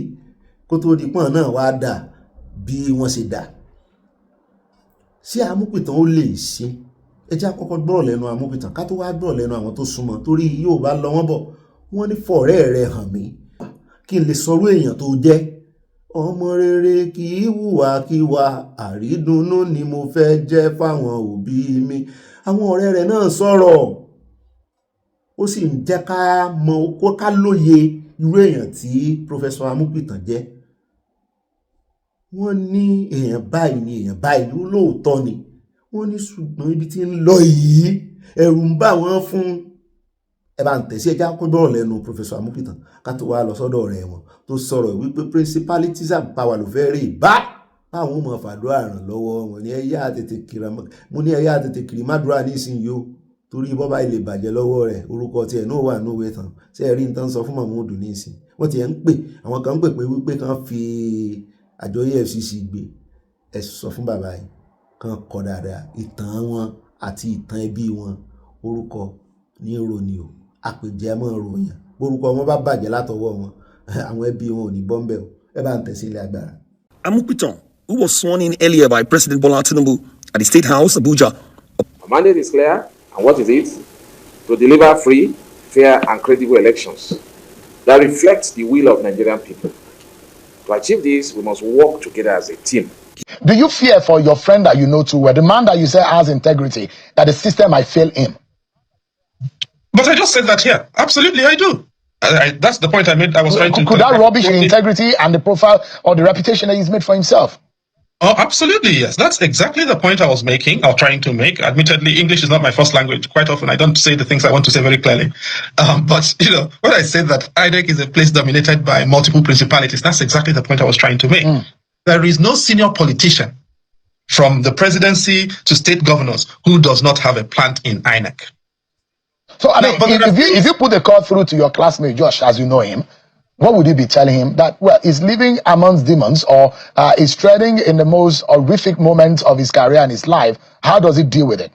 kó tó di pọ́n náà wá dà bí wọ́n ṣe dà. Ṣé Amúpìtàn ó lè ṣe? Ẹ jẹ́ àkọ́kọ́ gbọ́rọ̀ lẹ́nu Amúpìtàn ká tó wá gbọ́rọ̀ lẹ́nu àwọn tó súnmọ́, torí yóò bá lọ wọ́n bọ̀ wọ́n ní fọ̀rẹ́ rẹ̀ hàn mí. kí n lè sọ̀rọ̀ èèyàn tó jẹ́. Ọmọ rere kì í hùwà kíwà, àrídùnnú ni mo fẹ́ jẹ́ fáwọn òbí mi. Àwọn ọ̀rẹ́ rẹ̀ náà sọ̀rọ̀, ó sì ń jẹ́ ká mọ̀ ká lóye irú èèyàn tí Professor Amupitan jẹ́. Wọ́n ní èèyàn báyìí ni èèyàn báyìí lóòótọ́ ni. Wọ́n ní ṣùgbọ́n ibi tí ń lọ yìí ẹ̀rù ń bà wọ́n fún. Ẹ bá ń tẹ̀sí ẹja kó gbọ́rọ̀ lẹ́nu Professor Amupitan ká tó wá lọ sọ́dọ̀ ọ̀rẹ́ wọn tó sọ̀rọ̀ wípé principalities and power ló fẹ́ rí bá báwọn ọmọ fàdúrà ràn lọ́wọ́ wọn ní ẹ̀yà tètè kiri mo ní ẹ̀yà tètè kiri mádùúrà nísìnyí o torí bọ́bá ilé bàjẹ́ lọ́wọ́ rẹ̀ orúkọ tiẹ̀ náà wà ní òwe tán ṣé ẹ rí n tán sọ fún Mahmood nísìn wọ́n tiẹ̀ ń pè àwọn kan ń pè pé wípé kan fi àjọ EFCC gbé ẹ sọ fún bàbá yìí kan kọ dáadáa ìtàn wọn àti ìtàn ẹbí wọn orúkọ ní ìròyìn o àpèjẹ mọ́ ròyìn orúkọ wọn bá bàjẹ́ látọwọ́ wọn àwọn ẹbí wọn ò ní bọ́m̀bẹ̀ o ẹ bá ń tẹ̀sí ilé agbára. Amupitan, who was sworn in earlier by President Bola Tinubu at the State House, Abuja. The mandate is clear, and what is it? To deliver free, fair, and credible elections that reflect the will of Nigerian people. To achieve this, we must work together as a team. Do you fear for your friend that you know too well, the man that you say has integrity, that the system might fail him? But I just said that here. Absolutely, I do. That's the point I made. I was trying to. Could that rubbish the integrity and the profile or the reputation that he's made for himself? Oh, absolutely, yes. That's exactly the point I was making, or trying to make. Admittedly, English is not my first language. Quite often, I don't say the things I want to say very clearly. But, when I said that INEC is a place dominated by multiple principalities, that's exactly the point I was trying to make. There is no senior politician, from the presidency to state governors, who does not have a plant in INEC. So, I mean, if you put the call through to your classmate, Josh, as you know him, what would you be telling him? That, well, he's living amongst demons, or is treading in the most horrific moments of his career and his life. How does he deal with it?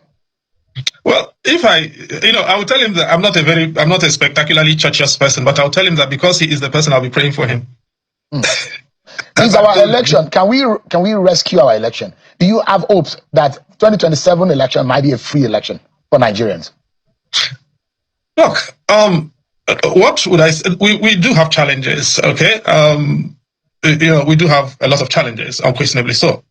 Well, if I would tell him that I'm not a spectacularly churchious person, but I'll tell him that because he is the person, I'll be praying for him. Is our election, can we rescue our election? Do you have hopes that 2027 election might be a free election for Nigerians? Look, what would I say? We do have challenges, okay? We do have a lot of challenges, unquestionably so.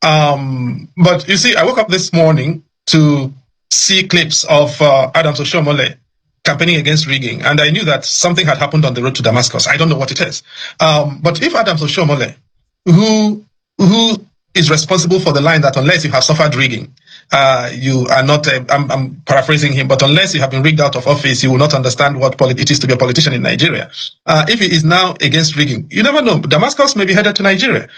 But you see, I woke up this morning to see clips of Adams Oshomole campaigning against rigging, and I knew that something had happened on the road to Damascus. I don't know what it is. But if Adams Oshomole, who is responsible for the line that unless you have suffered rigging, you are not, I'm paraphrasing him, but unless you have been rigged out of office, you will not understand what it is to be a politician in Nigeria. If he is now against rigging, you never know. Damascus may be headed to Nigeria.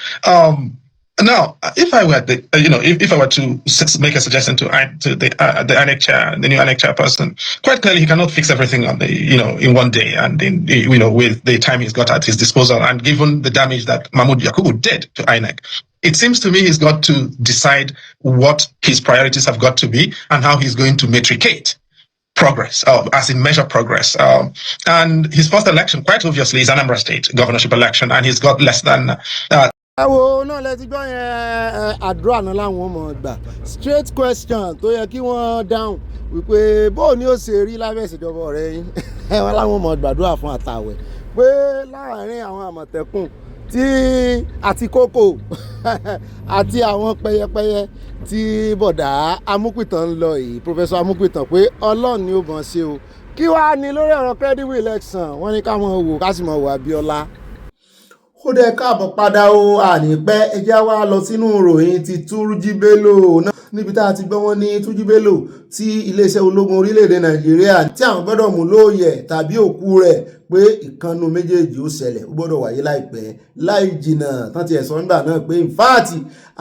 Now, if I were if I were to make a suggestion to the INEC chair, the new INEC chairperson, quite clearly he cannot fix everything on in one day, and with the time he's got at his disposal, and given the damage that Mahmoud Yakubu did to INEC, it seems to me he's got to decide what his priorities have got to be and how he's going to metricate progress, as in measure progress. And his first election, quite obviously, is Anambra State governorship election, and he's got less than. ẹ wo náà lẹ ti gbọ́ yẹn àdúrà náà làwọn ọmọ gbà straight question tó yẹ kí wọ́n dáhùn wípé bóò ni ó ṣe rí lábẹ́ ìṣèjọba ọ̀rẹ́ yín wọn láwọn ọmọ gbàdúrà fún àtàwẹ̀ pé láàárín àwọn àmọ̀tẹ́kùn tí àti kókò àti àwọn pẹyẹpẹyẹ tí bọ̀dá Amupitan ń lọ yìí Professor Amupitan pé Ọlọ́run ni ó mọ̀ ṣe o kí wàá ní lórí ọ̀rọ̀ credible election wọ́n ní ká mọ̀ wò ká sì mọ̀ wò Abíọ́lá. Ó dẹ káàbọ̀ padà o àní pẹ́ ẹjẹ́ wá lọ sínú ìròyìn ti Turji Bello náà níbi tá a ti gbọ́ wọ́n ní Turji Bello tí iléeṣẹ́ ológun orílẹ̀-èdè Nàìjíríà tí àwọn gbọ́dọ̀ mú lóòyẹ̀ tàbí òkú rẹ̀ pé ìkànnù méjèèjì ó ṣẹlẹ̀ ó gbọ́dọ̀ wáyé láìpẹ́ láì jìnnà tán ti ẹ̀sọ́ nígbà náà pé in fact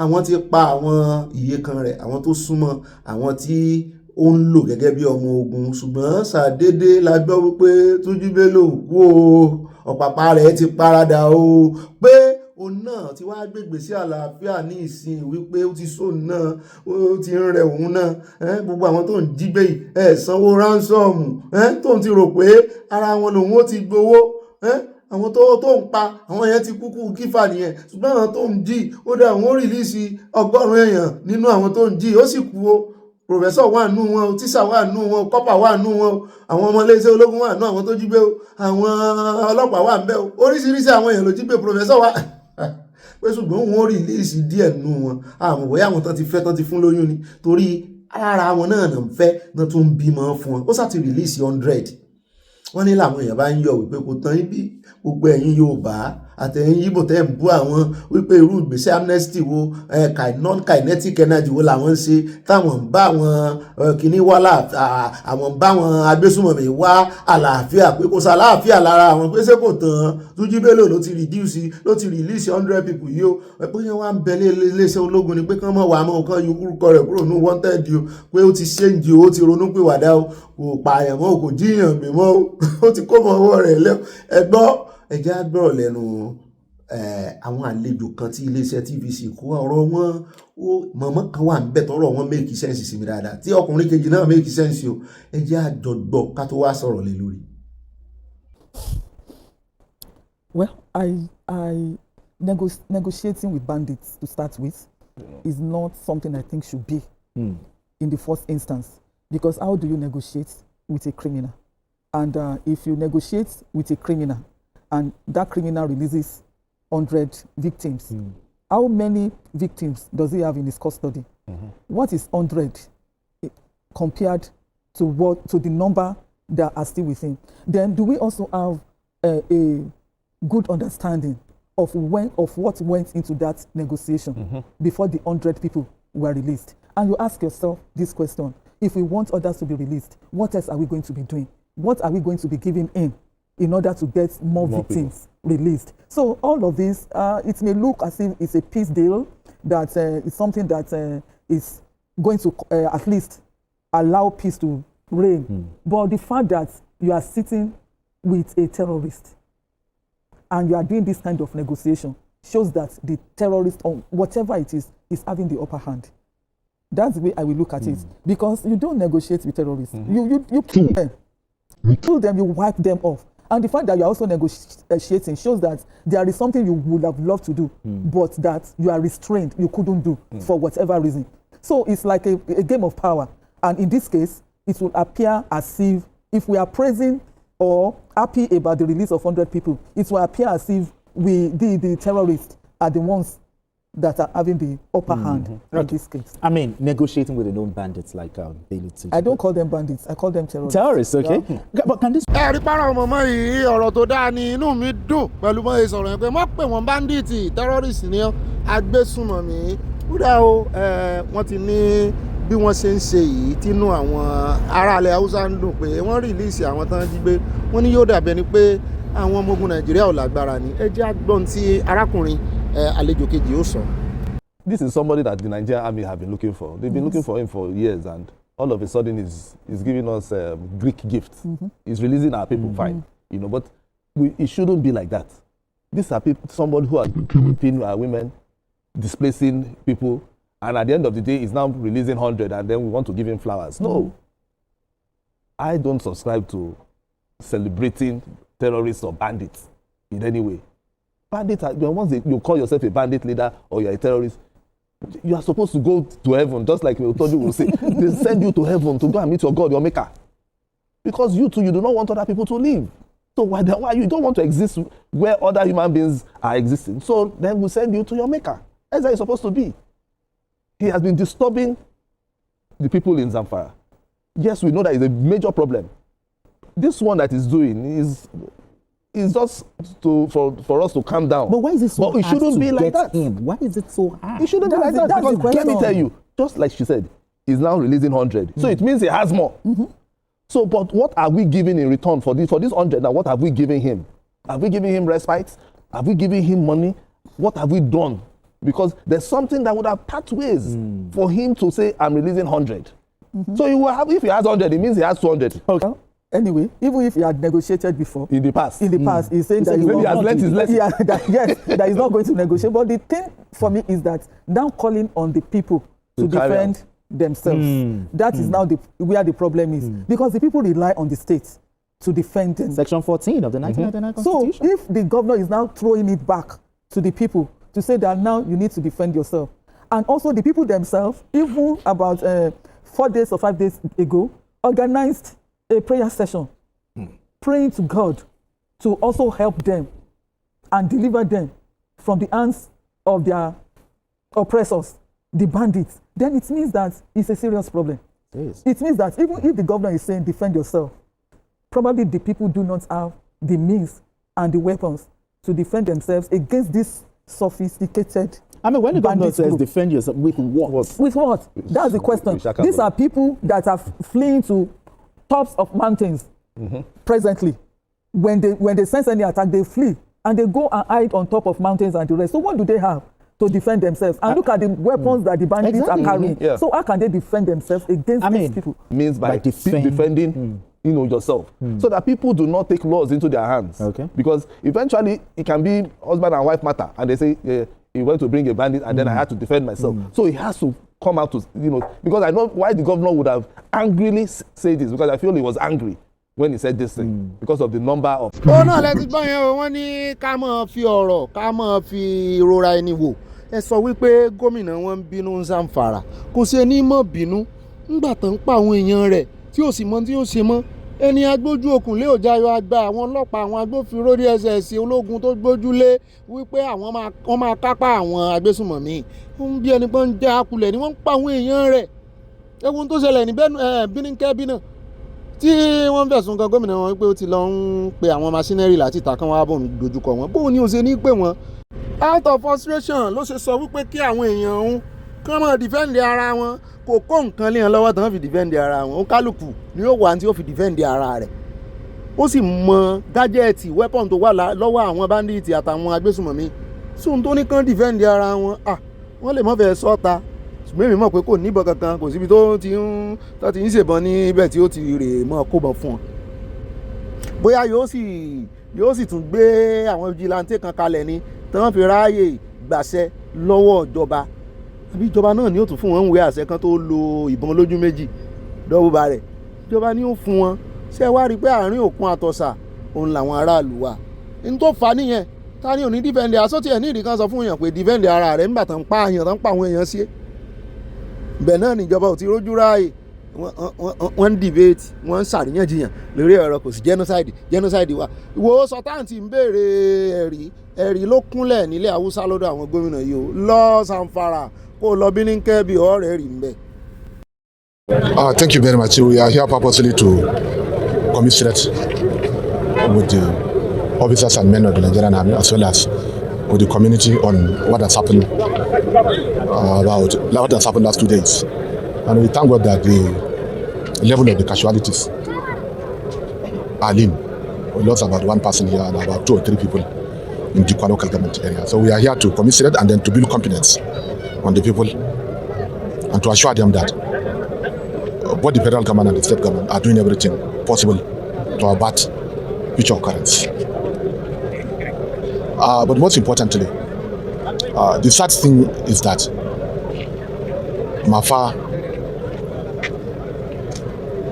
àwọn ti pa àwọn ìyekan rẹ̀ àwọn tó súnmọ́ àwọn tí ó ń lò gẹ́gẹ́ bí ọmọ ogun ṣùgbọ́n ṣàdédé la gbọ́ wípé Turji Bello kú o ọ̀pàpá rẹ̀ ti paradà o pé òun náà ti wá gbègbè sí àlàáfíà ní ìsìn wípé ó ti sóun náà ó ti ń rẹ òun náà gbogbo àwọn tó ń jí gbé yìí sanwó ránsọ́ọ̀mù tó ń ti rò pé ara wọn lòun ó ti gbowó àwọn tó ń pa àwọn yẹn ti kúkú kífà nìyẹn ṣùgbọ́n àwọn tó ń jí ó dá àwọn rìlíìsì 100 èèyàn nínú àwọn tó ń jí ó sì kú o professor wà nù wọn o, tíṣà wà nù wọn o, kọ́pà wà nù wọn o, àwọn ọmọ iléeṣẹ́ ológun wà nù àwọn tó jí gbé o, àwọn ọlọ́pàá wà ń bẹ̀ o, oríṣiríṣi àwọn èèyàn ló jí gbé professor wà pé ṣùgbọ́n wọn ò rìlíìsì díẹ̀ nù wọn àmọ́ bóyá àwọn tán ti fẹ́ tán ti fún lóyún ni torí ara wọn náà ń fẹ́ náà tún ń bímọ fún wọn ó sá ti rìlíìsì 100 wọ́n ní làwọn èèyàn bá ń yọ̀ wípé kò tán ibi gbogbo ẹ̀yin Yorùbá àtẹ̀yìn Ìgbò tẹ́ ń bú àwọn wípé irú ìgbésẹ̀ amnesty wo non-kinetic energy wo làwọn ń ṣe táwọn ń bá àwọn kìíní wá àwọn ń bá àwọn agbésùmọ̀mí wá àlàáfíà pé kò sàlàáfíà lára àwọn pé ṣé kò tán Turji Bello ló ti release 100 people yìí o pé yẹn wá ń bẹ iléeṣẹ́ ológun ni pé kán mọ̀ wá mọ́ kán yọ orúkọ rẹ̀ kúrò ní wanted o pé ó ti ṣéǹjì o ó ti ronú pìwàdà o kò pààyàn mọ́ kò jíyàn mi mọ́ o ó ti kó mọ́ ọwọ́ rẹ̀ lẹ́ ẹgbọ́ ẹjẹ́ àgbọ̀rọ̀ lẹ́nu àwọn àlejò kan tí iléeṣẹ́ TVC kó ọ̀rọ̀ wọn mọ̀mọ́ kan wà níbẹ̀ tọ́rọ̀ wọn make sense sí mi dáadáa tí ọkùnrin kejì náà make sense o ẹjẹ́ àjọgbọ̀ ká tó wá sọ̀rọ̀ lé lórí. Well, negotiating with bandits to start with is not something I think should be in the first instance, because how do you negotiate with a criminal? And if you negotiate with a criminal and that criminal releases 100 victims, how many victims does he have in his custody? What is 100 compared to the number that are still with him? Then do we also have a good understanding of what went into that negotiation before the 100 people were released? And you ask yourself this question: if we want others to be released, what else are we going to be doing? What are we going to be giving in order to get more victims released? So all of this, it may look as if it's a peace deal, that it's something that is going to at least allow peace to reign. But the fact that you are sitting with a terrorist and you are doing this kind of negotiation shows that the terrorist, or whatever it is having the upper hand. That's the way I will look at it. Because you don't negotiate with terrorists. You kill them. You kill them, you wipe them off. And the fact that you are also negotiating shows that there is something you would have loved to do, but that you are restrained, you couldn't do for whatever reason. So it's like a game of power. And in this case, it will appear as if we are praising or happy about the release of 100 people, it will appear as if the terrorists are the ones that are having the upper hand in this case. I mean, negotiating with the known bandits like Bello. I don't call them bandits, I call them terrorists. Terrorists, okay. But can this... ẹ̀rí para ọmọ ọmọ yìí ọ̀rọ̀ tó dáa ni inú mi dùn pẹ̀lú bọ́ ìsọ̀rọ̀ yẹn pé má pè wọ́n bandits terrorists ni agbésùnmọ̀mí kúdà o wọ́n ti ní bí wọ́n ṣe ń ṣe yìí tínú àwọn aráàlẹ̀ Haúsá ń dùn pé wọ́n rìlíìsì àwọn tán jí gbé wọ́n ní yóò dàbí ẹni pé àwọn ọmọ ogun Nàìjíríà ò lágbára ni ẹ jẹ́ àgbọ̀n tí arákùnrin àlejò kejì ó sọ. This is somebody that the Nigerian army have been looking for. They've been looking for him for years, and all of a sudden he's giving us Greek gifts. He's releasing our people, fine, you know. But it shouldn't be like that. These are people, somebody who are killing our women, displacing people, and at the end of the day, he's now releasing 100, and then we want to give him flowers. No, I don't subscribe to celebrating terrorists or bandits in any way. Bandits are, once you call yourself a bandit leader or you're a terrorist, you are supposed to go to heaven, just like Turji will say. They send you to heaven to go and meet your God, your maker. Because you too, you do not want other people to live. So why you don't want to exist where other human beings are existing? So then we send you to your maker. That's how it's supposed to be. He has been disturbing the people in Zamfara. Yes, we know that is a major problem. This one that he's doing is just for us to calm down. But why is it so hard it shouldn't to be like get that. him? Why is it so hard? It shouldn't be like that. Because let me tell you, just like she said, he's now releasing 100. So it means he has more. So, but what are we giving in return for this 100? Now, what have we given him? Have we given him respite? Have we given him money? What have we done? Because there's something that would have pathways for him to say, I'm releasing 100. So he will have, if he has 100, it means he has 200. Okay. Anyway, even if he had negotiated before, in the past, he's saying that he has learned his lesson. Yeah, that he's not going to negotiate. But the thing for me is that now calling on the people to defend themselves, that is now where the problem is. Because the people rely on the states to defend them. Section 14 of the 1999 Constitution. So if the governor is now throwing it back to the people to say that now you need to defend yourself, and also the people themselves, even about 4 days or 5 days ago, organized a prayer session, praying to God to also help them and deliver them from the hands of their oppressors, the bandits. Then it means that it's a serious problem. Yes. It means that even if the governor is saying defend yourself, probably the people do not have the means and the weapons to defend themselves against this sophisticated. I mean, when the governor says defend yourself, with what? With what? That's the question. These are people that are fleeing to tops of mountains presently. When they sense any attack, they flee and they go and hide on top of mountains and the rest. So what do they have to defend themselves? And look at the weapons that the bandits are carrying. Yeah. So how can they defend themselves against these people? Means by defending yourself, so that people do not take laws into their hands. Okay. Because eventually it can be husband and wife matter, and they say he went to bring a bandit, and then I had to defend myself. So he has to come out to because I know why the governor would have angrily said this, because I feel he was angry when he said this thing because of the number of. ó náà lẹ́tí gbọ́ yẹn o, wọ́n ní ká máa fi ọ̀rọ̀ ká máa fi ìrora ẹni wò. Ẹ sọ wípé gómìnà wọn ń bínú ń Zamfara, kò sí ẹni mọ̀ bínú ńgbà tó ń pa àwọn èèyàn rẹ̀ tí ò sì mọ tí ó ṣe mọ́. Ẹni agbójú okùn lé òjayọ àgbà àwọn ọlọ́pàá àwọn agbófinró DSS ológun tó gbójúlé wípé wọ́n máa kápá àwọn agbésùmọ̀mí. Ó ń bí ẹni pé ń já akulẹ̀ ni wọ́n ń pa àwọn èèyàn rẹ̀. Ẹ̀wọ̀n tó ṣẹlẹ̀ ní Bíníkẹ́bí náà tí wọ́n fẹ̀sùn kan gómìnà wọn pé ó ti lọ ń pe àwọn machinery láti ìta kan wá bọ̀ ń dojúkọ wọn. Bóun ni ó ṣe ní pé wọn out of frustration ló ṣe sọ wípé kí àwọn èèyàn òun kán máa defend ara wọn, kò kó nǹkan léèyàn lọ́wọ́ tán fi defend ara wọn. Ó kálukú ni yóò wà tí ó fi defend ara rẹ̀. Ó sì mọ gájẹ́ẹ̀tì weapon tó wà lọ́wọ́ àwọn bandits àtàwọn agbésùmọ̀mí. Sóhun tó ní kán defend ara wọn, wọ́n lè mọ̀ fẹ́ sọ́ta. Ṣùgbọ́n èmi mọ̀ pé kò níbọn kankan, kò síbi tó ti ń ṣèbọn níbẹ̀ tí ó ti rè mọ́ kóbọn fún wọn. Bóyá yóò sì tún gbé àwọn vigilante kan kalẹ̀ ni tí wọ́n fi ráàyè gbàṣẹ lọ́wọ́ ìjọba. Àbí ìjọba náà ni ó tún fún wọn ń wé àṣẹ kan tó lo ìbọn lójú méjì dọ́wọ́ ba rẹ̀. Ìjọba ni ó fún wọn. Ṣé ẹ wá rí i pé àárín òkun àtọ̀sà òun làwọn aráàlú wà. Ní tó fà á nìyẹn. Ta ni ò ní defend àsọtí ẹ̀ ní ìdí kan sọ fún èèyàn pé defend ara rẹ̀ nígbà tán pa àyàn tán pa àwọn èèyàn sí. Bẹ́ẹ̀ náà níjọba ò ti rójú ráàyè. Wọ́n ń debate, wọ́n ń ṣàríyànjiyàn lórí ọ̀rọ̀ kò sí genocide wà. Ìwọ sọtáǹtì ń béèrè ẹ̀rí ló kúnlẹ̀ nílẹ̀ Haúsá lọ́dọ̀ àwọn gómìnà yìí o. Lọ Zamfara kó lọ Bíníkẹ́bí ọ̀rẹ́ rí ń bẹ̀. Thank you very much. We are here purposely to commiserate with the officers and men of the Nigerian Army, as well as with the community on what has happened last 2 days. And we thank God that the level of the casualties are lean. We lost about 1 person here and about 2 or 3 people in the local government area. So we are here to commiserate and then to build confidence on the people and to assure them that both the federal government and the state government are doing everything possible to avert future occurrence. But most importantly, the sad thing is that Mafa,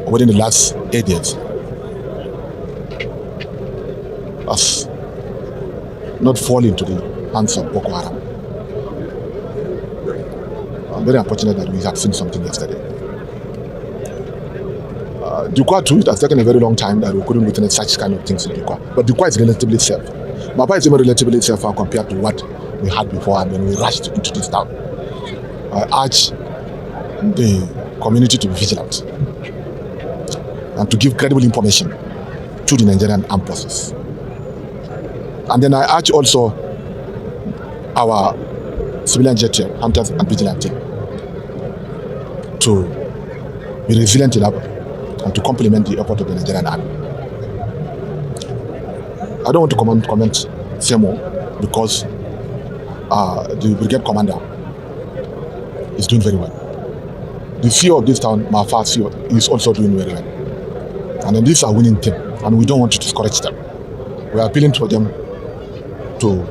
within the last 8 years, has not fallen into the hands of BokoHaram. I'm very unfortunate that we had seen something yesterday. Dukwa too, it has taken a very long time that we couldn't witness such kind of things in Dukwa. But Dukwa is relatively safe. Mapa is even relatively safer compared to what we had before and when we rushed into this town. I urge the community to be vigilant and to give credible information to the Nigerian armed forces. And then I urge also our civilian jet team, hunters and vigilante, to be resilient enough and to complement the effort of the Nigerian army. I don't want to comment say more because the brigade commander is doing very well. The CEO of this town, Mafa CEO, is also doing very well. And then this is a winning team, and we don't want to discourage them. We are appealing to them to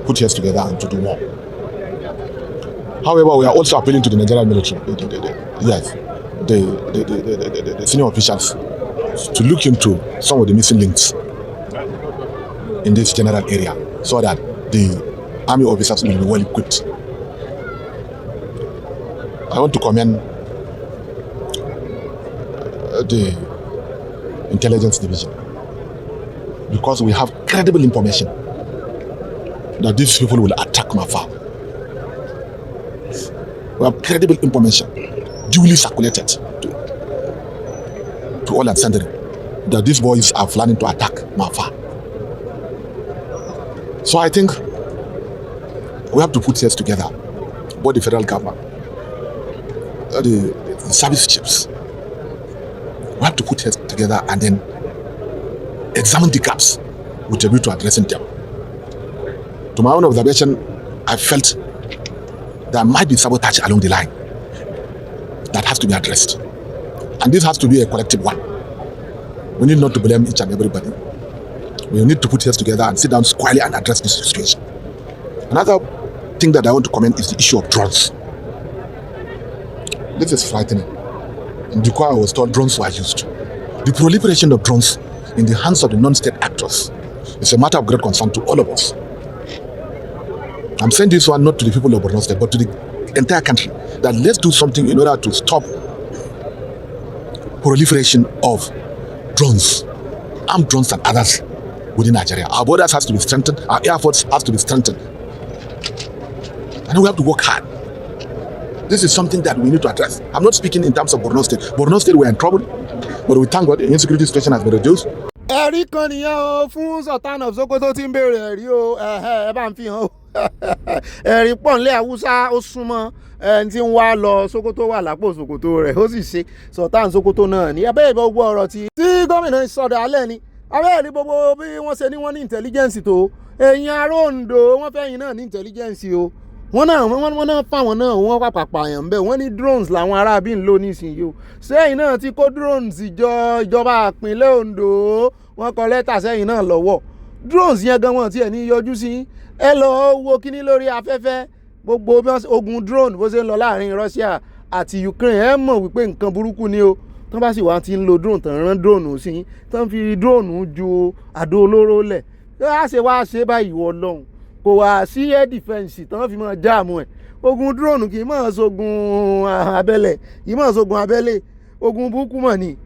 put heads together and to do more. However, we are also appealing to the Nigerian military, the senior officials, to look into some of the missing links in this general area so that the army officers will be well equipped. I want to commend the intelligence division, because we have credible information that these people will attack Mafa. We have credible information, duly circulated to all and sundry, that these boys are planning to attack Mafa. So I think we have to put heads together, both the federal government, the service chiefs. We have to put heads together and then examine the gaps with a view to addressing them. To my own observation, I felt there might be sabotage along the line that has to be addressed. And this has to be a collective one. We need not to blame each and everybody. We need to put heads together and sit down squarely and address this situation. Another thing that I want to comment is the issue of drones. This is frightening. In Dukwa, I was told drones were used. The proliferation of drones in the hands of the non-state actors is a matter of great concern to all of us. I'm saying this one not to the people of Borno State, but to the entire country, that let's do something in order to stop proliferation of drones, armed drones and others within Nigeria. Our borders has to be strengthened, our air force has to be strengthened. And we have to work hard. This is something that we need to address. I'm not speaking in terms of Borno State. Borno State, we're in trouble, but we thank God the insecurity situation has been reduced. ẹ̀rí kan nìyẹn o fún Sultan of Sokoto tí ń béèrè ẹ̀rí o ẹ bá ń fi hàn o ẹ̀rí pọ̀ nílẹ̀ Haúsá ó súnmọ́ ẹni tí ń wá lọ Sokoto wà lápò Sokoto rẹ̀ ó sì ṣe Sultan Sokoto náà ní abẹ́ ìbọn gbọ́ ọ̀rọ̀ tí gómìnà sọ̀dọ̀ alẹ́ ni abẹ́ ìrí gbogbo bí wọ́n ṣe ní wọ́n ní intelligence tó ẹ̀yin ará Oǹdó wọ́n fẹ́ yín náà ní intelligence o wọ́n náà fáwọn náà wọ́n pàpàpà yàn bẹ́ẹ̀ wọ́n ní drones làwọn aráabí ń lò nísìnyí o sẹ́yìn náà ti kó drones ìjọba ìpínlẹ̀ Oǹdó wọ́n kọ lẹ́tà sẹ́yìn náà lọ́wọ́ drones yẹn gan wọn tiẹ̀ ní yọjú sí ẹ lọ wo kíní lórí afẹ́fẹ́ gbogbo ogun drone bó ṣe ń lọ láàrin Russia àti Ukraine ẹ mọ̀ wípé nǹkan burúkú ni o tán bá sì wá ti ń lo drone tán rán drone sí tán fi drone ju àdó olóró lẹ̀ á ṣe wá ṣe báyìí wọ Ọlọ́run kò wá sí air defense tán fi máa jáàmù ẹ̀ ogun drone kì í máa ṣogun abẹ́lẹ̀ kì í máa ṣogun abẹ́lẹ̀ ogun burúkú mọ̀ ni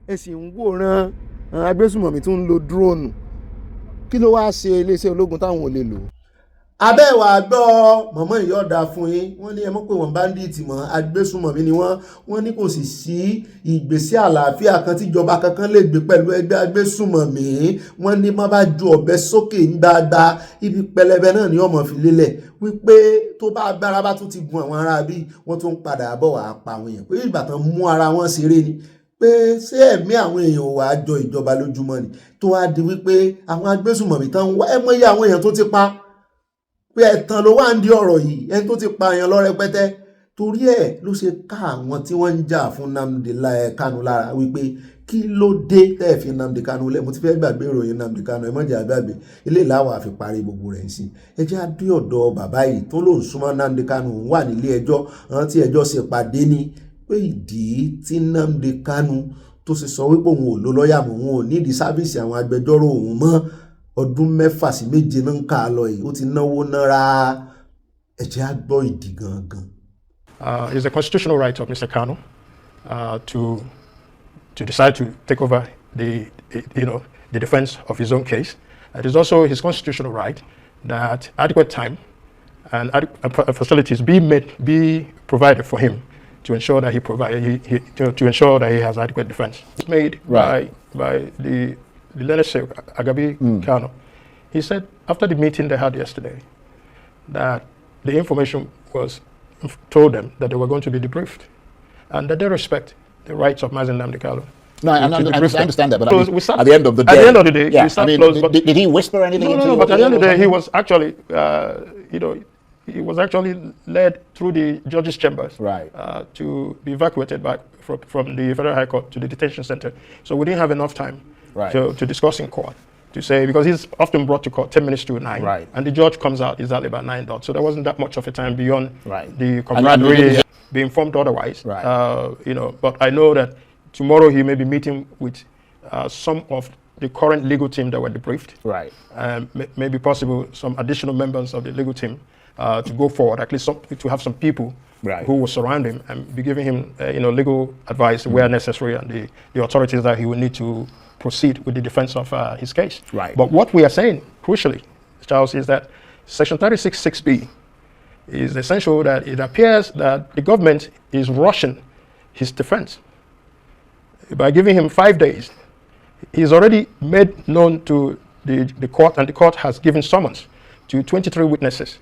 ẹ sì ń wòran agbésùmọ̀mí tó ń lo drone kí ló wá ṣe iléeṣẹ́ ológun táwọn ò lè lò. abẹ́wà gbọ́ mọ̀mọ́ ìyọ̀dà fún yín wọ́n ní ẹ mọ̀ pé wọ́n báńdíìtì mọ́ agbésùmọ̀mí ni wọ́n ní kò sì sí ìgbésẹ̀ àlàáfíà kan tíjọba kankan lè gbé pẹ̀lú ẹgbẹ́ agbésùmọ̀mí wọ́n ní má bá ju ọ̀bẹ sókè ń dáadáa ibi pẹlẹbẹ náà ni ọmọ fi lélẹ̀ wípé tó bá agbára bá tún ti gun àwọn ará bí wọ́n tún padà bọ̀ wá pa àwọn èèyàn pé ìgbà tán mú ara wọn ṣeré ni pé ṣé ẹ̀mí àwọn èèyàn wà á jọ ìjọba lójúmọ́ ni tó wá di wípé àwọn agbésùmọ̀mí tán wá ẹ mọ̀ iye àwọn èèyàn tó ti pa pé ẹ̀tàn ló wà ń di ọ̀rọ̀ yìí ẹni tó ti pa èèyàn lọ rẹpẹtẹ torí ẹ̀ ló ṣe ká àwọn tí wọ́n ń jà fún Nnamdi Kanu lára wípé kí ló dé tẹ́ẹ̀ fi Nnamdi Kanu lẹ̀ mo ti fẹ́ gbàgbé ìròyìn Nnamdi Kanu ẹ mọ̀jà gbàgbé ilé ìlàwọ̀ àfi parí gbogbo rẹ̀ sí ẹ jẹ́ adé ọ̀dọ̀ bàbá yìí tó lòun súnmọ́ Nnamdi Kanu wà nílé ẹjọ́ àwọn tí ẹjọ́ ṣe pàdé ní pé ìdí tí Nnamdi Kanu tó ṣe sọ wípé òun ò lo lọ́ọ̀yà mọ́ òun ò nídìí sáfíìsì àwọn agbẹjọ́rò òun mọ́ ọdún 6 sí 7 náà ń kà á lọ yìí ó ti náwó náírà ẹ jẹ́ á gbọ́ ìdí gangan. It's a constitutional right of Mr. Kanu to decide to take over the defense of his own case. It is also his constitutional right that adequate time and facilities be provided for him to ensure that to ensure that he has adequate defense. It's made by the leadership Agabi Kanu. He said after the meeting they had yesterday that the information was told them that they were going to be debriefed and that they respect the rights of Mazen Nnamdi Kanu. No, I understand that, but at the end of the day, yeah, did he whisper anything? No, but at the end of the day, he was actually, he was actually led through the judge's chambers, to be evacuated back from the Federal High Court to the detention center. So we didn't have enough time to discuss in court. To say, because he's often brought to court 10 minutes to 9, and the judge comes out exactly about 9 dots. So there wasn't that much of a time beyond the camaraderie, be informed otherwise. But I know that tomorrow he may be meeting with some of the current legal team that were debriefed. Maybe possible some additional members of the legal team to go forward, at least to have some people who will surround him and be giving him legal advice where necessary, and the authorities that he will need to proceed with the defense of his case. Right. But what we are saying, crucially, Charles, is that Section 36(6)(b) is essential, that it appears that the government is rushing his defense by giving him 5 days. He's already made known to the court, and the court has given summons to 23 witnesses.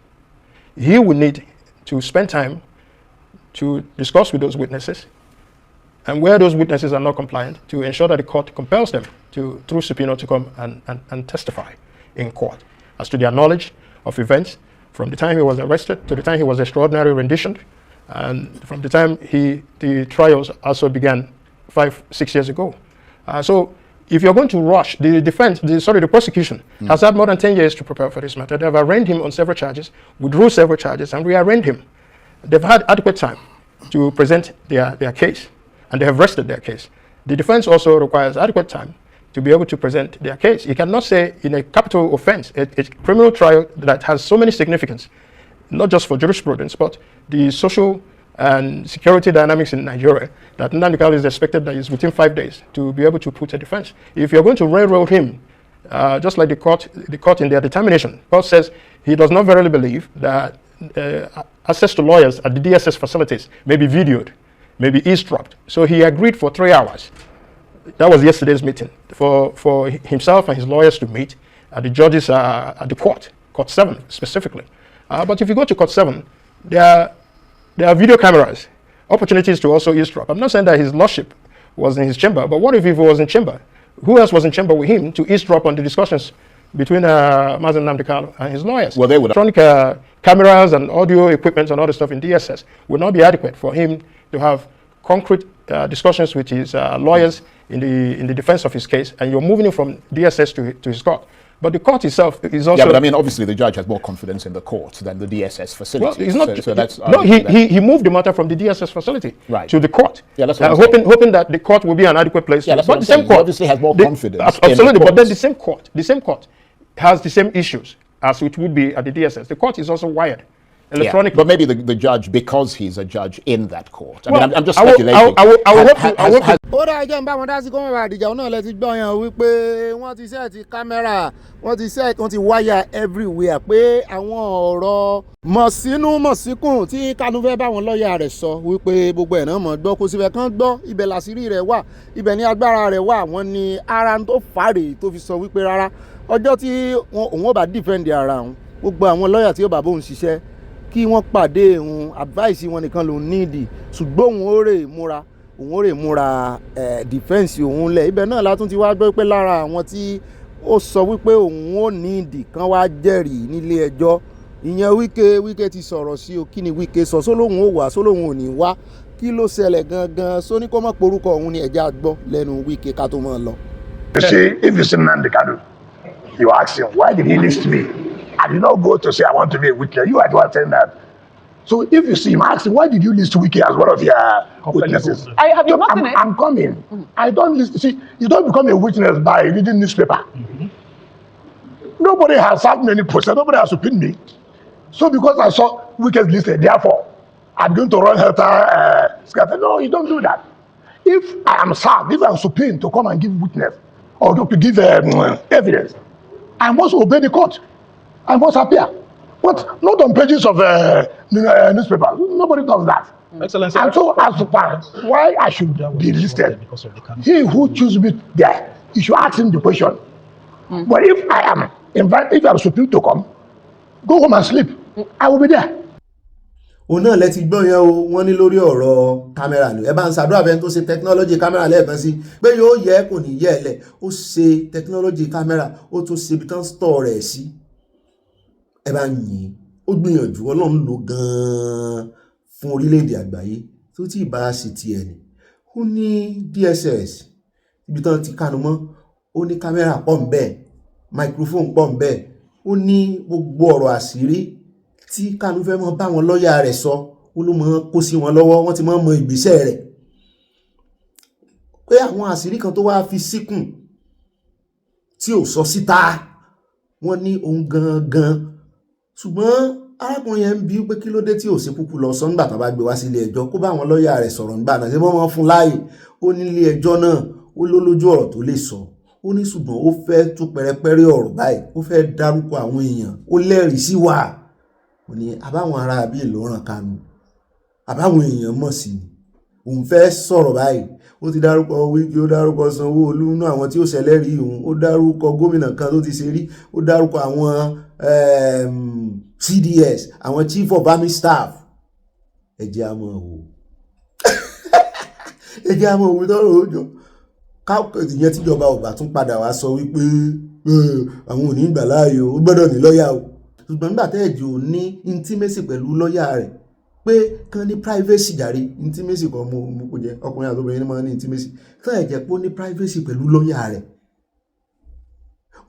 He will need to spend time to discuss with those witnesses, and where those witnesses are not compliant, to ensure that the court compels them to, through subpoena, to come and testify in court as to their knowledge of events from the time he was arrested to the time he was extraordinarily renditioned, and from the time the trials also began 5-6 years ago. So if you're going to rush, the prosecution has had more than 10 years to prepare for this matter. They've arraigned him on several charges, withdrew several charges, and rearraigned him. They've had adequate time to present their case, and they have rested their case. The defense also requires adequate time to be able to present their case. You cannot say in a capital offense, a criminal trial that has so many significance, not just for jurisprudence, but the social and security dynamics in Nigeria, that Nnamdi Kanu is expected that is within 5 days to be able to put a defense. If you're going to railroad him, just like the court in their determination, the court says he does not verily believe that access to lawyers at the DSS facilities may be videoed, may be eavesdropped. So he agreed for 3 hours. That was yesterday's meeting, for himself and his lawyers to meet at the judges at the court 7 specifically. But if you go to court 7, there are video cameras, opportunities to also eavesdrop. I'm not saying that his lordship was in his chamber, but what if he was in chamber? Who else was in chamber with him to eavesdrop on the discussions between Mazen Nnamdi Kanu and his lawyers? Well, they would. Electronic cameras and audio equipment and other stuff in DSS would not be adequate for him to have concrete discussions with his lawyers in the defense of his case, and you're moving him from DSS to his court. But the court itself is also... Yeah, but I mean, obviously the judge has more confidence in the court than the DSS facility. Well, he's not... So that's... No, he moved the matter from the DSS facility to the court. Yeah, that's what hoping that the court will be an adequate place. Yeah, that's but what the same court... He obviously has more confidence. Absolutely, but then the same court has the same issues as it would be at the DSS. The court is also wired electronically. Yeah, but maybe the judge, because he's a judge in that court. I Well, mean, I'm just I will speculating. hope to... ó dáa jẹ́ ń bá wọn dá sí kọ́mọ̀ bá àdìjà náà lẹ ti gbọ́ yẹn wípé wọ́n ti sẹ́ẹ̀tì kámẹ́rà wọ́n ti wáyà everywhere pé àwọn ọ̀rọ̀ mọ̀sínú mọ̀síkùn tí Kanu fẹ́ báwọn lọ́ọ̀yà rẹ̀ sọ wípé gbogbo ẹ̀ náà mọ̀ gbọ́ kó síbẹ̀ kán gbọ́ ibẹ̀ làṣírí rẹ̀ wà ibẹ̀ ní agbára rẹ̀ wà wọ́n ní ara tó fàárẹ̀ tó fi sọ wípé rárá ọjọ́ tí òun ò bá defend ara òun gbogbo àwọn lọ́ọ̀yà tí ó bá bóun ṣiṣẹ́ kí wọ́n pàdé òun advice wọn nìkan lòun níìdì ṣùgbọ́n òun ó rè múra defense òun lẹ̀ ibẹ̀ náà látún ti wá gbọ́ pé lára àwọn tí ó sọ wípé òun ó níìdì kan wá jẹ́rìí nílé ẹjọ́ ìyẹn Wike ti sọ̀rọ̀ sí o kí ni Wike sọ sólóhùn ó wà sólóhùn ò ní wá kí ló ṣẹlẹ̀ gangan sóní kó mọ̀ porúkọ òun ni ẹ̀já gbọ́ lẹ́nu Wike ká tó mọ̀ lọ. You see, if you see Nnamdi Kanu, you ask him, why did he list me? I did not go to say I want to be a witness. You are the one saying that. So if you see him, ask him, why did you list Wike as one of your witnesses? Have you not seen it? I'm coming. I don't list. See, you don't become a witness by reading newspaper. Nobody has served me any process. Nobody has subpoenaed me. So because I saw Wike's listed, therefore, I'm going to run helter skelter. No, you don't do that. If I am served, if I'm subpoenaed to come and give witness or to give evidence, I must obey the court. I must appear. But not on pages of newspaper. Nobody does that. Excellency. And so as far why I should be listed, he who chooses me there, you should ask him the question. But if I am invited, if I'm supposed to come, go home and sleep. I will be there. òun náà lẹ ti gbọ́ yẹn o wọ́n ní lórí ọ̀rọ̀ kámẹ́rà ni ẹ bá ń ṣàdúrà bẹ́ẹ̀ tó ṣe tẹkinọ́lọ́jì kámẹ́rà lẹ́ẹ̀kan sí pé yóò yẹ kò ní yẹ ẹ lẹ̀ ó ṣe tẹkinọ́lọ́jì kámẹ́rà ó tún ṣe ibi tán stọ̀ rẹ̀ sí ẹ bá ń yìn ó gbìyànjú ọlọ́run lò gan-an fún orílẹ̀-èdè àgbáyé tó tí ì bá sì tiẹ̀ ni ó ní DSS ibi tán ti Kanu mọ́ ó ní kámẹ́rà pọ̀ ń bẹ́ẹ̀ microphone pọ̀ ń bẹ́ẹ̀ ó ní gbogbo ọ̀rọ̀ àṣírí tí Kanu fẹ́ mọ́ bá wọn lọ́ọ̀yà rẹ̀ sọ ó ló mọ́ kó sí wọn lọ́wọ́ wọ́n ti mọ́ mọ ìgbésẹ̀ rẹ̀ pé àwọn àṣírí kan tó wá fi síkùn tí ò sọ síta wọ́n ní ohun gangan ṣùgbọ́n arákùnrin yẹn ń bi pé kí ló dé tí ò sí kúkú lọ sọ nígbà tó bá gbé wá sí ilé ẹjọ́ kó bá àwọn lọ́ọ̀yà rẹ̀ sọ̀rọ̀ nígbà náà ṣé wọ́n mọ́ fún láàyè ó ní ilé ẹjọ́ náà ó ló lójú ọ̀rọ̀ tó lè sọ ó ní ṣùgbọ́n ó fẹ́ tú pẹrẹpẹrẹ ọ̀rọ̀ báyìí ó fẹ́ dárúkọ àwọn èèyàn ó lẹ́rìí sí wa ó ní àbáwọn ará àbí ìlú ràn Kanu àbáwọn èèyàn mọ̀ sí ni òun fẹ́ sọ̀rọ̀ báyìí ó ti dárúkọ Wike ó dárúkọ Sanwó-Olú nínú àwọn tí ó ṣẹlẹ́rìí òun ó dárúkọ gómìnà kan tó ti ṣe rí ó dárúkọ àwọn CDS àwọn chief of army staff ẹ jẹ́ a máa wò ẹ jẹ́ a máa wò tọ́rọ̀ òjò ìyẹn tíjọba ò bá tún padà wá sọ wípé àwọn ò ní gbà láàyè ó gbọ́dọ̀ ní lọ́ọ̀yà o ṣùgbọ́n nígbà tẹ́ẹ̀jì ò ní intimacy pẹ̀lú lọ́ọ̀yà rẹ̀ pé kan ní privacy jàre intimacy kan mo kò jẹ́ ọkùnrin àti obìnrin ní máa ní intimacy tẹ́ẹ̀jẹ̀ pé ó ní privacy pẹ̀lú lọ́ọ̀yà rẹ̀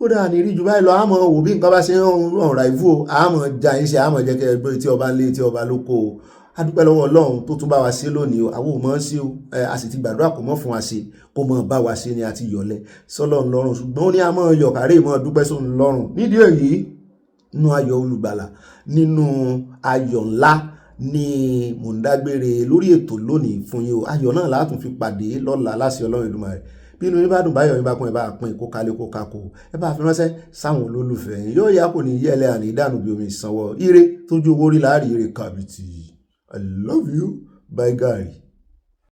ó dáa ní rí jù báyìí lọ àmọ́ wò bí nǹkan bá ṣe ń rọrùn ràìfù o àmọ́ jà ń ṣe àmọ́ jẹ́ kẹ́ ẹgbẹ́ tí ọba ń lé tí ọba lóko o adúpẹ́ lọ́wọ́ Ọlọ́run tó tún bá wa ṣe lónìí o àwọn ò mọ̀ sí o a sì ti gbàdúrà kó mọ̀ fún wa ṣe kó mọ̀ bá wa ṣe ni àti yọ̀lẹ̀ sọ́lọ́run lọ́rùn ṣùgbọ́n ó ní àmọ́ yọ̀kárẹ́ mọ́ dúpẹ́ sóun lọ́rùn nídìí èyí nínú ayọ̀ olùgbàlà nínú ayọ̀ ńlá ni mò ń dágbére lórí ètò lónìí fún yín o ayọ̀ náà látún fi pàdé lọ́la láṣẹ Ọlọ́run Èdùmàrè bí inú yín bá dùn báyọ̀ yín bá kún ẹ bá pín kó kálé kó kákó ẹ bá fi ránṣẹ́ sáwọn olólùfẹ́ yín yóò yá kò ní yẹ́lẹ̀ àní ìdánù bí omi ìsanwó ire tójú owó rí láàrí ire kàbìtì I love you bye guy.